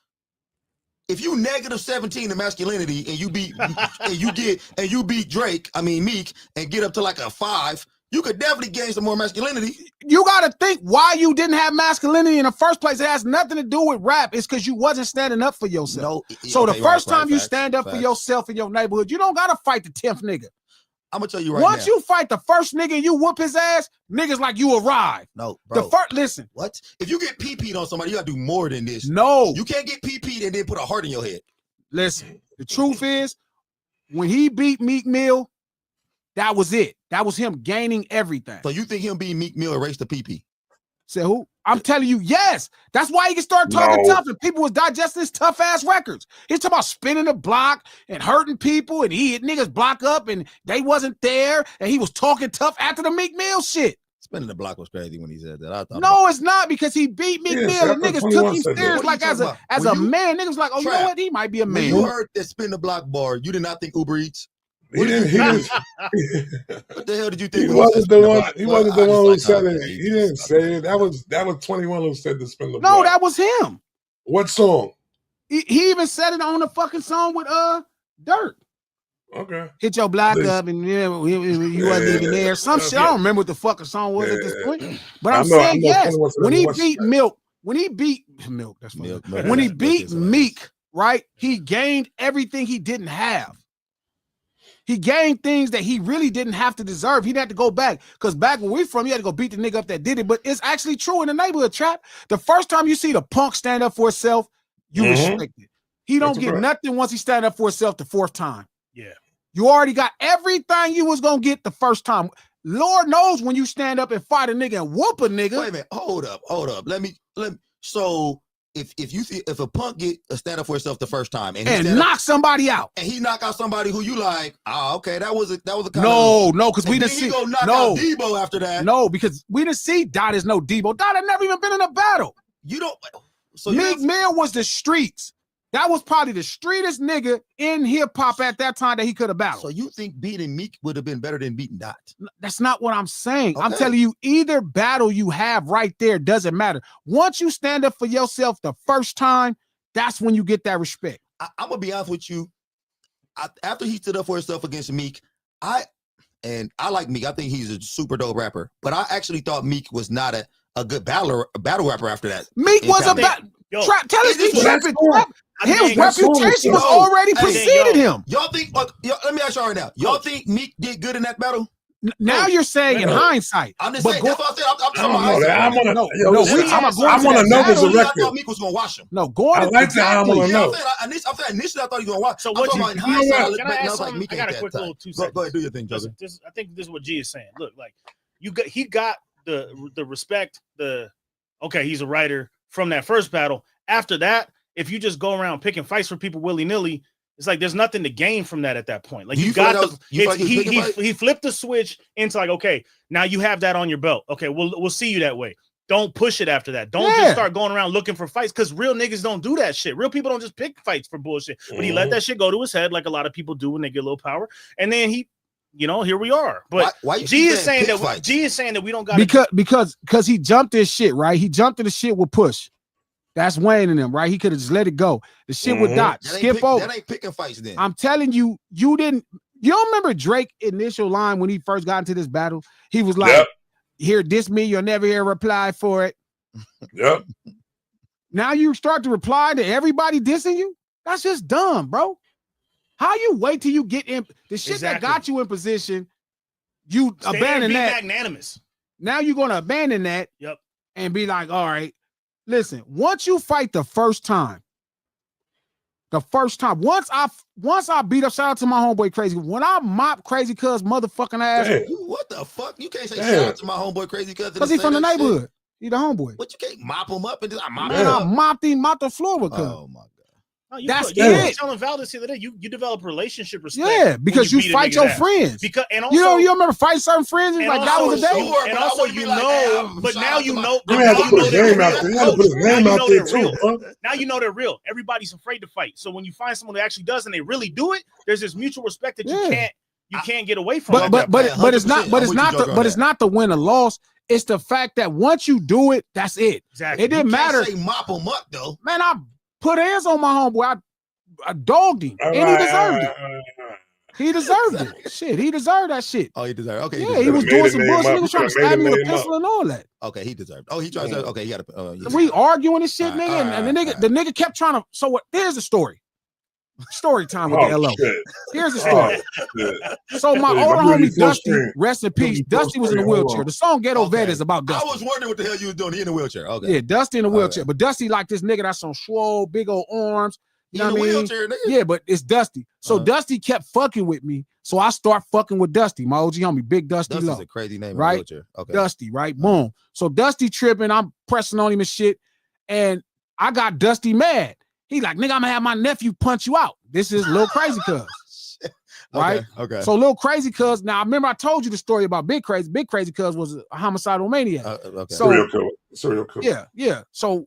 If you -17 in masculinity and you beat and you beat Drake, I mean Meek, and get up to like a 5, you could definitely gain some more masculinity. You gotta think why you didn't have masculinity in the first place. It has nothing to do with rap. It's because you wasn't standing up for yourself. No. So okay, the first right, time you facts, stand up for facts. yourself in your neighborhood, you don't gotta fight the 10th nigga. I'm gonna tell you right Once now. you fight the first nigga and you whoop his ass, niggas like you arrived. No, bro. The first, listen, What? If you get PP'd on somebody, you gotta do more than this. no, You can't get PP'd and then put a heart in your head. listen. The truth is, when he beat Meek Mill, that was it. That was him gaining everything. So you think him being Meek Mill erased the PP? Said who? I'm telling you, yes. That's why he can start talking No. tough, and people was digesting his tough ass records. He's talking about spinning the block and hurting people, and he hit niggas block up, and they wasn't there, and he was talking tough after the Meek Mill shit. Spinning the block was crazy when he said that. I thought No, it's not, because he beat Meek Yeah, Mill, and Chapter niggas 21 took him said that. serious What are like you as talking a about? When you- man. Niggas was like, oh, you know Trap, what? He might be a when man. you heard that spin the block bar, you did not think Uber Eats. He didn't. He, was, What the hell did you he think? when he wasn't said the spin one. block? He Well, wasn't the I just one who like said how it. he He just didn't stuff. say it. That was 21 who said to spin the No, block. that was him. What song? He even said it on the fucking song with Dirt. Okay. Hit your block Listen. up, and you wasn't even there. Some shit. I don't remember what the fucking song was at this point. But I'm I know saying yes. 21 said When that he was beat Trap. Milk, that's funny. Milk, When he Milk beat is hilarious. Meek, right? He gained everything he didn't have. He gained things that he really didn't have to deserve. He didn't have to go back. Because back when we from, he had to go beat the nigga up that did it. But it's actually true in the neighborhood, Trap. The first time you see the punk stand up for himself, you Mhm. respect it. He don't That's a get fact. nothing once he stand up for himself the fourth time. Yeah. You already got everything you was gonna get the first time. Lord knows when you stand up and fight a nigga and whoop a nigga. Wait a minute. Hold up. Let me. So if a punk get a stand up for himself the first time and he and stand up, knock somebody out. and he knock out somebody who you like, okay, that was a kind No, because of, we and didn't then he see. go knock No, out Debo after that. no, because we didn't see Dot is no Debo. Dot had never even been in a battle. You don't. So you Meek don't- Mill was the streets. That was probably the streetest nigga in hip hop at that time that he could have battled. So you think beating Meek would have been better than beating Dot? That's not what I'm saying. I'm Okay. telling you, either battle you have right there doesn't matter. Once you stand up for yourself the first time, that's when you get that respect. I'm gonna be honest with you. After he stood up for himself against Meek, I like Meek. I think he's a super dope rapper. But I actually thought Meek was not a good battle rapper after that. Meek In was a comedy. battle. Yo, Tell us It is he what tripping. that's Trap. I His think- reputation was No, already hey, preceded yo. him. Y'all think? Let me ask y'all right now. Y'all think Meek did good in that battle? Now No, you're saying in no. hindsight. I'm just But saying. go- That's what I said. I'm I talking don't about know that. I hindsight. want to. No, Yo, no, listen, we talking about going I to want to that know battle. this a Initially, I record. thought Meek was gonna wash him. No, going I to like that. I exactly. wanna You know know. what I'm saying? I'm saying initially I thought he was gonna watch. So I'm what talking you- about in you know hindsight, what? I look Can I back and I ask was like, something? Meek I ain't got a that quick tight. little 2 Go seconds. ahead, do your thing, Joker. Listen, I think this is what G is saying. Look, like he got the respect, okay, he's a writer from that first battle. After that, if you just go around picking fights for people willy-nilly, it's like there's nothing to gain from that at that point. Like Do you you feel got like that was- you feel like he was picking fights? he flipped the switch into like, okay, now you have that on your belt. Okay, we'll see you that way. Don't push it after that. Don't Yeah. just start going around looking for fights, because real niggas don't do that shit. Real people don't just pick fights for bullshit. But he let Mhm. that shit go to his head like a lot of people do when they get a little power. And then he, here we are. But why you G keep is saying pick that fights? G is saying that we don't got Because he jumped this shit, right? He jumped to the shit with Push. That's Wayne and them, right? He could have just let it go. The shit with Mhm. Dot. That ain't Skip over. That ain't picking fights then. I'm telling you, you don't remember Drake's initial line when he first got into this battle? He was like, Yep. "Here, diss me, you'll never hear a reply for it." Yep. Now you start to reply to everybody dissing you? That's just dumb, bro. How you wait till you get in the shit that Exactly. got you in position, you stay there and abandon be that. magnanimous. Now you're gonna abandon that Yep. and be like, all right, listen, once you fight the first time, once I beat up, shout out to my homeboy Crazy. When I mop Crazy Cuz motherfucking ass, Damn. What the fuck? You can't say Damn. shout out to my homeboy Crazy Cuz because he from the neighborhood. He the homeboy. But you can't mop him up and just mop Man, him I up. mopped the floor with Cuz. Oh my god. No, you That's you were it. telling Valdez the other day, you develop relationship respect. Yeah, when because you beat a fight nigga's your ass. friends. Because and also You remember fighting certain friends? It's and like that also- was a day. Sure, and but I also wouldn't you be like, know, hey, but shout now out to you my- know, You had to now put you his know they're name out real. there. You had to put his Now name you out know there they're too, real. huh? Now you know they're real. Everybody's afraid to fight. So when you find someone that actually does and they really do it, there's this mutual respect that Yeah. you can't get away from. But at but that but point. but it's not 100%. but I'm it's with you, not Joker, the on but it's that. not the win or loss. It's the fact that once you do it, that's it. Exactly. It didn't You can't matter. say mop him up though. Man, I put hands on my homeboy. I dogged him, All and he right, deserved it. all right. He deserved it. Shit, he deserved that shit. Oh, he deserved. Okay, Yeah, he was Made doing his some name bullshit. up. He was trying to Made his stab me with a name up. pistol and all that. Okay, he deserved. Oh, he tried to. Okay, he got to. We arguing and shit, All right, nigga, all and the right, nigga, all the nigga kept trying to. So what? Here's the story. Story time with the Oh, LO. shit. Here's the Oh, story. shit. So my Hey, older I'm ready homie for Dusty, screen. rest in peace. Ready for Dusty was in a screen. Hold wheelchair. on. The song Ghetto Okay. Vet is about I Dusty. was wondering what the hell you was doing. He in a wheelchair. Okay. Yeah, Dusty in a wheelchair. Okay. But Dusty like this nigga that's on swole, big old arms. He You know in a what I mean? wheelchair, nigga. Yeah, but it's Dusty. So Uh-huh. Dusty kept fucking with me. So I start fucking with Dusty, my OG homie, Big Dusty Dusty's Low. a crazy name, right? In a wheelchair. Okay. Dusty, right? Boom. So Dusty tripping, I'm pressing on him and shit. And I got Dusty mad. He like, nigga, I'm gonna have my nephew punch you out. This is Lil Crazy Cuz. Right? Okay. So Lil Crazy Cuz, now I remember I told you the story about Big Crazy. Big Crazy Cuz was a homicidal maniac. Okay. So Serial killer. yeah. So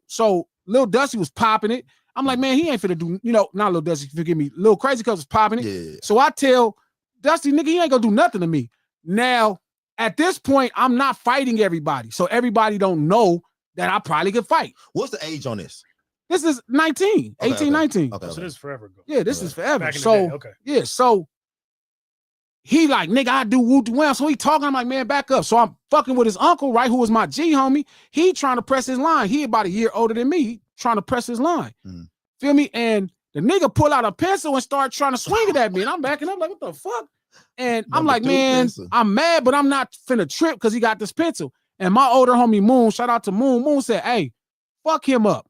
Lil Dusty was popping it. I'm like, man, he ain't finna do, not Lil Dusty, forgive me. Lil Crazy Cuz was popping it. Yeah. So I tell Dusty, nigga, he ain't gonna do nothing to me. Now, at this point, I'm not fighting everybody. So everybody don't know that I probably could fight. What's the age on this? This is 19, Okay, 18, okay. 19. Okay. So this is forever ago. Yeah, this Okay. is forever. Back in the So day. Okay. yeah, so he like, nigga, I do woo well. So he talking, I'm like, man, back up. So I'm fucking with his uncle, right? Who was my G homie. He trying to press his line. He about a year older than me. He trying to press his line. Mhm. Feel me? And the nigga pull out a pencil and start trying to swing it at me. And I'm backing up like, what the fuck? And I'm Number like, 2 man, pencil. I'm mad, but I'm not finna trip because he got this pencil. And my older homie Moon, shout out to Moon. Moon said, hey, fuck him up.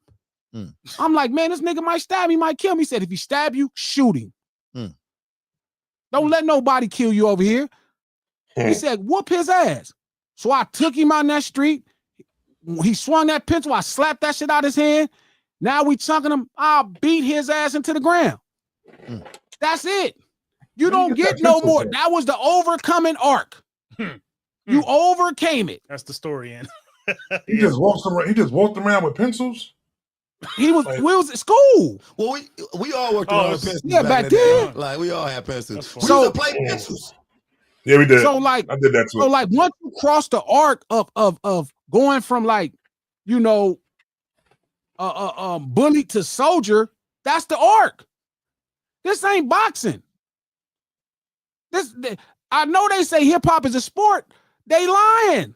Mm. I'm like, man, this nigga might stab me, might kill me. He said, if he stab you, shoot him. Mm. Don't let nobody kill you over here. He Hmm. said, whoop his ass. So I took him on that street. He swung that pencil. I slapped that shit out his hand. Now we chunking him. I'll beat his ass into the ground. Mm. That's it. You Where don't you get get that no pencil more. from? That was the overcoming arc. You overcame it. That's the story, and He just walks around. He just walked around with pencils. He was, Like- we was at school. Well, we all worked Oh, around it's- with pencils. Yeah, back in the day. then. Like we all had pencils. That's We fine. used to play pencils. Yeah, we did. So like, I did that too. so like once you cross the arc of going from like, bully to soldier, that's the arc. This ain't boxing. I know they say hip hop is a sport. They lying.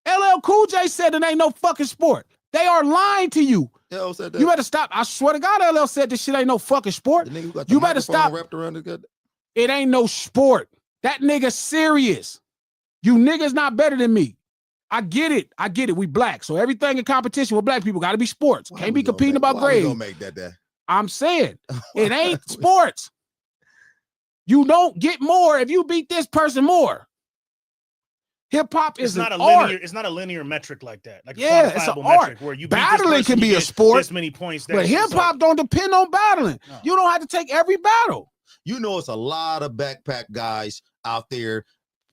LL Cool J said it ain't no fucking sport. They are lying to you. Yeah, said that. You better stop. I swear to God, LL said this shit ain't no fucking sport. The nigga who got You the better microphone stop. wrapped around his gut. It ain't no sport. That nigga serious. You niggas not better than me. I get it. We black. So everything in competition with black people got to be sports. Why Can't we be gonna competing make- about why we grades. gonna make that there? I'm saying it ain't sports. You don't get more if you beat this person more. Hip hop it's is not an a art. linear. It's not a linear metric like that. Like Yeah, it's an quantifiable art. metric where you beat this Battling person, can be you a get sport, This many points. But hip hop don't depend on battling. No. You don't have to take every battle. You know, it's a lot of backpack guys out there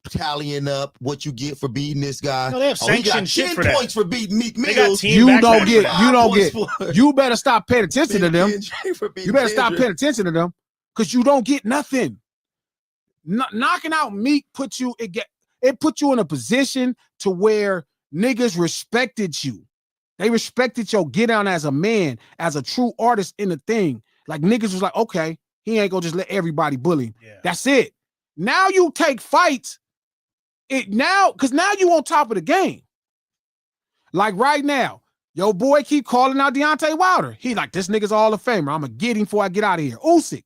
tallying up what you get for beating this guy. No, they have he got sanctioned shit 10 for that. points for beating Meek They got Mills. team You backpacks don't for get- that. you don't 5 get- points for You better stop paying attention to them. Kendrick for beating You better stop Kendrick. paying attention to them because you don't get nothing. Knocking out Meek put you in a position to where niggas respected you. They respected your get down as a man, as a true artist in the thing. Like niggas was like, okay, he ain't gonna just let everybody bully him. Yeah. That's it. Now you take fights. Because now you on top of the game. Like right now, your boy keep calling out Deontay Wilder. He like, this nigga's all a famer. I'm gonna get him before I get out of here. Usyk.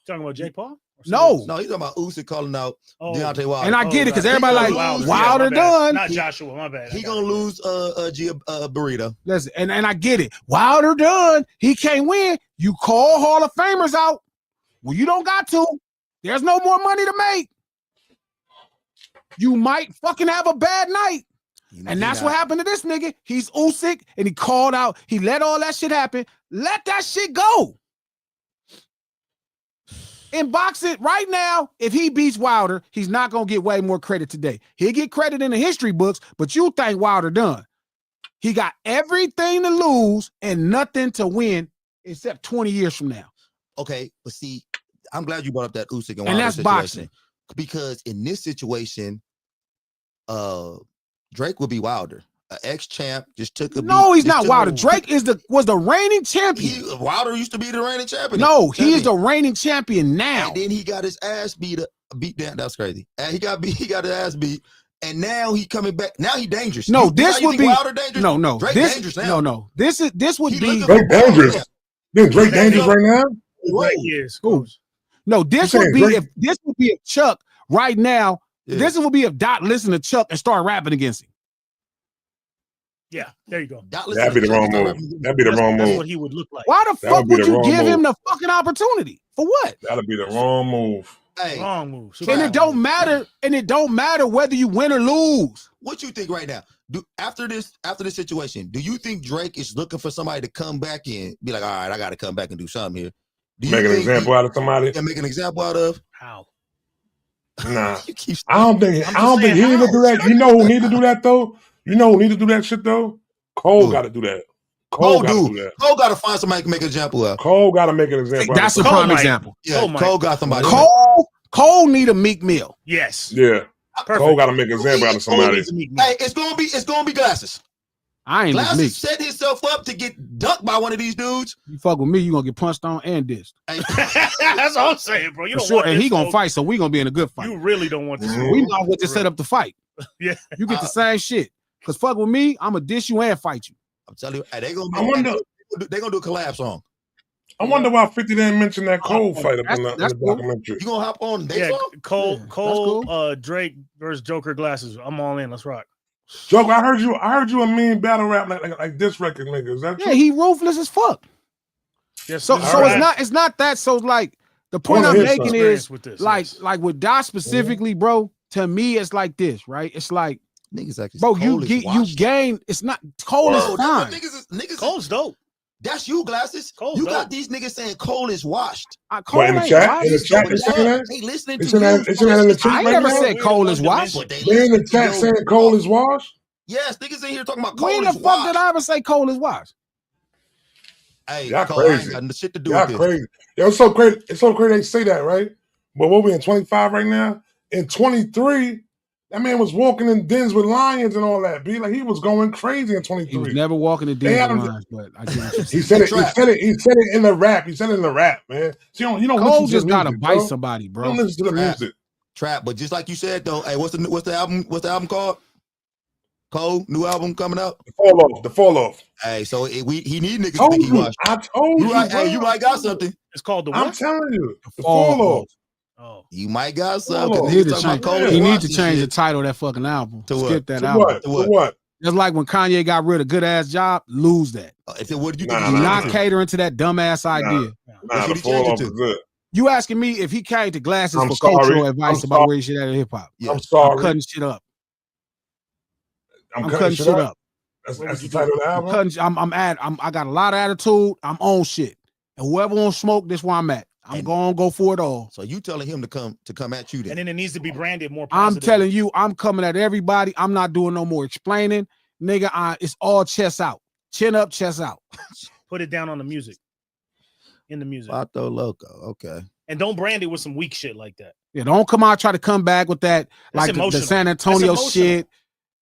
Talking about Jake Paul? Or No. No, he's talking about Usyk calling out Oh. Deontay Wilder. And I get it because He everybody gonna like lose. Wilder my bad. done. Not Joshua. My bad. He gonna lose a burrito. Listen, and I get it. Wilder done. He can't win. You call Hall of Famers out. Well, you don't got to. There's no more money to make. You might fucking have a bad night. And that's what happened to this nigga. He's Usyk and he called out. He let all that shit happen. Let that shit go. In boxing right now, if he beats Wilder, he's not going to get way more credit today. He'll get credit in the history books, but you think Wilder done. He got everything to lose and nothing to win except 20 years from now. Okay, but see, I'm glad you brought up that Usyk and And Wilder that's situation. boxing. Because in this situation, Drake would be Wilder. An ex-champ just took a No, beat, he's just not took Wilder. a- Drake was the reigning champion. Wilder used to be the reigning champion. No, he is Champion. the reigning champion now. And then he got his ass beat down. That's crazy. And he got his ass beat. And now he coming back. Now he dangerous. No, You this think would be Wilder dangerous. no. Drake This dangerous now. no. This would He be looking Drake dangerous. Then Drake dangerous right now. Whoa. Drake is. Who? No, this You would saying be Drake- if Chuck right now. Yeah. This would be if Dot listened to Chuck and start rapping against him. Yeah, there you go. Dot listen That'd be to the Chuck wrong and move. start That'd be the wrong That's move. what he would look like. Why the That fuck would be would the you wrong give move. him the fucking opportunity? For what? That'd be the wrong move. Hey, Wrong move. Trap. And it don't matter. And it don't matter whether you win or lose. what you think right now? After this situation, do you think Drake is looking for somebody to come back and be like, all right, I got to come back and do something here? Do you Make an think example out of somebody. Make an example out of? How? Nah. I don't think he need to do that. You know who need to do that though? You know who need to do that shit though? Cole got to do that. Cole got to do that. Cole got to find somebody to make an example of. Cole got to make an example. That's a prime example. Yeah, Cole got somebody. Cole need a Meek Mill. Yes. Yeah. Perfect. Cole got to make an example out of somebody. Hey, it's gonna be Glasses. I ain't Glasses Meek. set himself up to get dunked by one of these dudes. You fuck with me, you gonna get punched on and dissed. That's all I'm saying, bro. You don't sure, want and this, he gonna folks. fight, so we gonna be in a good fight. You really don't want this. We know what to set up the fight. Yeah. You get the same shit. Cause fuck with me, I'ma diss you and fight you. I'm telling you, hey, they gonna do a collab song. I wonder why 50 didn't mention that Cole fight up in the cool. documentary. You gonna hop on? Yeah, Cole, cool. Drake versus Joker Glasses. I'm all in. Let's rock. Joker, I heard you a mean battle rap like this record, nigga. Is that true? Yeah, he ruthless as fuck. Yes, So right. it's not that. So like the point I'm making is with this, like with Doc specifically, bro. To me, it's like this, right? It's like niggas actually, bro, you gain. It's not Cole is fine. Niggas, Cole's dope. That's you, Glasses. Cole's you dope. got these niggas saying Cole is washed. Cole in the ain't chat, washed. in the chat, they saying that. They listening They to saying that. They saying that in the chat. I ain't right never now? said Cole is washed. They in the chat saying Cole is washed. Yes, niggas in here talking about Cole When is the fuck washed. did I ever say Cole is washed? Hey, Y'all Cole, I ain't crazy. got no shit to do Y'all with this. crazy. Yo, it's so crazy. It's so crazy they say that, right? But what we in 25 right now? In 23, that man was walking in dens with lions and all that. Be like he was going crazy in 23. He was never walking the den lines, but I get what He said it. He said it in the rap. He said it in the rap, man. So you don't Cole listen to just the gotta music, bite bro. somebody, bro. You don't listen to the music. Trap, but just like you said though, hey, what's the album? What's the album called? Cole, new album coming out. The fall off. Hey, so he need niggas Told to think he you. washed. I told you. Right, Bro. hey, you might got something. It's called the I'm what? telling you, the Fall fall off. Oh, You might got something. Oh, He need to Talking about change, Cole is he need washed to and change the shit. title of that fucking album. To what? Skip that To album. what? To what? Just like when Kanye got rid of Good Ass Job, lose that. So what do you Nah, think? He's he not changed it? catering to that dumbass idea. Nah, what the he fall changed it off to. is good. You asking me if he came to Glasses I'm for sorry. cultural advice I'm about sorry. where he should at in hip hop? Yeah. I'm sorry. I'm cutting shit up. I'm cutting shit up. That's the title of the album. I got a lot of attitude. I'm on shit. And whoever wants smoke, this where I'm at. I'm gonna go for it all. So you telling him to come at you then? and then it needs to be branded more I'm positive. telling you, I'm coming at everybody. I'm not doing no more explaining. Nigga, it's all chest out. Chin up, chest out. Put it down on the music. In the music. Vato Loco. Okay. And don't brand it with some weak shit like that. Yeah, don't come out try to come back with that That's like the emotional. San Antonio That's shit.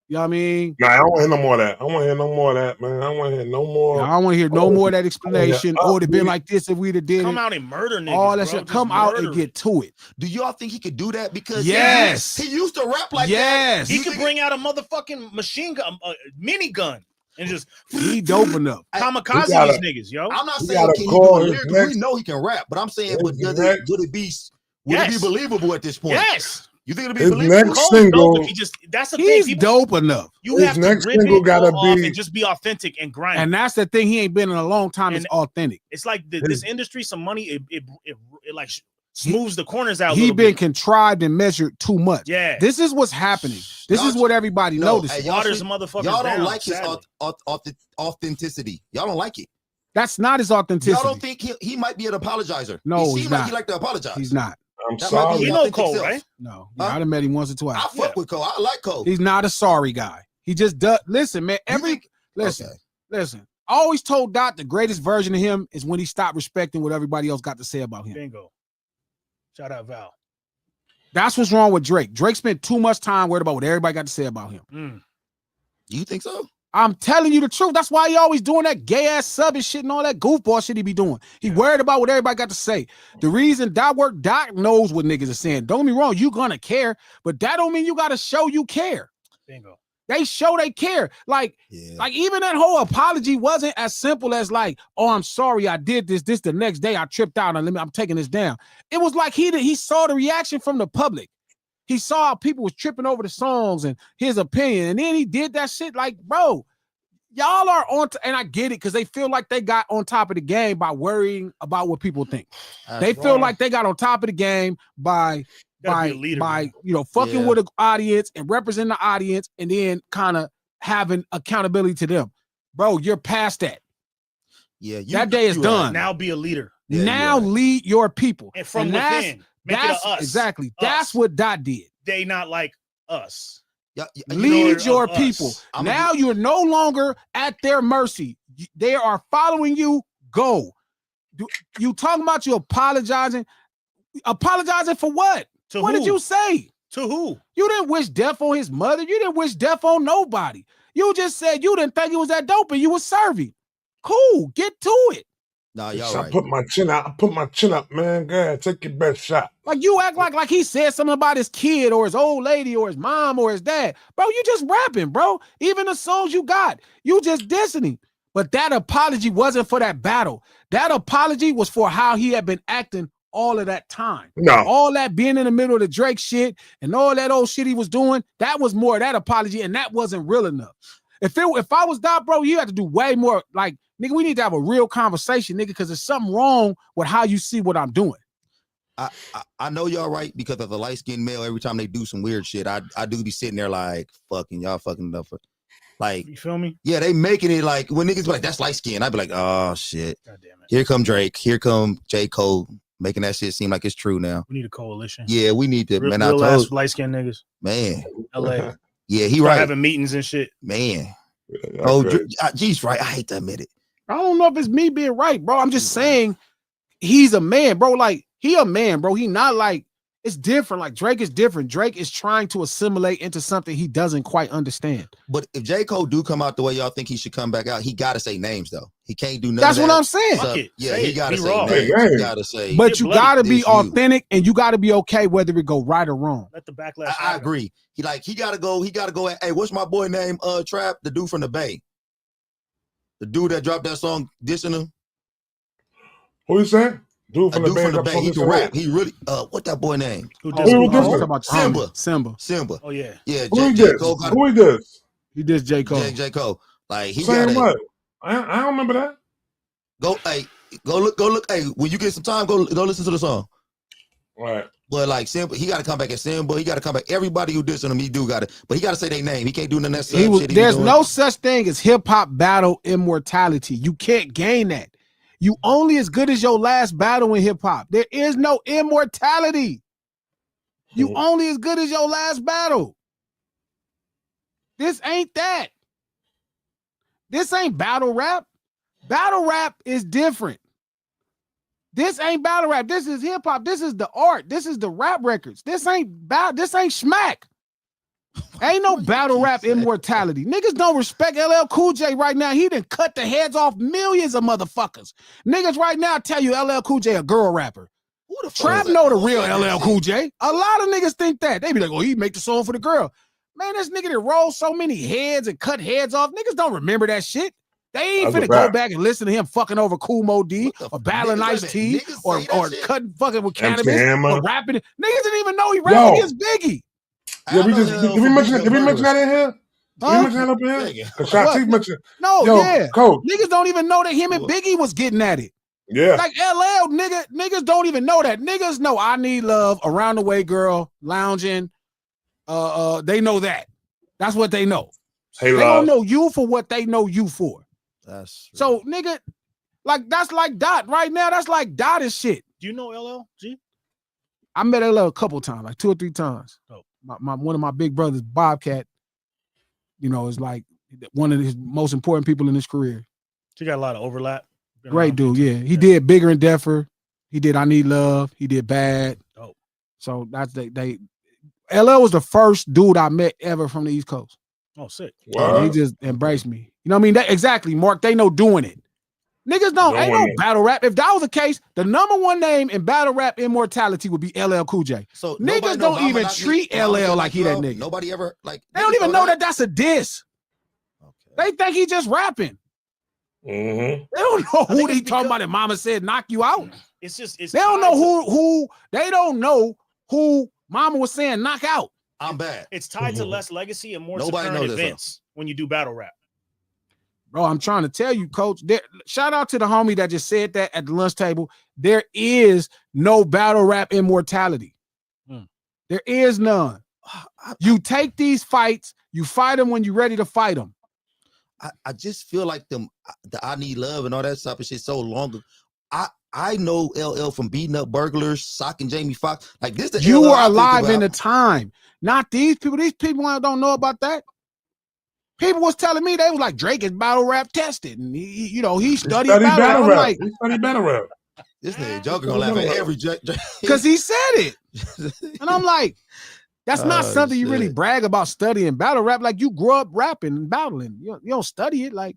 You know what I mean? Nah, I don't want to hear no more of that. I want to hear no more of that, man. I don't want to hear no more. I don't want to hear no more of that explanation. Oh, it'd been like this if we'd have did Come it. out and murder niggas. All that bro. shit. Just Come out and murder get to it. Do y'all think he could do that? Because Yes. he used to rap like Yes. that. He could bring out a motherfucking machine gun, a minigun, and just He dope enough. kamikaze He gotta- these niggas, yo. I'm not He saying gotta can he call do it his lyrically. next- We know he can rap, but I'm saying, His but would next- it be Yes. believable at this point? Yes. You think it'll be His believable? next Cole's single- dope, but that's the He's thing. dope enough. You His have to next rip single it gotta all off be- and just be authentic and grind. And that's the thing. He ain't been in a long time. It's And- authentic. It's like this industry, some money, it like smooths the corners out. A He little been bit. contrived and measured too much. Yeah. This is what's happening. This is what everybody notices. Hey, y'all Waters see- motherfuckers Y'all don't down, like his sadly. authenticity. Y'all don't like it. That's not his authenticity. Y'all don't think he might be an apologizer? No, he he's seems like not. he like to apologize. He's not. I'm That might be sorry. You his know authentic Cole, self. right? No. Huh? I done met him once or twice. I fuck with Cole. I like Cole. He's not a sorry guy. He just does. Listen, man. Listen. Okay. Listen. I always told Doc the greatest version of him is when he stopped respecting what everybody else got to say about him. Bingo. Shout out Val. That's what's wrong with Drake. Drake spent too much time worried about what everybody got to say about him. You think so? I'm telling you the truth. That's why he always doing that gay ass sub and shit and all that goofball shit he be doing. He worried about what everybody got to say. The reason Doc knows what niggas are saying. Don't get me wrong, you gonna care, but that don't mean you gotta show you care. Bingo. They show they care. Like even that whole apology wasn't as simple as like, oh, I'm sorry I did this. This the next day I tripped out and I'm taking this down. It was like he saw the reaction from the public. He saw how people was tripping over the songs and his opinion, and then he did that shit like, bro, y'all are on, and I get it because they feel like they got on top of the game by worrying about what people think. They feel wrong. like they got on top of the game by Gotta be a leader, man. fucking Yeah. with the audience and representing the audience, and then kind of having accountability to them. Bro, you're past that. Yeah, That day is you done. Now be a leader. Yeah, now you're right. lead your people. And from that's- within. Make it That's a us. exactly. Us. That's what Dot did. They not like us. Yeah, Lead of your us. people. I'ma Now you're no longer at their mercy. They are following you. Go. You talking about you apologizing? Apologizing for what? To What who? did you say? To who? You didn't wish death on his mother. You didn't wish death on nobody. You just said you didn't think it was that dope and you was serving. Cool. Get to it. Nah, y'all I right. put my chin out. I put my chin up, man. Go ahead, take your best shot. Like you act like he said something about his kid or his old lady or his mom or his dad. Bro, you just rapping, bro. Even the songs you got, you just dissing him. But that apology wasn't for that battle. That apology was for how he had been acting all of that time. No, All that being in the middle of the Drake shit and all that old shit he was doing, that was more of that apology, and that wasn't real enough. If I was that, bro, you have to do way more. Like, nigga, we need to have a real conversation, nigga, because there's something wrong with how you see what I'm doing. I know y'all right because as a light-skinned male, every time they do some weird shit, I do be sitting there like, fucking, y'all fucking enough. Like, You feel me? yeah, they making it like, when niggas be like, that's light-skinned, I'd be like, oh, shit. God damn it. Here come Drake. Here come J. Cole making that shit seem like it's true now. We need a coalition. Yeah, we need to, Real, man, I real ass told, light skinned niggas. man. LA. Yeah, he Start right. having meetings and shit. Man. Yeah, Oh, okay. G's right. I hate to admit it. I don't know if it's me being right, bro. I'm just saying he's a man, bro. Like, he a man, bro. He not like, it's different. Like, Drake is different. Drake is trying to assimilate into something he doesn't quite understand. But if J. Cole do come out the way y'all think he should come back out, he got to say names, though. He can't do nothing. That's what I'm saying. Fuck it. Yeah, Say he it. got to Be say raw. names. Hey, He hey. got to say. But Get you bloody. gotta be This you. authentic and you gotta be okay whether it go right or wrong. Let the backlash. I happen. agree. He got to go. He got to go. Hey, what's my boy name? Trap, the dude from the Bay. The dude that dropped that song dissing him. Who you saying? Dude A from the dude from band. the Bay. He can rap. He really. What that boy name? Who Oh, does who who? this you one? talking about Simba. Simba. Simba. Oh yeah. Yeah, Who he J. this? Cole got Who he this? He did J. Cole. J. Cole. Like he Saying got what? I don't remember that. go. Hey, go look. Hey, when you get some time, go listen to the song. All right. But like Simba, he got to come back as Simba. He got to come back. Everybody who dissing him, he do got to. But he got to say their name. He can't do none of that sub shit. There's doing. no such thing as hip hop battle immortality. You can't gain that. You only as good as your last battle in hip hop. There is no immortality. You only as good as your last battle. This ain't that. This ain't battle rap. Battle rap is different. This ain't battle rap. This is hip hop. This is the art. This is the rap records. This ain't smack. Ain't no battle rap immortality. Niggas don't respect LL Cool J right now. He done cut the heads off millions of motherfuckers. Niggas right now tell you LL Cool J a girl rapper. Who the fuck Trap is that? know the Who real said that LL shit? Cool J. A lot of niggas think that. They be like, oh, he make the song for the girl. Man, this nigga that rolls so many heads and cut heads off. Niggas don't remember that shit. They ain't That's a finna go fact. battling listen to him fucking over Cool Mo D What the or fuck? battling Niggas Ice like T that. Niggas or say that shit. cutting fucking with MC cannabis Hammer. or rapping. Niggas didn't even know he rapping against Biggie. Yeah, we I just know did LL we mention for that? Did we mention that in here? Did Huh? we mention that up in here? Nigga. Cause Shot What? T mentioned. No, Yo, yeah. Coach. Niggas don't even know that him and What? Biggie was getting at it. Yeah. Like LL, niggas don't even know that. Niggas know I Need Love, Around the Way Girl, Lounging. They know that. That's what they know. Hey, They don't love. know you for what they know you for. That's So, nigga, like that's like Dot right now. That's like Dot is shit. Do you know LL? G? I met LL a couple times, like 2 or 3 times. Oh. My one of my big brothers, Bobcat, is like one of his most important people in his career. She got a lot of overlap. Been Great around. dude, yeah. He did Bigger and Deffer. He did I Need Love. He did Bad. Dope. So that's LL was the first dude I met ever from the East Coast. Oh, sick. And he Word. just embraced me. You know what I mean? Exactly, Mark. They know doing it. Niggas don't. Ain't no Doing it. battle rap. If that was the case, the number one name in battle rap immortality would be LL Cool J. So Niggas nobody don't knows even Mama treat Mama LL said like he that love. nigga. Nobody ever like. They don't even know that that's a diss. Okay. They think he just rapping. Mm-hmm. They don't know who think they it's talking because- about. And Mama said knock you out. It's just They don't know who. They don't know who Mama was saying knock out. I'm bad. It's tied to less legacy and more to Nobody current knows this, though. events when you do battle rap. Bro, I'm trying to tell you, coach. Shout out to the homie that just said that at the lunch table. There is no battle rap immortality. There is none. You take these fights, you fight them when you're ready to fight them. I just feel like the I Need Love and all that stuff is shit so long. I know LL from beating up burglars, socking Jamie Foxx. Like this, You are alive in the time, not these people. These people don't know about that. People was telling me they was like Drake is battle rap tested, and he studied battle rap. Like, he studied battle rap. This nigga Joker gonna laugh at every because he said it, and I'm like, that's not something you really brag about studying battle rap. Like you grew up rapping and battling. You don't study it. Like,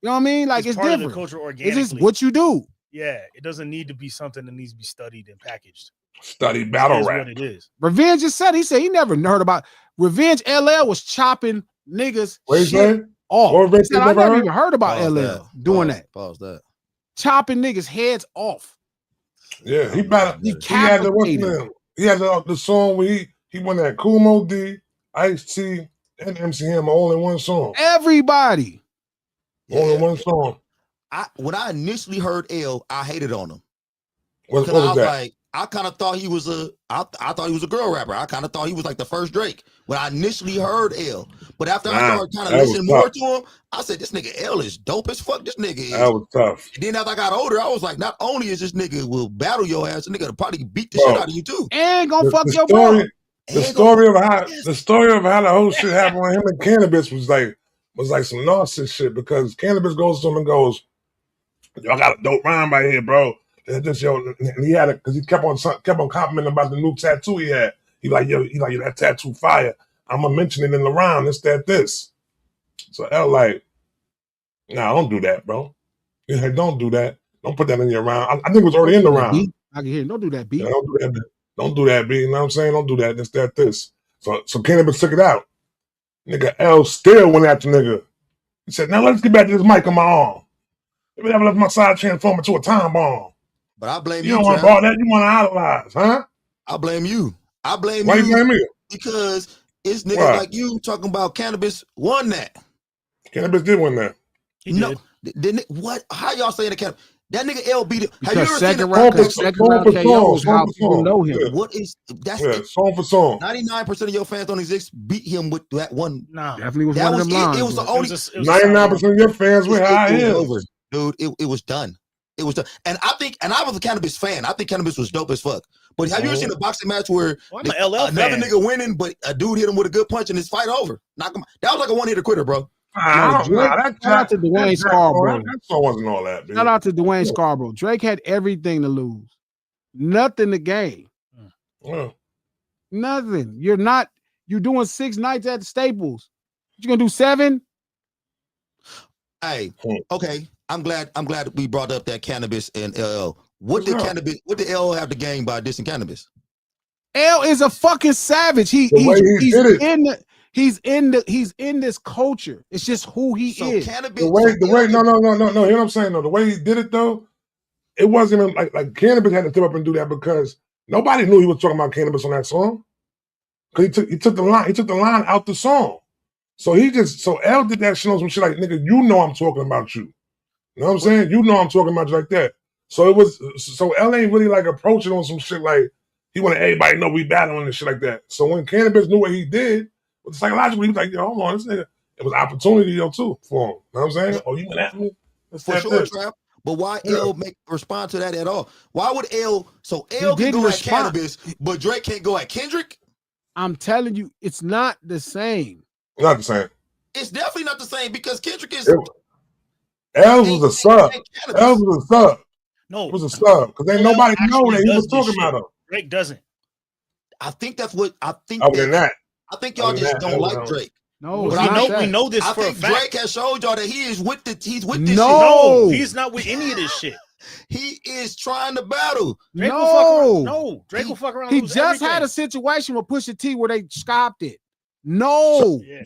you know what I mean? Like it's part different. of the culture organically. It's just what you do. Yeah, it doesn't need to be something that needs to be studied and packaged. Study battle rap. What it is. Revenge just said he never heard about Revenge. LL was chopping niggas shit off. He said, I never even heard about LL doing that. Pause that. Chopping niggas heads off. Yeah, he had the song where he won that Kool Moe D, Ice-T, and MC Hammer all in one song. Everybody. All in one song. When I initially heard L, I hated on him. What was that? Like, I kind of thought he was I thought he was a girl rapper. I kind of thought he was like the first Drake when I initially heard L. But after I started kind of listening more to him, I said, this nigga L is dope as fuck. This nigga is. That was tough. And then after I got older, I was like, not only is this nigga will battle your ass, the nigga will probably beat the shit out of you too. And gonna fuck your bro. The story of how the whole shit happened with him and Cannabis was like some narcissist shit, because Cannabis goes to him and goes, y'all got a dope rhyme right here, bro. And he had it because he kept on complimenting about the new tattoo he had. He like, that tattoo fire. I'm gonna mention it in the rhyme. This. So L like, nah, don't do that, bro. He's like, don't do that. Don't put that in your rhyme. I think it was already in the rhyme. I can hear. Don't do that, B. Yeah, don't do that, B. You know what I'm saying? Don't do that. This. So Cannabis took it out. Nigga L still went after nigga. He said, now let's get back to this mic on my arm. Maybe I left my side transform into a time bomb. But I blame you. You don't want to ball that. You want to idolize, huh? I blame you. Why you blame me? Because it's niggas like you talking about Cannabis won that. Cannabis did win that. He did. What? How y'all saying the Cannabis? That nigga L beat it. Have you ever seen the second round KO is how people know him? Yeah. What is that's song for song? 99% of your fans don't exist. Beat him with that one. No, definitely was one of them lines. It was the only 99% of your fans were high. It was over, dude. It was done. It was done. And I was a Cannabis fan. I think Cannabis was dope as fuck. But have you ever seen a boxing match where another nigga winning, but a dude hit him with a good punch and his fight over? Knock him. That was like a one-hitter quitter, bro. Shout out to Dwayne Scarborough. That song wasn't all that. Dude. Shout out to Dwayne Scarborough. Drake had everything to lose, nothing to gain. Nothing. You're doing 6 nights at the Staples. You gonna do 7? Hey, okay. I'm glad we brought up that Cannabis and LL. What did LL have to gain by dissing Cannabis? L is a fucking savage. He's in this culture. It's just who he is. Cannabis, no. You know what I'm saying though? The way he did it though, it wasn't even like Cannabis had to step up and do that because nobody knew he was talking about Cannabis on that song. Because he took the line out the song. So L did that shit on some shit like, nigga, you know I'm talking about you. You know what I'm saying? You know I'm talking about you like that. So L ain't really like approaching on some shit like he wanted everybody to know we battling and shit like that. So when Cannabis knew what he did, psychologically, he was like, yo, hold on, this nigga, it was opportunity, too, for him. You know what I'm saying? Oh, you went at me? For sure, Trap. But why L respond to that at all? Why would L can go at Cannabis, but Drake can't go at Kendrick? I'm telling you, it's not the same. Not the same. It's definitely not the same because Kendrick is L was a sub. L was a sub. No, it was a sub because ain't nobody know that he was talking about him. Drake doesn't. I think that's what I think. Other than that, I think y'all just don't like Drake. No, we know this. I for think a fact. Drake has showed y'all that he is with this shit. No, he's not with any of this shit. He is trying to battle. Drake will fuck around. He just had a situation with Pusha T where they scopped it. No. You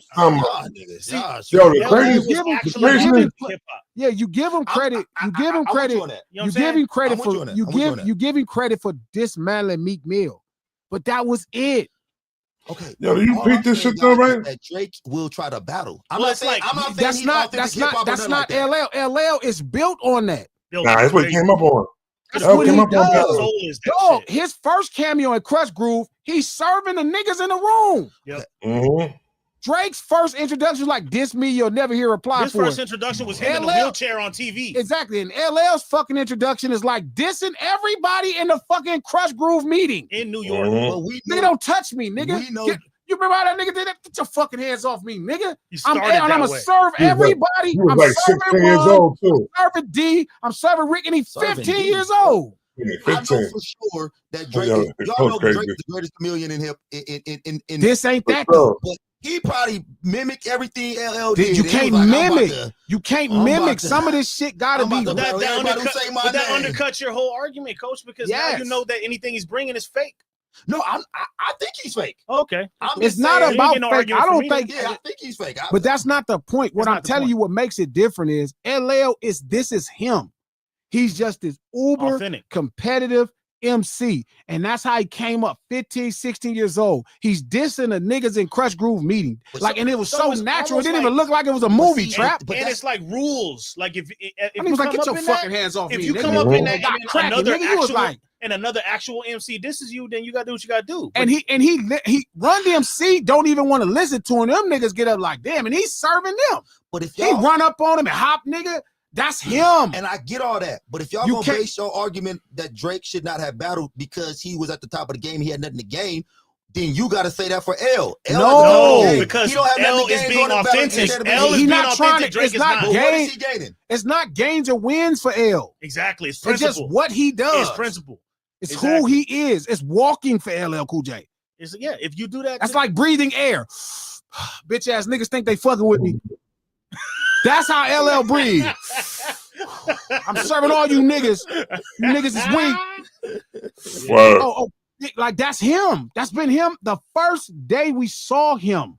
give him credit. You give him credit. You give him credit for you give him credit for dismantling Meek Mill. But that was it. Okay. Yo, do you all peep I'm this saying, shit though, guys, is right? that Drake will try to battle. I'm Well, not it's saying like- I'm not saying That's he's not authentic that's hip-hop not or that's nothing not like that. LL is built on that. Nah, that's what he came up on. That's That what came he up on does. that. Soul is that Dog, shit. his first cameo in Crush Groove, he's serving the niggas in the room. Mm-hmm. Drake's first introduction was like, "Diss me, you'll never hear a reply His for first it." introduction was him in a LL wheelchair on TV. Exactly. And LL's fucking introduction is like dissing everybody in the fucking Crush Groove meeting. In New York. Mhm. But we Nigga, know, don't touch me, nigga. we know You remember how that nigga did that? Get your fucking hands off me, nigga. He I'm started that gonna way. serve He was like- everybody. He was I'm like serving 16 years Ron, old too. serving D. I'm serving Rick, and he's Serving 15 D. years old. Yeah, I know 15. for sure that Drake Yo, is, that y'all was know crazy. Drake's the greatest chameleon in hip in This ain't For that though. sure. he probably mimicked everything LL Dude, did. you and he can't was like, I'm about mimic. to- You can't I'm about mimic. to- Some of this shit gotta I'm be. about to- But that Everybody who undercut, say my but that name. undercuts your whole argument, Coach, because now you Yes. know that anything he's bringing is fake. No, I think he's fake. Okay. I'm It's just not saying- You about ain't get no fake. argument I from don't me think. Yeah, I think he's fake. But that's not the point. What That's I'm not the telling point. you, what makes it different is LL is this is him. He's just this uber Authentic. competitive MC. And that's how he came up 15, 16 years old. He's dissing the niggas in Crush Groove meeting. But Like, so- and it was so so it's natural. It almost didn't even like- look like it was a But movie see, trap. But And that's- it's like rules. Like if I you mean, it was like, come get up your in fucking that, hands off if me. you nigga. come up in that Got and cracking, another nigga, you was actual like, and another actual MC, this is you, then you gotta do what you gotta do. and he Run DMC don't even want to listen to him. Them niggas get up like, damn, and he's serving them. but if He y'all run up on him and hop, nigga. That's him. and I get all that, but if y'all You gonna can't- base your argument that Drake should not have battled because he was at the top of the game, he had nothing to gain, then you got to say that for L. L No, at the top of the game. because He don't have nothing L to is gain being going to battle authentic. instead of L is He being not trying authentic. to- Drake it's is not not. But what game. is he gaining? It's not gains or wins for L. Exactly. It's It's just principle. what he does. It's principle. It's Exactly. who he is. It's walking for LL Cool J. It's, yeah, if you do that, That's like breathing air. Bitch ass niggas think they fucking with me. That's how LL breathe. I'm serving all you niggas. You niggas is weak. Word. Oh, like that's him. That's been him the first day we saw him.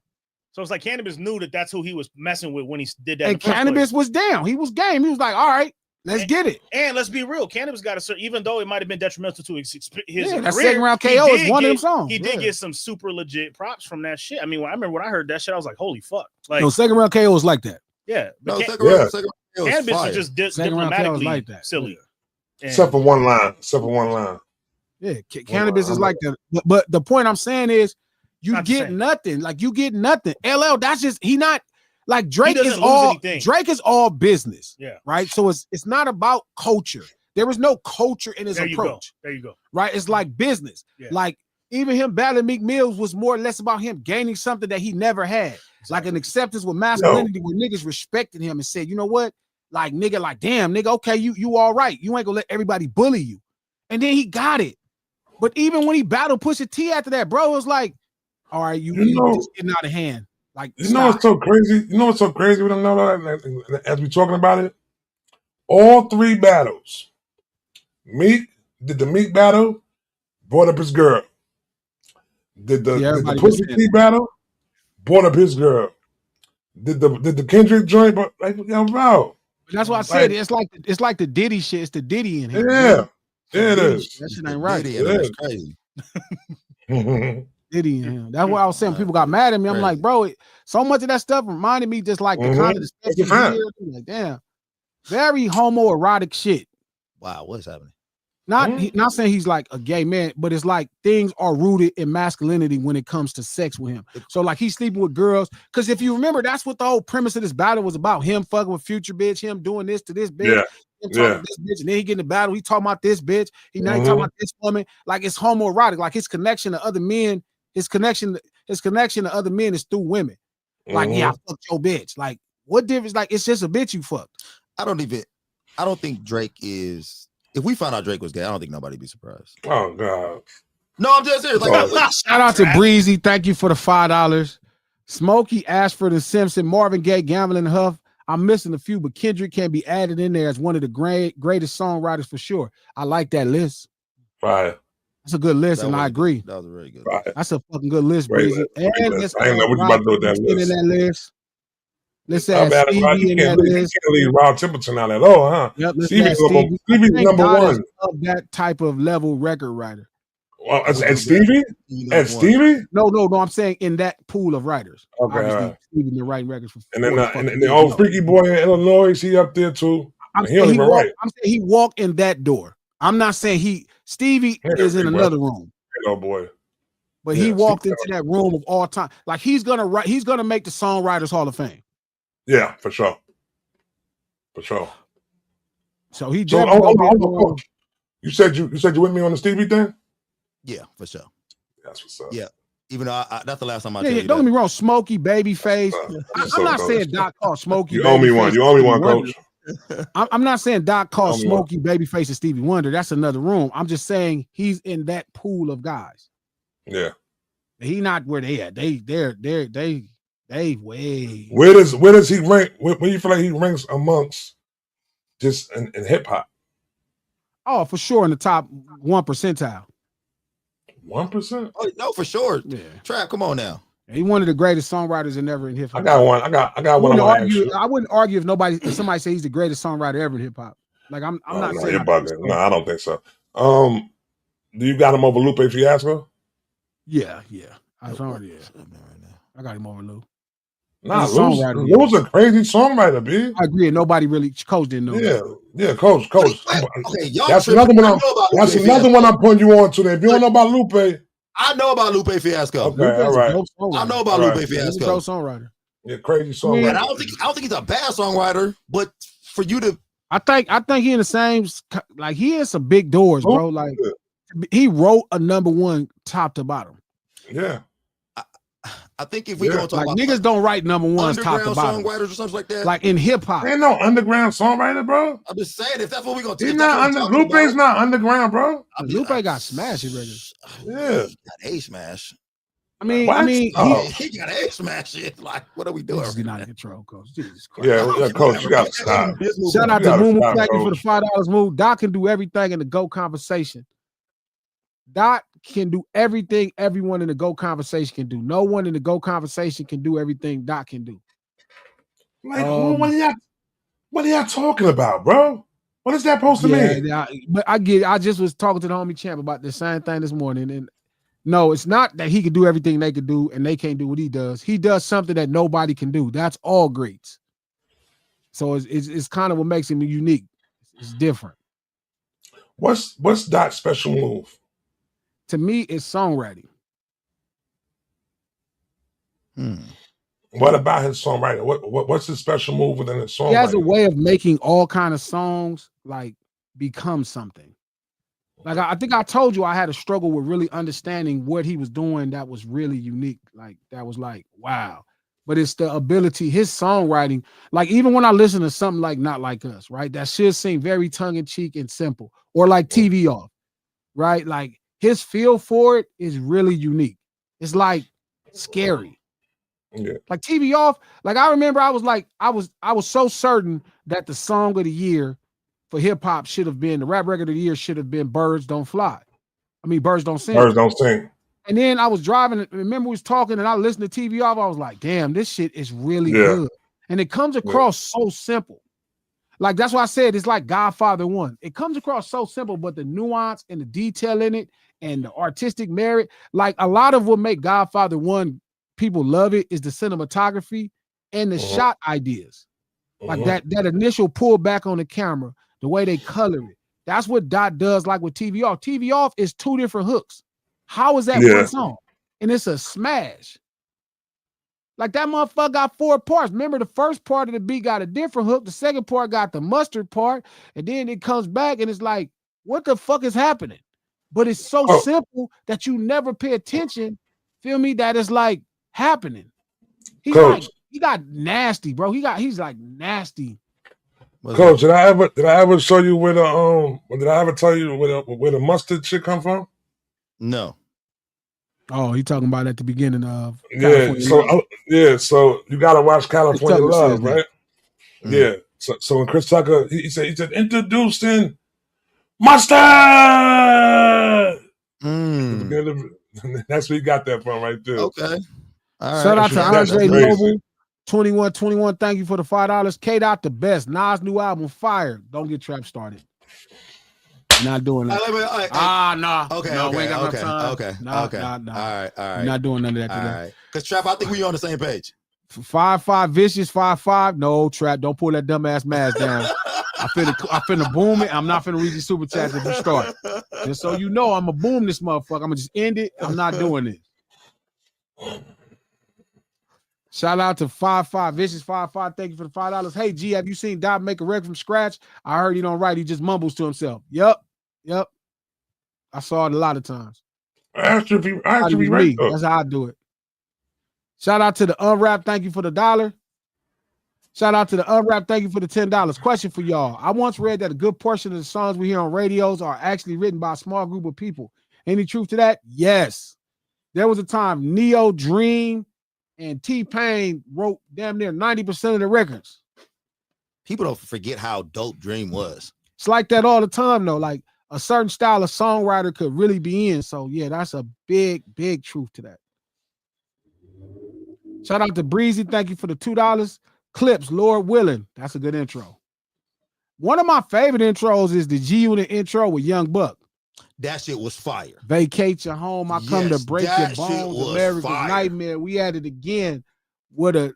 So it's like Cannabis knew that that's who he was messing with when he did that. in And the first Cannabis place. was down. He was game. He was like, all right, let's And- get it. And let's be real, Cannabis got a certain, even though it might have been detrimental to his Yeah, that career, second round he KO is did one of them get- songs. He did Yeah. get some super legit props from that shit. I mean, I remember when I heard that shit, I was like, "Holy fuck!" Like, No, second round KO was like that. yeah, No, but second Yeah. round, it was Cannabis fire. was just Second round KO was diplomatically like that. silly. And- Except for one line. Yeah, Cannabis is like that. But the point I'm saying is, you Not the get same. nothing. Like you get nothing. LL, that's just he not like Drake doesn't is lose all anything. Drake is all business. Yeah. Right. So it's not about culture. There is no culture in his there you go. approach. There you go. Right. It's like business. Yeah. Like even him battling Meek Mills was more or less about him gaining something that he never had. Like an acceptance with masculinity where niggas respected him and said, you know what? Like nigga, like damn, nigga, okay, you all right. You ain't gonna let everybody bully you. And then he got it. But even when he battled Pusha T after that, bro, it was like, all right, you just getting out of hand. Like, You know what's so crazy? You know what's so crazy with him now, as we talking about it? All three battles. Meek did the Meek battle, brought up his girl. Did the everybody Pusha was T battle, brought up his girl. Did the Kendrick joint, but like yo, bro. That's why I said it's like the Diddy shit. It's the Diddy in here. Yeah. Yeah, it Diddy. is. That shit ain't right. Diddy, and it was crazy. Diddy in him. That's why I was saying people got mad at me. I'm Crazy. like, bro, so much of that stuff reminded me just like the kind of the stuff It's a you fact. hear. I'm like, damn, very homoerotic shit. Wow, what's happening? Not saying he's like a gay man, but it's like things are rooted in masculinity when it comes to sex with him. So like he's sleeping with girls. Because if you remember, that's what the whole premise of this battle was about. Him fucking with Future bitch, him doing this to this bitch, Yeah. him talking to this bitch, and then he get in the battle. He talking about this bitch. He now he talking about this woman. Like it's homoerotic. Like his connection to other men, his connection to other men is through women. Like, yeah, I fucked your bitch. Like, what difference? Like, it's just a bitch you fucked. I don't think Drake is. If we found out Drake was gay, I don't think nobody'd be surprised. Oh God. No, I'm just serious. Like, Shout out to Breezy. Thank you for the $5. Smokey, Ashford, and Simpson, Marvin Gaye, Gamble, and Huff. I'm missing a few, but Kendrick can be added in there as one of the greatest songwriters for sure. I like that list. Fire. That's a good list, and I agree. That was a very good. Fire. That's a fucking good list, Great Breezy. list. Great And list. let's I ain't know what you about to do with that in list. that list. Let's I'm add mad at Rod. Stevie You in that can't list. leave Rob Templeton out at all, huh? Yep, let's Stevie's add Stevie. Stevie's Thank number God one. is of that type of level record writer. Well, and Stevie? And Stevie? No. I'm saying in that pool of writers. Okay, Obviously, Stevie been writing records for. And then and the old Freaky Boy in Illinois, he up there too. I'm he don't even write. I'm saying he walked in that door. I'm not saying Stevie is in another room. Oh boy. But he walked into that room of all time. Like he's gonna make the Songwriters Hall of Fame. Yeah, for sure. For sure. So he You said you with me on the Stevie thing? Yeah, for sure. That's what's up. Yeah. Even though that's the last time I don't get me wrong, Smokey, Babyface. I'm not saying Doc called Smokey. You owe me one. You owe me one, Coach. I'm not saying Doc called Smokey, Babyface, and Stevie Wonder. That's another room. I'm just saying he's in that pool of guys. Yeah. He not where they at. They way. Where does he rank? Where you feel like he ranks amongst just in hip hop? Oh, for sure in the top 1 percentile. 1%? Oh no, for sure. Yeah. Trap, come on now. He one of the greatest songwriters ever in hip hop. I got one. I got one. I wouldn't argue if somebody says he's the greatest songwriter ever in hip hop. Like I'm not saying you're bugging. No, I don't think so. Do you got him over Lupe Fiasco? Yeah. I got him over Lou. Nah, Lou's a crazy songwriter, B. I agree. And nobody really, Coach didn't know. Yeah, Coach. Okay, that's another one I'm putting you on today. If you don't know about Lupe, I know about Lupe Fiasco. Okay, all right. I know about Lupe Fiasco. He's a songwriter. Yeah, crazy songwriter. I don't think he's a bad songwriter, but for you to, I think he in the same, like he has some big doors, bro. Like he wrote a #1 top to bottom. Yeah. I think if we don't talk like about niggas don't write #1s top to bottom, songwriters or something like that, like in hip hop, ain't no underground songwriter, bro. I'm just saying if that's what we're gonna do. Lupe's not underground, bro. Lupe got smashed records. Yeah, he got a smash. I mean, he got a smash shit. Like, what are we doing? This is not in control, Coach. Jesus Christ. Yeah, Coach, you gotta stop. Shout out to Moo Thank you for the $5 move. Doc can do everything in the GO conversation. Doc can do everything everyone in the GO conversation can do. No one in the GO conversation can do everything Doc can do. Like, what are y'all talking about, bro? What is that supposed to mean? But I get it. I just was talking to the homie Champ about the same thing this morning. And no, it's not that he can do everything they could do and they can't do what he does. He does something that nobody can do. That's all greats. So it's kind of what makes him unique. It's different. What's Doc's special move? To me, it's songwriting. What about his songwriting? What's his special move within his songwriting? He has a way of making all kind of songs like become something. Like I think I told you I had a struggle with really understanding what he was doing that was really unique. Like that was like, wow. But it's the ability, his songwriting, like even when I listen to something like Not Like Us, right? That should seem very tongue-in-cheek and simple. Or like TV Off, right? Like his feel for it is really unique. It's like scary. Yeah. Like TV Off, like I remember I was so certain that the song of the year for hip hop should have been, the rap record of the year should have been Birds Don't Fly. I mean, Birds Don't Sing. Birds Don't Sing. And then I was driving, remember we was talking and I listened to TV Off. I was like, damn, this shit is really good. And it comes across so simple. Like that's why I said it's like Godfather 1. It comes across so simple, but the nuance and the detail in it and the artistic merit, like a lot of what make Godfather 1 people love it is the cinematography and the shot ideas. Like that initial pull back on the camera, the way they color it. That's what Dot does like with TV Off. TV Off is 2 different hooks. How is that one song? And it's a smash. Like that motherfucker got 4 parts. Remember, the first part of the beat got a different hook. The second part got the mustard part. And then it comes back and it's like, what the fuck is happening? But it's so simple that you never pay attention. Feel me? That is like happening. He got nasty, bro. He's like nasty. Coach, did I ever show you where the did I ever tell you where the mustard shit come from? No. Oh, he talking about at the beginning of so you gotta watch California Love, right? Yeah. So when Chris Tucker he said introducing mustard. That's where he got that from right there. Okay. All right. Shout out to Andre Noble, 2121. Thank you for the $5. K Dot the best. Nas new album Fire. Don't get Trap started. Not doing that. Nah. Okay, No, we okay, ain't got okay, enough time. okay, Nah, okay. nah. All right. Not doing none of that All today. right. Because Trap, I think we on the same page. 5-5 vicious 5-5. No, Trap. Don't pull that dumbass mask down. I finna boom it. I'm not finna read your super chats if you start. Just so you know, I'm gonna boom this motherfucker. I'm gonna just end it. I'm not doing this. Shout out to 5-5 vicious 5-5. Thank you for the $5. Hey G, have you seen Dot make a record from scratch? I heard he don't write. He just mumbles to himself. Yep. I saw it a lot of times. I asked you if you Me. right though. That's how I do it. Shout out to the Unwrap. Thank you for the $1. Shout out to the Unwrap. Thank you for the $10. Question for y'all. I once read that a good portion of the songs we hear on radios are actually written by a small group of people. Any truth to that? Yes. There was a time Neo, Dream, and T-Pain wrote damn near 90% of the records. People don't forget how dope Dream was. It's like that all the time, though. Like a certain style of songwriter could really be in. So, yeah, that's a big, big truth to that. Shout out to Breezy. Thank you for the $2. Clips, Lord willing. That's a good intro. One of my favorite intros is the G-Unit intro with Young Buck. That shit was fire. Vacate your home. I come to break your shit bones. was America's fire. Nightmare. We had it again with a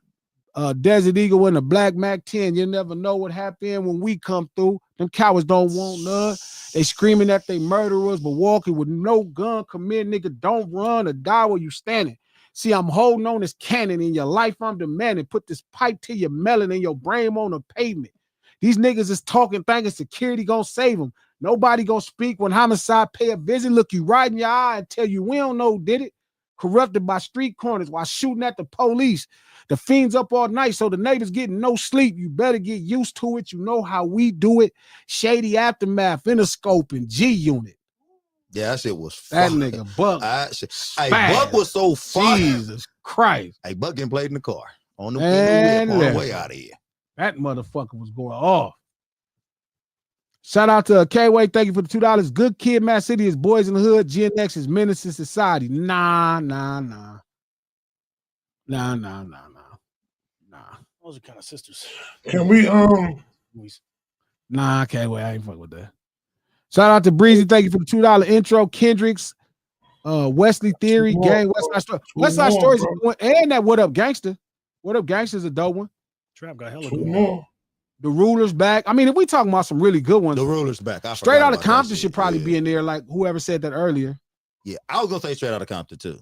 Desert Eagle and a Black Mac 10. You never know what happened when we come through. Them cowards don't want none. They screaming that they murderers, but walking with no gun. Come in, nigga. Don't run or die where you standing. See, I'm holding on this cannon in your life. I'm demanding. Put this pipe to your melon and your brain on the pavement. These niggas is talking, thinking security gonna save them. Nobody gonna speak when homicide pay a visit. Look you right in your eye and tell you we don't know who did it. Corrupted by street corners while shooting at the police. The fiends up all night, so the neighbors getting no sleep. You better get used to it. You know how we do it. Shady Aftermath, Interscope, and G-Unit. Yeah, that shit was That fire. nigga Buck. Hey, Buck was so fire. Jesus Christ. Hey, Buck getting played in the car on the, Man, on the way out of here. That motherfucker was going off. Shout out to K-Way. Thank you for the $2. Good Kid, Mad City is Boys in the Hood. Gen X is Menace to Society. Nah. Those are kind of sisters. Can we Nah, K-Way. I ain't fuck with that. Shout out to Breezy. Thank you for the $2 intro. Kendricks, Wesley Theory, Gang, West Side Story. West Side Story is one, and that What Up Gangster. What Up Gangster is a dope one. Trap got hella two good. more? The Ruler's back. I mean, if we talking about some really good ones, The Ruler's back. I Straight forgot Outta about that Compton shit. should probably Yeah. be in there, like whoever said that earlier. Yeah, I was gonna say Straight Outta Compton too.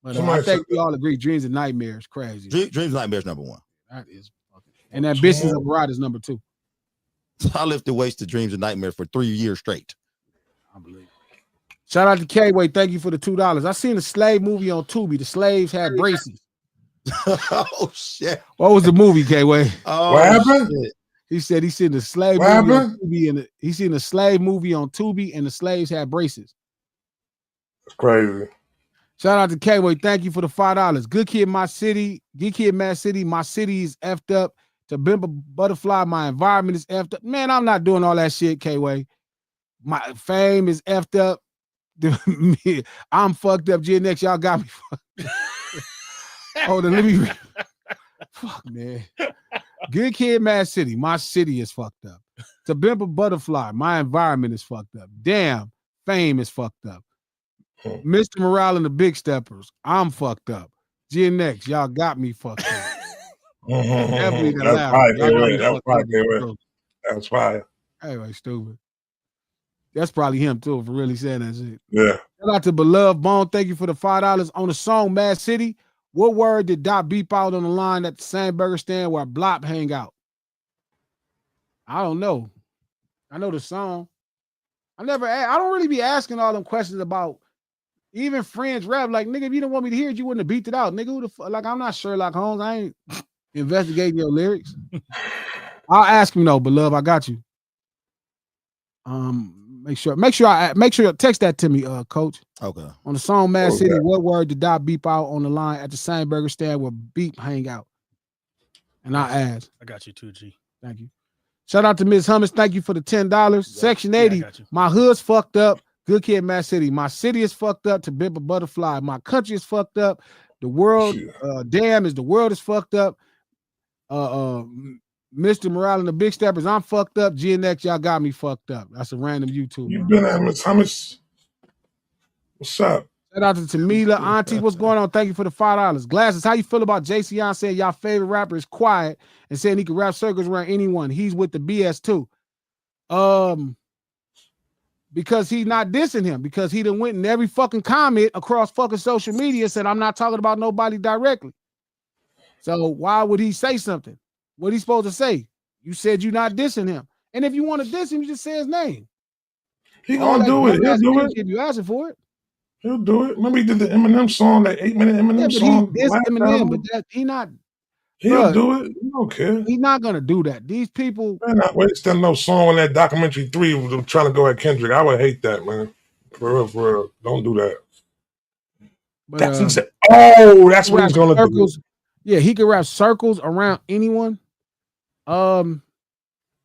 But I Somebody think said we all agree Dreams and Nightmares crazy. Dreams Nightmares #1. That is fucking. And that Bitches of Ride is number 2. I lifted weights to Dreams and Nightmares for 3 years straight. I believe. Shout out to K-Way. Thank you for the $2. I seen a slave movie on Tubi. The slaves had braces. Oh shit! What was the movie, K-Way? Oh, What happened? shit. He said he seen the slave What movie on happened? Tubi and he seen the slave movie on Tubi and the slaves had braces. It's crazy. Shout out to K-Way. Thank you for the $5. Good Kid, My City. Good Kid, Mad City. My city is effed up. To Bimba Butterfly, my environment is effed up. Man, I'm not doing all that shit, K-Way. My fame is effed up. I'm fucked up. Gen X, y'all got me fucked. Hold on, let me read. Fuck, man. Good Kid, Mad City. My city is fucked up. To Bimba Butterfly, my environment is fucked up. Damn, fame is fucked up. Mr. Morale and the Big Steppers, I'm fucked up. Gen X, y'all got me fucked up. Definitely the That's laugh. fire, Y'all got K-Way. me That's fucked fire, up. K-Way. That's fire. Anyway, stupid. That's probably him too for really saying that shit. Yeah. Shout out to Beloved Bone. Thank you for the $5 on the song Mad City. What word did Dot beep out on the line at the same burger stand where Blop hang out? I don't know. I know the song. I don't really be asking all them questions about even friends rap. Like, nigga, if you don't want me to hear it, you wouldn't have beat it out. Nigga, who the fuck? Like, I'm not Sherlock Holmes. I ain't investigating your lyrics. I'll ask him though, Beloved. I got you. Make sure you text that to me, coach. Okay. On the song Mad Okay. City, what word did Dot beep out on the line at the same burger stand where Beep hang out? And I asked. I got you too, G. Thank you. Shout out to Ms. Hummus. Thank you for the $10. Section 80. got you. My hood's fucked up. Good Kid, Mad City. My city is fucked up. To Bimba Butterfly. My country is fucked up. The world, damn, is the world is fucked up. Mr. Morale and the Big Steppers, I'm fucked up. GNX, y'all got me fucked up. That's a random YouTube. You been at Miss Thomas? What's up? Shout out to Tamila. Auntie, what's going on? Thank you for the $5. Glasses, how you feel about JCon saying y'all favorite rapper is Quiet and saying he can rap circles around anyone? He's with the BS too. Because he's not dissing him, because he done went in every fucking comment across fucking social media said I'm not talking about nobody directly. So why would he say something? What he supposed to say? You said you're not dissing him. And if you want to diss him, you just say his name. He gonna do it. He'll do it. If you asking for it. He'll do it. Remember he did the Eminem song, that 8-minute Eminem song? He dissed Eminem, but that he not. He'll do it. He don't care. He's not gonna do that. These people. Man, not wasting no song on that documentary 3 with them trying to go at Kendrick. I would hate that, man. For real. Don't do that. But, that's insane. Oh, that's what he's gonna do. Yeah, he can rap circles around anyone. I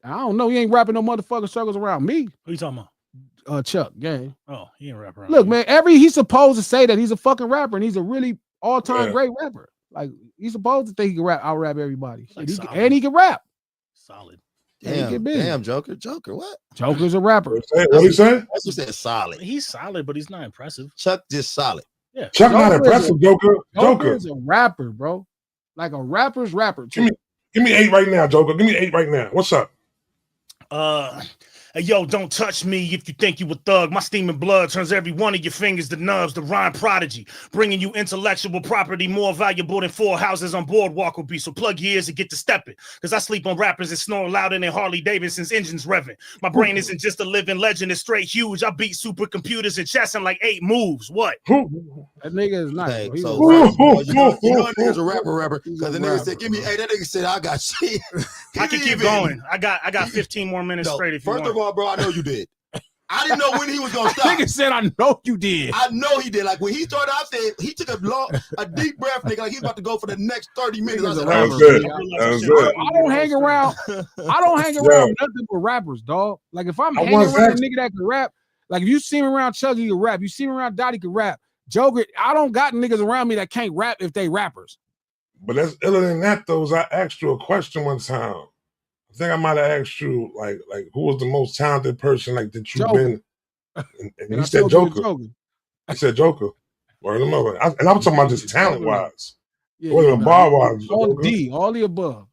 don't know. He ain't rapping no motherfucking circles around me. Who you talking about? Chuck Gang. Oh, he ain't rapping around Look, me. man, he's supposed to say that he's a fucking rapper and he's a really all-time great rapper. Like, he's supposed to think he can out-rap everybody. Like he can rap. Solid. Damn, Joker, what? Joker's a rapper. What he say? That's what said solid. He's solid, but he's not impressive. Chuck just solid. Yeah. Chuck not impressive, Joker. Joker is a rapper, bro. Like a rapper's rapper. Give me 8 right now, Joker. Give me 8 right now. What's up? Hey, yo, don't touch me if you think you a thug. My steaming blood turns every one of your fingers to nubs. The rhyme prodigy, bringing you intellectual property more valuable than 4 houses on Boardwalk will be. So plug your ears and get to stepping, because I sleep on rappers and snore louder than Harley Davidson's engines revving. My brain isn't just a living legend, it's straight huge. I beat supercomputers and chess in like 8 moves. What? That nigga is nice. Hey, He's so a you know nigga's a rapper, because the nigga said, give me, hey, that nigga said, I got shit. I can keep going. I got 15 more minutes straight if you want. First of all, bro, I know you did. I didn't know when he was gonna stop. Nigga said, "I know you did." I know he did. Like when he started out there, he took a deep breath, nigga. Like he's about to go for the next 30 minutes. I said, that was it. I don't hang around. I don't hang around nothing but rappers, dog. Like if I'm hanging around a nigga that can rap, like if you see me around Chuck, he can rap. You see me around Dottie, can rap. Joker, I don't got niggas around me that can't rap if they rappers. But that's iller than that, though. Is I asked you a question one time. I think I might have asked you, like who was the most talented person like that you've been? And he said Joker. I said Joker. Or the mother. And I'm talking about just talent wise. Yeah, bar wise. All the above.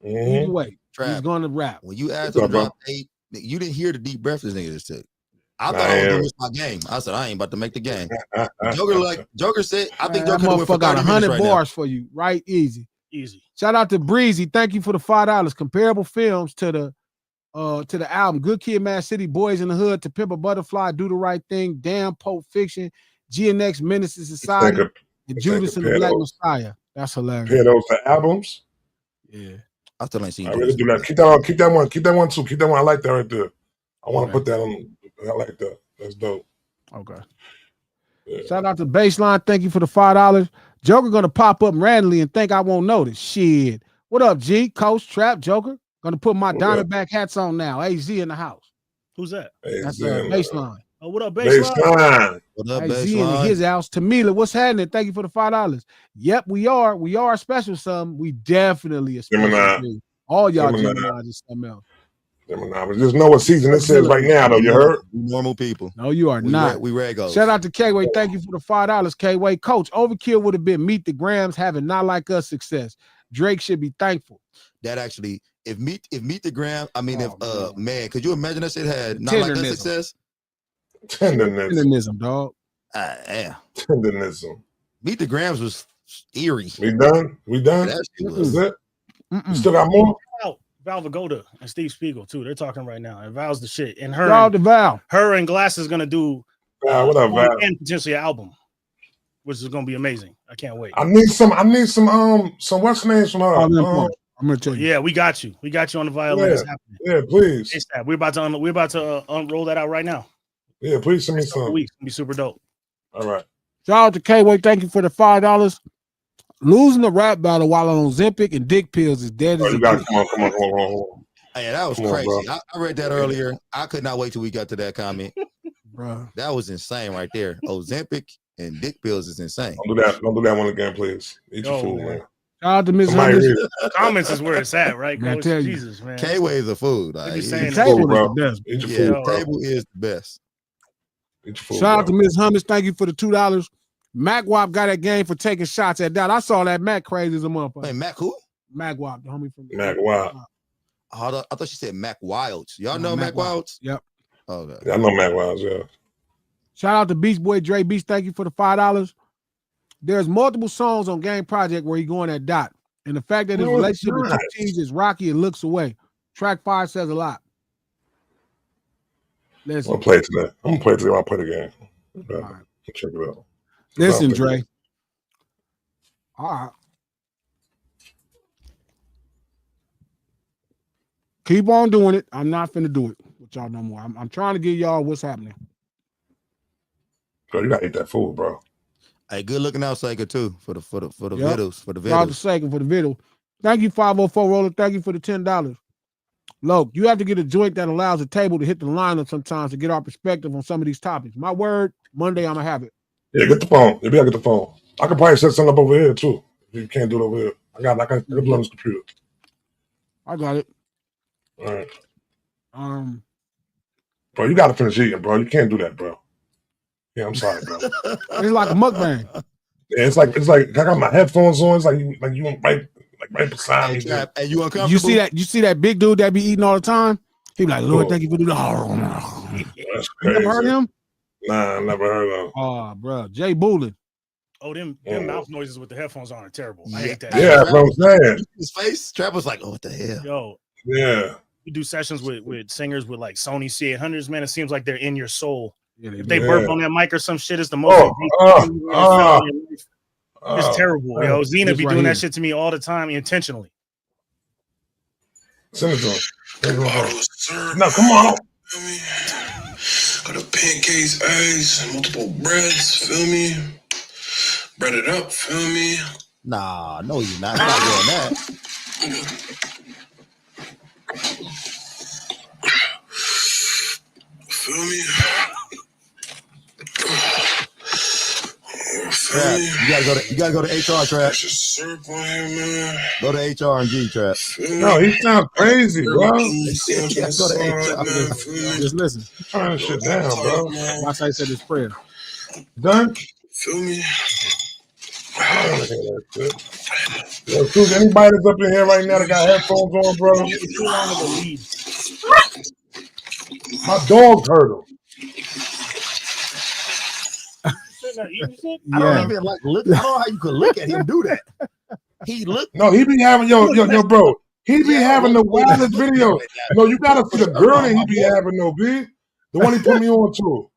Either way, he's going to rap. When you asked him to drop 8, you didn't hear the deep breath this nigga just took. I thought I was gonna miss my game. I said I ain't about to make the game. Joker said, I think Joker went for 100 bars for you, right? Easy. Shout out to Breezy. Thank you for the $5. Comparable films to the album Good Kid, Mad City, Boys in the Hood, To Pimp a Butterfly, Do the Right Thing, Damn, Pulp Fiction, GNX, Menace to Society, and Judas and the Black Messiah. That's hilarious. Compare those to albums. Yeah, I still ain't seen. I really do that. Keep that one too. Keep that one. I like that right there. I want to put that on. I like that. That's dope. Okay. Yeah. Shout out to Baseline. Thank you for the $5. Joker gonna pop up randomly and think I won't notice. Shit. What up, G? Coach, Trap, Joker. Gonna put my Diamondback hats on now. AZ in the house. Who's that? That's Baseline. Oh, what up, Baseline? What up, AZ in his house. Tamila, what's happening? Thank you for the $5. Yep, we are. We are a special something. We definitely a special. All y'all Gemini is something else. But just know what season this is right now, though. You heard? Normal people. No, you are not. We regos. Shout out to K-Way. Thank you for the $5, K-Way. Coach, Overkill would have been Meet the Grams having Not Like Us success. Drake should be thankful. That actually, if Meet the Gram, I mean, man, could you imagine that shit had Not Like Us success? Tenderism, dog. Yeah. Tenderism. Meet the Grams was eerie. We done? That shit was it. You still got more? Val Vagoda and Steve Spiegel too. They're talking right now, and Val's the shit. And her and Glass is gonna do what up, Val? And potentially an album, which is gonna be amazing. I can't wait. I need some what's names from her. I'm gonna tell you. Yeah, we got you. We got you on the violin. Yeah, please. We're about to unroll that out right now. Yeah, please send me some. Weeks be super dope. All right. Shout out to K-Way. Thank you for the $5. Losing the rap battle while on Ozempic and dick pills is dead as you got come on. Hey, that was crazy. I read that earlier. I could not wait till we got to that comment. Bro, that was insane right there. Ozempic and dick pills is insane. Don't do that one again, please. Eat your food, man. Shout out to Miss Somebody Hummus. read it. Comments is where it's at, right, Man, I Coach? tell you. Jesus, man. K-Way is a food. They Like, be saying The that. table is bro. the best. Eat your yeah, food, the bro. table is the best. Eat your food, Shout out to bro. Miss Hummus. Thank you for the $2. Mac Wop got that game for taking shots at that. I saw that Mac crazy as a motherfucker. Wait, Mac who? Mac Wop, the homie from Mac Wild. Oh, I thought she said Mac Wilds. Y'all No, know Mac Mac Wilds. Wilds? Yep. Okay. Yeah, I know Mac Wild, yeah. Shout out to Beast Boy Dre Beast. Thank you for the $5. There's multiple songs on Game Project where he going at dot. And the fact that his No, it's relationship with not. 2 T's is rocky and looks away. Track 5 says a lot. I'm Listen, gonna play it today. I'm gonna play it today when I play the game. Yeah, all right. check it out. Listen, I'll Dre. think All right. Keep on doing it. I'm not finna do it with y'all no more. I'm trying to give y'all what's happening. Bro, you gotta eat that food, bro. Hey, good looking out, Saker, too, for the Yep. videos. For the Shout out to videos. Sagan for the video. Thank you, 504 Roller. Thank you for the $10. Look, you have to get a joint that allows the table to hit the lineup sometimes to get our perspective on some of these topics. My word, Monday I'm gonna have it. Yeah, get the phone. Maybe I get the phone. I could probably set something up over here too. If you can't do it over here, I can do it on this computer. I got it. All right, It's bro. You gotta finish eating, bro. You can't do that, bro. Yeah, I'm sorry, bro. like a mukbang. Yeah, it's like I got my headphones on. It's like you right beside Hey, me. Trap, hey, you uncomfortable? You see that big dude that be eating all the time? He be like, Lord, Oh. thank you for the. That's You never heard crazy. him? Nah, I never heard of him. Oh, bro, Jay Boolin. Oh, them mouth noises with the headphones on are terrible. I Yeah. hate that. Yeah, that's what I'm saying. His face. Trap was like, oh, what the hell? Yo, Yeah, you do sessions with singers with like Sony C800s, man. It seems like they're in your soul. Yeah, If they Yeah. burp on that mic or some shit, it's the most. It's terrible, yo. Xena This be right doing here. that shit to me all the time intentionally. Send it to him. Send it to him. Bottles, sir. No, come on. Feel me? Got a pancakes, eggs, multiple breads. Feel me? Bread it up. Feel me? Nah, no, you're not. You're not doing that. Feel me? Feel Trap, me? you gotta go to HR, Trap. That's just syrup on here, man. Go to HR and G, Trap. Feel me? No, he sounds crazy, bro. You see him to Yeah, the go to side, HR. man. Feel me? Just listen. Turn this shit down, bro. Watch I said this prayer. Done? Feel me? I don't wanna hear that shit. Yo, Susan, anybody that's up in here right now that got headphones on, bro? It's too long of a lead. My dog heard him. I don't Yeah. even like look. I don't know how you could look at him do that. He looked. No, he be having yo, bro. He be having the wildest video. No, you gotta see the girl that he be having, though, B. The one he put me on to.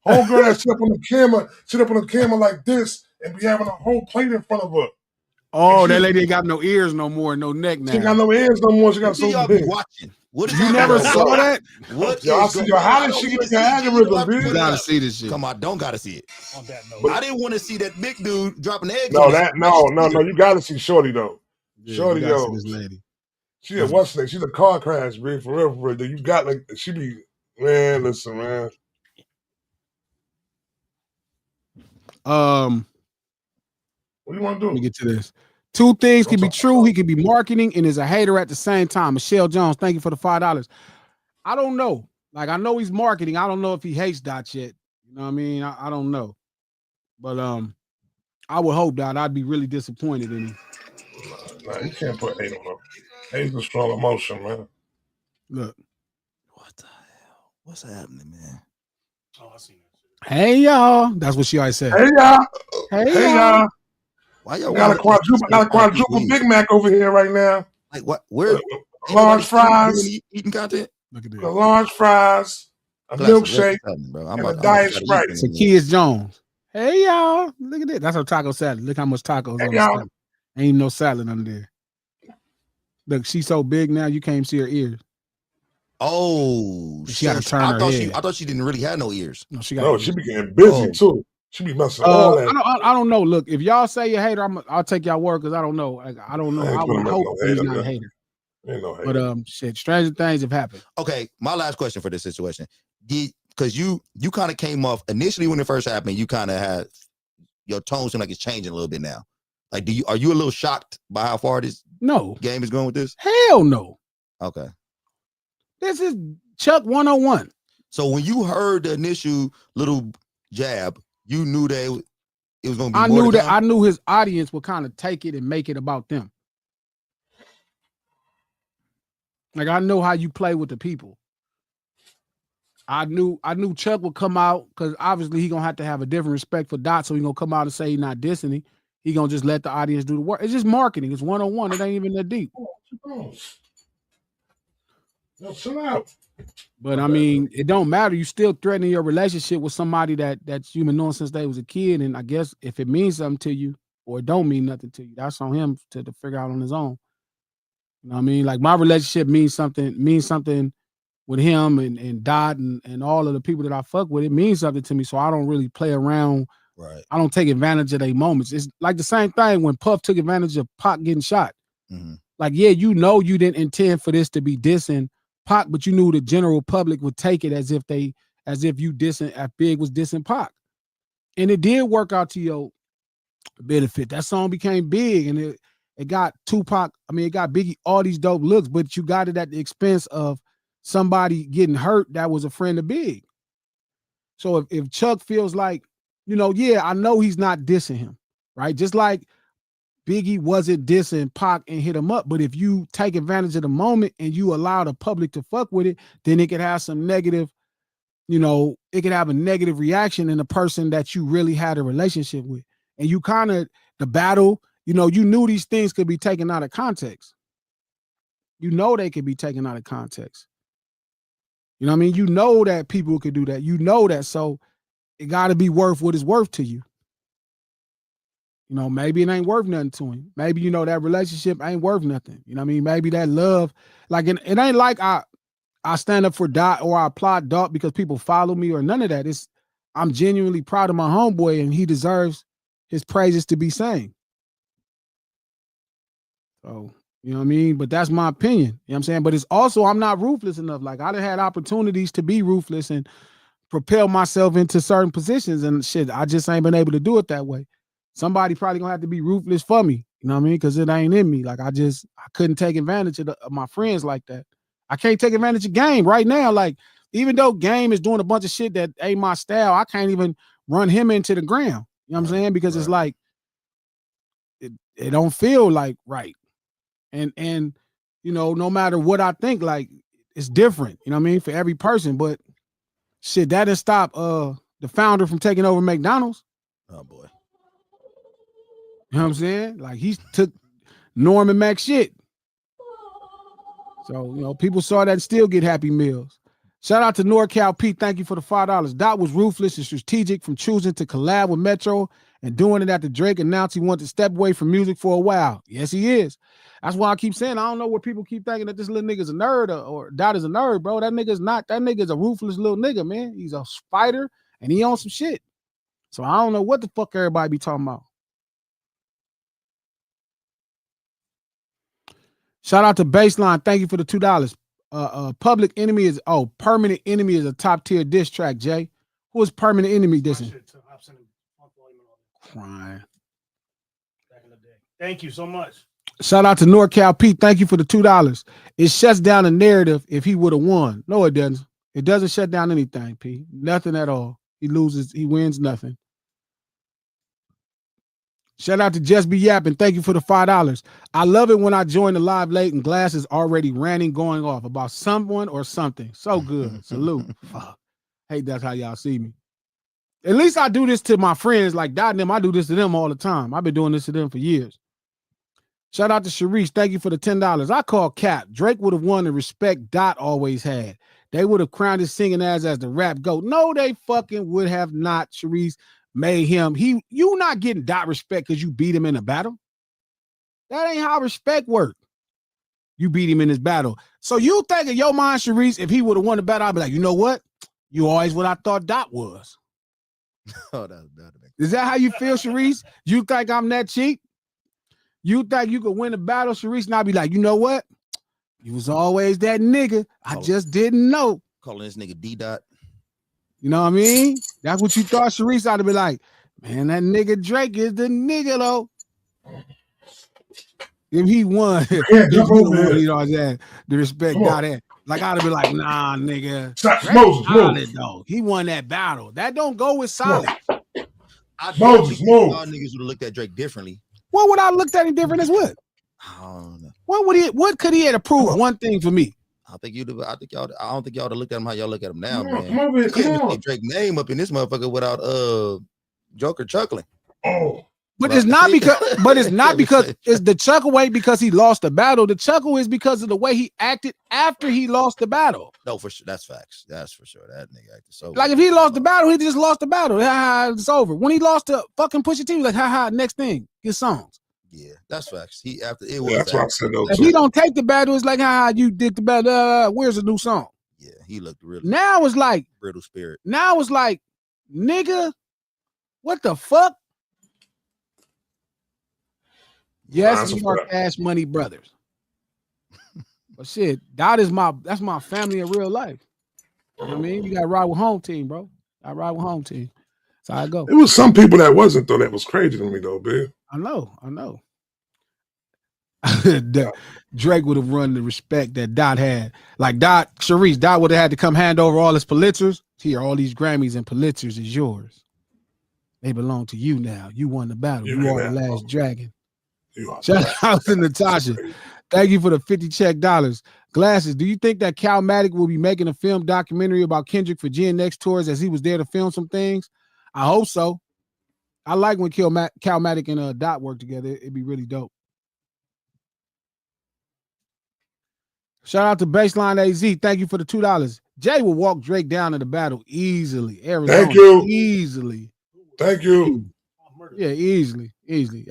Whole girl that sit up on the camera like this and be having a whole plate in front of her. Oh, that lady ain't got no ears no more, no neck She ain't got now. no ears no more. She got What do so y'all be big. watching? What is You y'all never doing? saw that? What Yo, I is see- going yo, how on? did I she don't get the wanna see algorithm, it. bitch? You gotta see this shit. Come on, don't gotta see it. On that note, I didn't want to see that big dude dropping eggs. No, on that his- no. You gotta see Shorty though. Yeah, Shorty, you gotta yo. see this lady. She a what's name? She's a car crash, man. For real, for real. You got like she be man. Listen, man. Um, What do you want to let me do? get to this. Two things can be true. He can be marketing and is a hater at the same time. Michelle Jones, thank you for the $5. I don't know. Like, I know he's marketing. I don't know if he hates Dot yet. You know what I mean? I don't know. But I would hope that I'd be really disappointed in him. Nah, you can't put hate on her. Hate's a strong emotion, man. Look. What the hell? What's happening, man? oh, I see that. Hey y'all. That's what she always said. Hey y'all, Hey, hey y'all. y'all. Why y'all Got a wanna- quadruple Big Mac over here right now. Like what? Where? Large fries, Eating content. Look at the this. large fries, a Classic, milkshake, what's happening, bro? and a about to diet try to eat Sprite. them, So man. Kids Jones. Hey y'all. Look at this. That's her taco salad. Look how much tacos Hey, on the y'all. salad. Ain't no salad under there. Look, she's so big now you can't even see her ears. Oh, She gotta shit. turn her head. I thought she didn't really have no ears. No, she got No, she be getting busy Oh. too. She be messing all that. I don't know. Look, if y'all say you're a hater, I'll take y'all word because I don't know. Like, I don't know. I ain't I gonna would make hope no he's hater, not a man. hater. Ain't no hate. But shit, stranger things have happened. Okay, my last question for this situation. Because you kind of came off initially when it first happened, you kind of had your tone seemed like it's changing a little bit now. Like, are you a little shocked by how far this No. game is going with this? Hell no. Okay. This is Chuck 101. So when you heard the initial little jab, you knew that it was going to be more to come? I knew his audience would kind of take it and make it about them. Like, I know how you play with the people. I knew Chuck would come out because obviously he gonna have to have a different respect for Dot, so he gonna come out and say he's not dissing him. He gonna just let the audience do the work. It's just marketing. It's 101. It ain't even that deep. Yo, chill out. But I mean, it don't matter. You still threatening your relationship with somebody that you've been knowing since they was a kid. And I guess if it means something to you or it don't mean nothing to you, that's on him to figure out on his own. You know what I mean? Like, my relationship means something with him and Dot and all of the people that I fuck with. It means something to me. So I don't really play around. Right. I don't take advantage of their moments. It's like the same thing when Puff took advantage of Pac getting shot. Mm-hmm. Like, yeah, you know, you didn't intend for this to be dissing Pac, but you knew the general public would take it as if Big was dissing Pac. And it did work out to your benefit. That song became big and it got Tupac. I mean, it got Biggie all these dope looks, but you got it at the expense of somebody getting hurt that was a friend of Big. So if Chuck feels like, you know, yeah, I know he's not dissing him, right? Just like Biggie wasn't dissing Pac and hit him up. But if you take advantage of the moment and you allow the public to fuck with it, then it could have some negative, you know, it could have a negative reaction in the person that you really had a relationship with. And you kind of, the battle, you know, you knew these things could be taken out of context. You know they could be taken out of context. You know what I mean? You know that people could do that. You know that. So it got to be worth what it's worth to you. You know, maybe it ain't worth nothing to him. Maybe, you know, that relationship ain't worth nothing. You know what I mean? Maybe that love, like, it ain't like I stand up for Dot or I applaud Dot because people follow me or none of that. I'm genuinely proud of my homeboy and he deserves his praises to be sang. So, you know what I mean? But that's my opinion. You know what I'm saying? But it's also, I'm not ruthless enough. Like, I done had opportunities to be ruthless and propel myself into certain positions and shit. I just ain't been able to do it that way. Somebody probably gonna have to be ruthless for me. You know what I mean? Because it ain't in me. Like, I couldn't take advantage of my friends like that. I can't take advantage of Game right now. Like, even though Game is doing a bunch of shit that ain't my style, I can't even run him into the ground. You know what I'm saying? Because it's like, it don't feel like right. And you know, no matter what I think, like, it's different, you know what I mean, for every person. But shit, that didn't stop the founder from taking over McDonald's. Oh boy. You know what I'm saying? Like, he took Norman Mac shit. So, you know, people saw that and still get Happy Meals. Shout out to NorCal Pete. Thank you for the $5. Dot was ruthless and strategic from choosing to collab with Metro and doing it after Drake announced he wanted to step away from music for a while. Yes, he is. That's why I keep saying, I don't know where people keep thinking that this little nigga's a nerd or Dot is a nerd, bro. That nigga's not. That nigga's a ruthless little nigga, man. He's a fighter and he on some shit. So I don't know what the fuck everybody be talking about. Shout out to Baseline. Thank you for the $2. Permanent Enemy is a top tier diss track, Jay. Who is Permanent Enemy dissing? Crying. Thank you so much. Shout out to NorCal Pete. Thank you for the $2. It shuts down the narrative if he would have won. No, it doesn't. It doesn't shut down anything, P. Nothing at all. He wins nothing. Shout out to Just Be Yapping. Thank you for the $5. I love it when I join the live late and Glass is already ranting, going off about someone or something. So good. Salute. Fuck. Hate that's how y'all see me. At least I do this to my friends like Dot and them. I do this to them all the time. I've been doing this to them for years. Shout out to Sharice. Thank you for the $10. I call cap. Drake would have won the respect Dot always had. They would have crowned his singing as the rap GOAT. No, they fucking would have not, Sharice. Made him, you not getting Dot respect because you beat him in a battle. That ain't how respect work. You beat him in his battle. So you think in your mind, Sharice, if he would have won the battle, I'd be like, you know what? You always what I thought Dot was. Oh, Is that how you feel, Sharice? You think I'm that cheap? You think you could win the battle, Sharice? And I'd be like, you know what? You was always that nigga. I just didn't know. Calling this nigga D-Dot. You know what I mean? That's what you thought, Sharice. I'd be like, man, that nigga Drake is the nigga, though. If he won, can't if jump he over won, there. you know what I'm saying? The respect Come on. got it. Like I'd be like, nah, nigga. Stop, Drake Moses, solid move. though. He won that battle. That don't go with Come on. solid. I Moses, think move. y'all niggas would have looked at Drake differently. What would I looked at him different as what? I don't know. What could he have to prove one thing for me? I think you'd have. I don't think y'all would have looked at him how y'all look at him now, Come on, man. come over here, You can't come even on. see Drake's name up in this motherfucker without Joker chuckling. Oh, But Right. it's not See? because it's not Can't because say- it's the chuckle ain't because he lost the battle. The chuckle is because of the way he acted after he lost the battle. No, for sure. That's facts. That's for sure. That nigga acted so. Like if he lost the battle, he just lost the battle. Ha, ha, it's over. When he lost to fucking Pusha T, he was like, ha ha, next thing, his songs. Yeah, that's facts. He after it yeah, was. that's what I that. said though If too. he don't take the battle, it's like, ha ha, you did the battle. Where's the new song? Yeah, he looked really Now it's like, brittle spirit. nigga, what the fuck? Yes, That's we what are Cash Money brothers. But shit, that's my family in real life. You know what I mean? You gotta ride with home team, bro. I ride with home team. That's how I go. It was some people that wasn't though. That was crazy to me though, big. I know. That Drake would have run the respect that Dot had. Like Dot would have had to come hand over all his Pulitzers. Here, all these Grammys and Pulitzers is yours. They belong to you now. You won the battle. You You can are the have last them. dragon. You are Shout out to Natasha. Thank you for the 50 check dollars. Glasses, do you think that Calmatic will be making a film documentary about Kendrick for GNX tours as he was there to film some things? I hope so. I like when Calmatic and Dot work together. It'd be really dope. Shout out to Baseline AZ. Thank you for the $2. Jay will walk Drake down in the battle easily. Arizona, Thank you. easily. Thank you. Yeah, easily.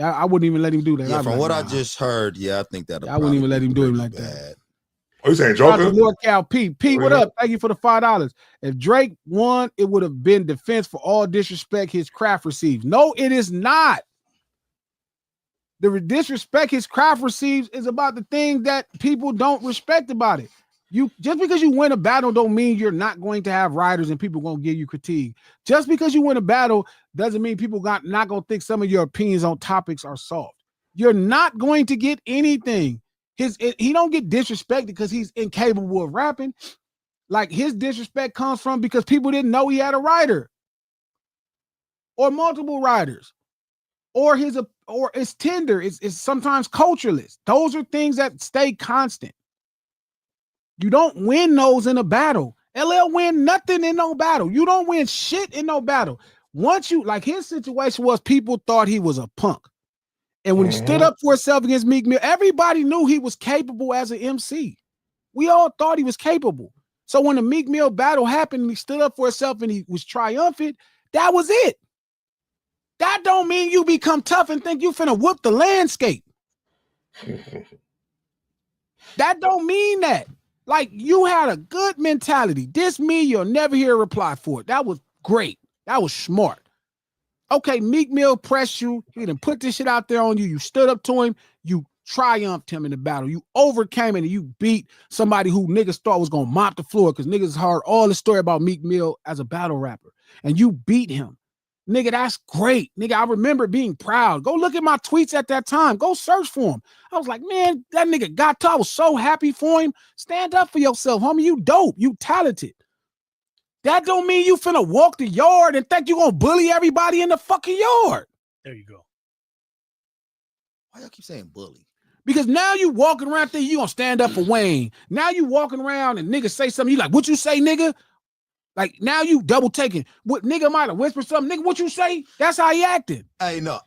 I wouldn't even let him do that. Yeah, I'd be from like, what I nah. just heard, yeah, I think that I wouldn't even let him do him like that. that. Oh, you saying Shout out to Joker? Lord Cal P. P, what Yeah. up? Thank you for the $5. If Drake won, it would have been defense for all disrespect his craft receives. No, it is not. The disrespect his craft receives is about the thing that people don't respect about it. You just because you win a battle don't mean you're not going to have writers and people going to give you critique. Just because you win a battle doesn't mean people not going to think some of your opinions on topics are soft. You're not going to get anything. He don't get disrespected because he's incapable of rapping. Like his disrespect comes from because people didn't know he had a writer or multiple writers. Or it's tender. It's sometimes cultureless. Those are things that stay constant. You don't win those in a battle. LL win nothing in no battle. You don't win shit in no battle. Once you like his situation was people thought he was a punk. And when he stood up for himself against Meek Mill, everybody knew he was capable as an MC. We all thought he was capable. So when the Meek Mill battle happened and he stood up for himself and he was triumphant, that was it. That don't mean you become tough and think you finna whoop the landscape. That don't mean that. Like you had a good mentality. This me, you'll never hear a reply for it. That was great. That was smart. Okay, Meek Mill pressed you. He didn't put this shit out there on you. You stood up to him. You triumphed him in the battle. You overcame it and you beat somebody who niggas thought was gonna mop the floor because niggas heard all the story about Meek Mill as a battle rapper. And you beat him. Nigga, that's great. Nigga, I remember being proud. Go look at my tweets at that time. Go search for him. I was like, man, that nigga got to. I was so happy for him. Stand up for yourself, homie. You dope. You talented. That don't mean you finna walk the yard and think you gonna bully everybody in the fucking yard. There you go. Why y'all keep saying bully? Because now you walking around thinking you gonna stand up for Wayne. Now you walking around and niggas say something. You like, what you say, nigga? Like now you double taking. What nigga might have whispered something. Nigga, what you say? That's how he acted. Hey, no,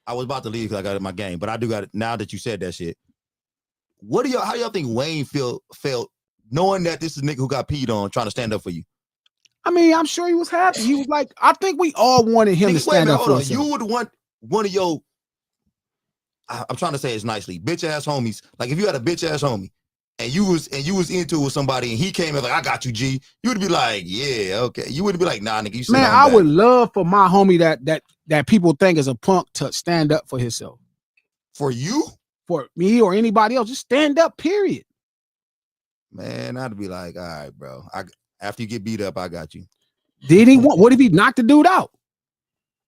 I was about to leave because I got in my game, but I do got it now that you said that shit. How y'all think Wayne felt knowing that this is a nigga who got peed on trying to stand up for you? I mean, I'm sure he was happy. He was like, I think we all wanted him to stand up for himself. You would want one of your, I'm trying to say it nicely, bitch ass homies. Like if you had a bitch ass homie and you was into it with somebody and he came in like, I got you, G. You would be like, yeah, okay. You wouldn't be like, nah, nigga, you sit Man, on I back. would love for my homie that people think is a punk to stand up for himself. For you? For me or anybody else, just stand up, period. Man, I'd be like, all right, bro. After you get beat up, I got you. Did he want? What if he knocked the dude out?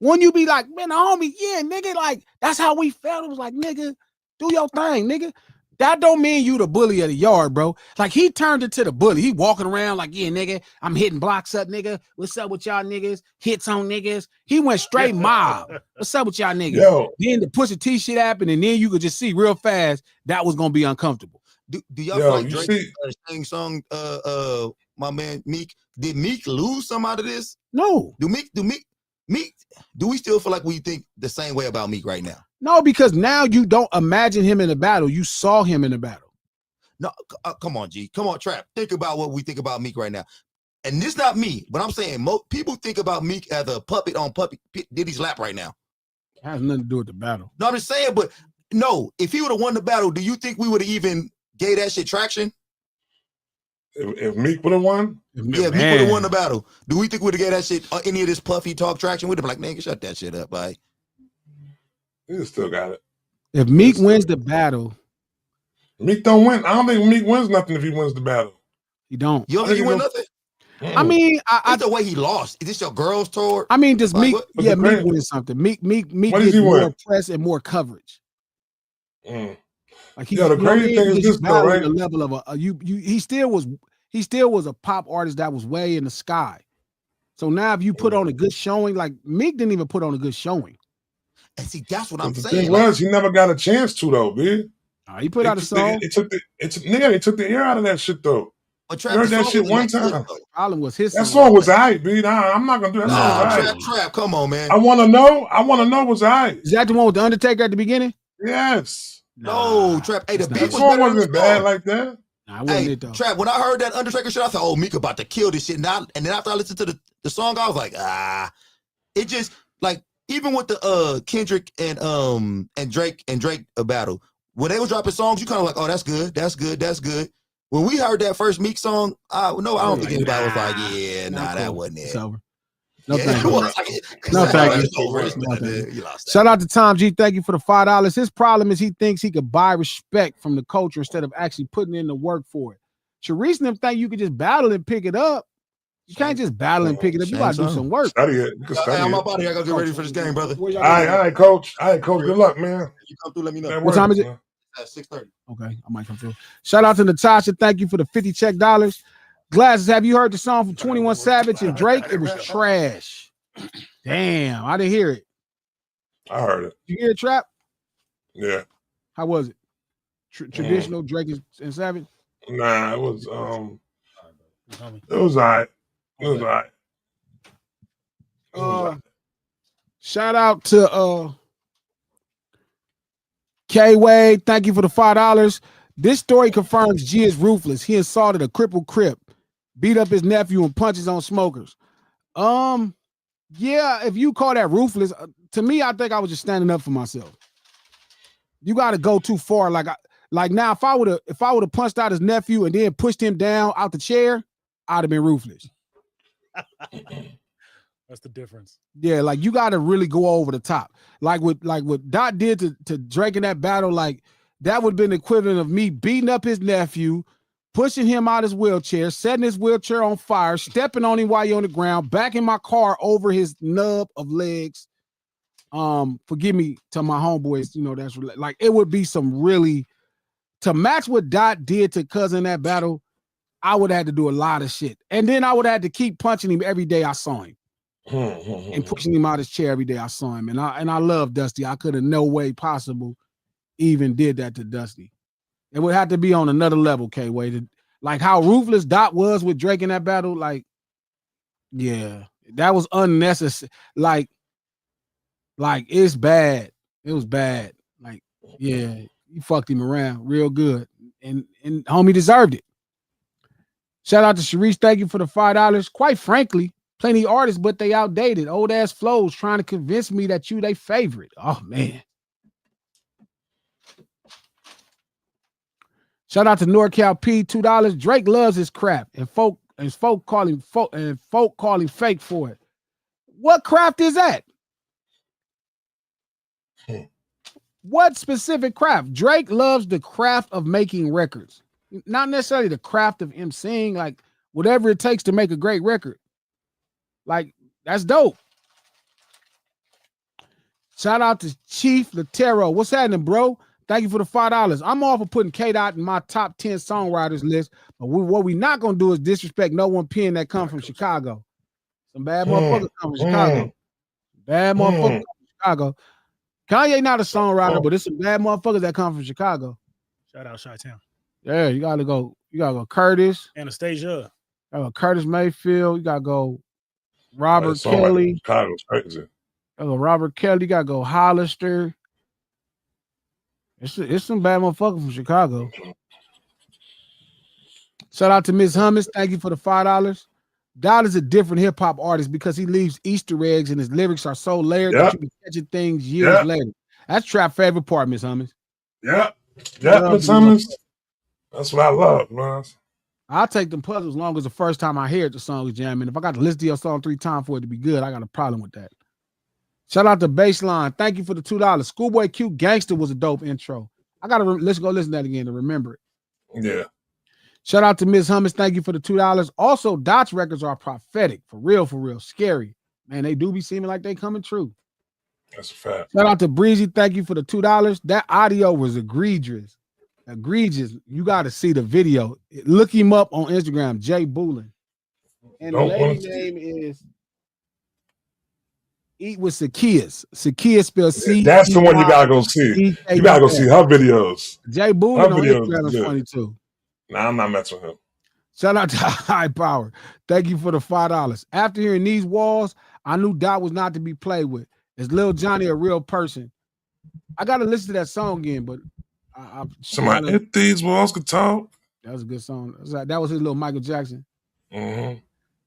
When you be like, man, the homie, yeah, nigga, like that's how we felt. It was like, nigga, do your thing, nigga. That don't mean you the bully of the yard, bro. Like he turned into the bully. He walking around like, yeah, nigga, I'm hitting blocks up, nigga. What's up with y'all niggas? Hits on niggas. He went straight mob. What's up with y'all niggas? Yo, Then the Pusha T shit happened, and then you could just see real fast that was gonna be uncomfortable. Do y'all Yo, feel like you Drake see- sing song? My man Meek. Did Meek lose some out of this? No, Do we still feel like we think the same way about Meek right now? no, because now you don't imagine him in a battle. You saw him in a battle. No, come on, G. Come on, Trap. Think about what we think about Meek right now. And this not me, but I'm saying people think about Meek as a puppet on Diddy's lap right now. It has nothing to do with the battle. No, I'm just saying, but no, if he would have won the battle, do you think we would have even gave that shit traction? if Meek would have won, Yeah, if Meek would have won the battle, do we think we'd have gave that shit any of this puffy talk traction? We'd have been like, nigga, shut that shit up, bye. he still got it. If Meek wins the battle, Meek don't win. I don't think Meek wins nothing if he wins the battle. he don't. You don't think he win nothing? I mean, That's the way he lost. Is this your girls tour? I mean, does Like, Meek? what- What's Yeah, the Meek credit? wins something. Meek What does gets he more win? press and more coverage. Mm. Like he, Yeah, the you know what I crazy mean? thing is Because this he's though, battling right? the level of a you. He still was a pop artist that was way in the sky. So now, if you put on a good showing, like Meek didn't even put on a good showing. And see, that's what But I'm the saying. thing Like, was, he never got a chance to though, B. He put out a song. It took the air out of that shit though. but You heard the that song shit wasn't one that good, time. though. Problem was his That song. song was alright, B. Nah, I'm not gonna do that. Song Nah, was alright. trap, come on, man. I want to know what's alright. Is that the one with the Undertaker at the beginning? Yes. No, Trap. Hey, the That's beat That not was song better than the wasn't bad song. like that. Nah, it wasn't Hey, it though. Trap, when I heard that Undertaker shit, I thought, oh, Meek about to kill this shit. And then after I listened to the song, I was like, it just like even with the Kendrick and Drake battle, when they was dropping songs, you kind of like, oh, that's good. When we heard that first Meek song, I don't think anybody was like, yeah, nah, that wasn't It's it. over. No, Yeah, thank it you. was like, No, thank you. it's over. It's No, done, thank you. man. You lost that. Shout out to Tom G. Thank you for the $5. His problem is he thinks he could buy respect from the culture instead of actually putting in the work for it. Sharice and them think you could just battle and pick it up. You can't just battle and pick it up. You gotta do some work. Study it. You can Hey, study I'm it. up out of here. I gotta get ready for this game, brother. Where y'all All right, going? all right, coach. All right, coach. Good luck, man. You come through, let me know. That What time works, is it? man. At 6:30. Okay, I might come through. Shout out to Natasha. Thank you for the 50 check dollars. Glasses, have you heard the song from 21 Savage and Drake? It was trash. Damn, I didn't hear it. I heard it. You hear it, Trap? Yeah. How was it? Traditional Drake and Savage? Nah, it was Homie. it was all right. It was all right. Shout out to K Wade. Thank you for the $5. This story confirms G is ruthless. He assaulted a crippled Crip, beat up his nephew, and punches on smokers. Yeah, if you call that ruthless, to me, I think I was just standing up for myself. You got to go too far. Like now, if I would have punched out his nephew and then pushed him down out the chair, I'd have been ruthless. That's the difference. Yeah, like you got to really go over the top. Like what Dot did to Drake in that battle, like that would have been the equivalent of me beating up his nephew, pushing him out his wheelchair, setting his wheelchair on fire, stepping on him while you're on the ground, backing my car over his nub of legs. Forgive me to my homeboys, that's like it would be some really to match what Dot did to Cousin in that battle. I would have had to do a lot of shit, and then I would have had to keep punching him every day I saw him. And pushing him out his chair every day I saw him. And I love Dusty. I could have no way possible even did that to Dusty. It would have to be on another level, K-Way. Like how ruthless Dot was with Drake in that battle. Like, yeah, that was unnecessary. Like it's bad. It was bad. Like, yeah, you fucked him around real good. And homie deserved it. Shout out to Sharice. Thank you for the $5. Quite frankly, plenty artists, but they outdated. Old ass flows trying to convince me that you they favorite. Oh man. Shout out to NorCal P, $2. Drake loves his crap, and folk call him fake for it. What craft is that? What specific craft? Drake loves the craft of making records, not necessarily the craft of emceeing, like whatever it takes to make a great record. Like, that's dope. Shout out to Chief Latero. What's happening, bro? Thank you for the $5. I'm all for putting K-Dot in my top 10 songwriters list, but what we not gonna do is disrespect no one pen that come from Chicago. Some bad motherfuckers come from Chicago. Bad motherfuckers come from Chicago. Kanye not a songwriter, but there's some bad motherfuckers that come from Chicago. Shout out Chi-Town. Yeah, you gotta go Curtis. Anastasia. Curtis Mayfield. You gotta go Robert Kelly. Chicago's crazy. Robert Kelly. You gotta go Hollister. It's some bad motherfuckers from Chicago. Shout out to Miss Hummus. Thank you for the $5. Dot is a different hip hop artist because he leaves Easter eggs and his lyrics are so layered that you be catching things years later. That's Trap favorite part, Miss Hummus. Yeah, Miss Hummus. That's what I love, man. I'll take them puzzles as long as the first time I hear it, the song is jamming. If I got to listen to your song 3 times for it to be good, I got a problem with that. Shout out to Baseline. Thank you for the $2. Schoolboy Q Gangster was a dope intro. I gotta let's go listen to that again to remember it. Yeah. Shout out to Ms. Hummus. Thank you for the $2. Also, Dot's records are prophetic, for real, scary. Man, they do be seeming like they coming true. That's a fact. Shout out to Breezy. Thank you for the $2. That audio was egregious. You got to see the video. Look him up on Instagram, Jay Boolin. And the lady's name is Eat with Sakias. Sakias spelled C. That's the one you gotta go see. You gotta go see her videos. Jay Boolin on Instagram is funny too. Nah, I'm not messing with him. Shout out to High Power. Thank you for the $5. After hearing These Walls, I knew Dot was not to be played with. Is Lil Johnny a real person? I gotta listen to that song again, but somebody if these walls could talk. That was a good song. That was his little Michael Jackson. Mm-hmm.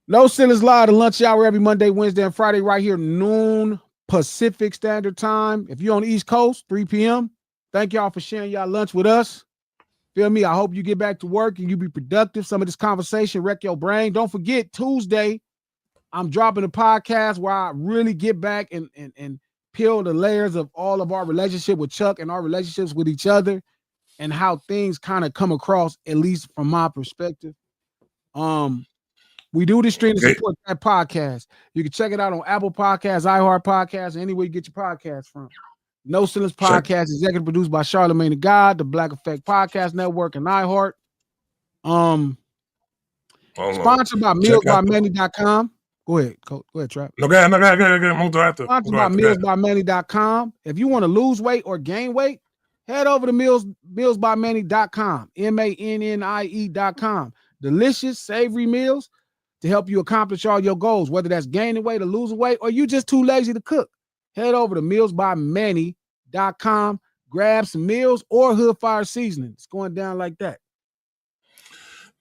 No Ceilings Live, the lunch hour every Monday, Wednesday, and Friday, right here, noon Pacific Standard Time. If you're on the East Coast, 3 p.m. Thank y'all for sharing y'all lunch with us. Feel me? I hope you get back to work and you be productive. Some of this conversation wreck your brain. Don't forget, Tuesday, I'm dropping a podcast where I really get back and peel the layers of all of our relationship with Chuck and our relationships with each other and how things kind of come across, at least from my perspective. We do this stream to support that podcast. You can check it out on Apple Podcasts, iHeart Podcasts, anywhere you get your podcasts from. No Ceilings Podcast, executive produced by Charlamagne the God, the Black Effect Podcast Network, and iHeart. Sponsored by MealsByManny.com. Go ahead, Trap. No, go ahead. Sponsored by MealsByManny.com. If you want to lose weight or gain weight, head over to MealsByManny.com. MANNIE.com. Delicious, savory meals to help you accomplish all your goals, whether that's gaining weight or losing weight, or you just too lazy to cook. Head over to MealsByManny.com. Grab some meals or Hood Fire seasoning. It's going down like that.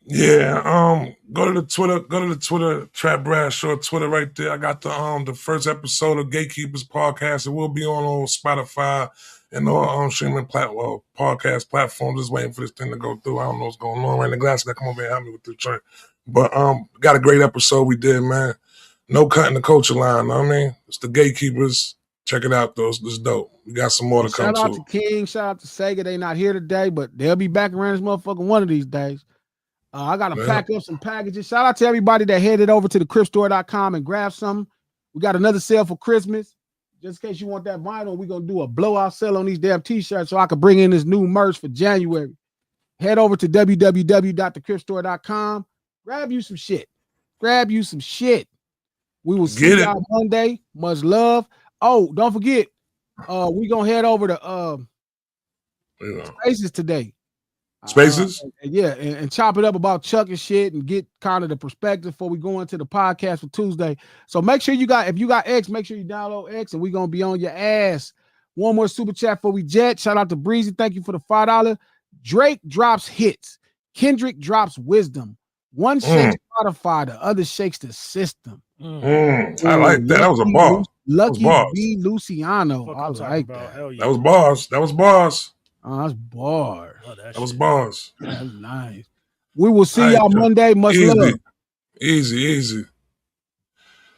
Yeah, go to the Twitter, Trap Bradshaw Twitter right there. I got the first episode of Gatekeepers podcast. It will be on Spotify and all streaming podcast platforms. Just waiting for this thing to go through. I don't know what's going on right now. Glass got come over and help me with the train. But got a great episode we did, man. No cutting the culture line, know what I mean? It's the Gatekeepers. Check it out, though. It's dope. We got some more to come. Shout out to King. Shout out to Sega. They not here today, but they'll be back around this motherfucker one of these days. I got to pack up some packages. Shout out to everybody that headed over to thecripstore.com and grabbed something. We got another sale for Christmas. Just in case you want that vinyl, we're going to do a blowout sale on these damn t-shirts so I can bring in this new merch for January. Head over to www.thecripstore.com. Grab you some shit. We will see y'all Monday. Much love. Oh, don't forget, we're going to head over to Spaces today. Spaces? And chop it up about Chuck and shit and get kind of the perspective before we go into the podcast for Tuesday. So make sure if you got X, make sure you download X and we're going to be on your ass. One more super chat before we jet. Shout out to Breezy. Thank you for the $5. Drake drops hits. Kendrick drops wisdom. One shakes Spotify, the other shakes the system. I like that. That was a boss. Lucky B. Luciano. I like that. That was boss. Oh, that's bars. That was bars. That's nice. We will see y'all Monday. Much love. Easy.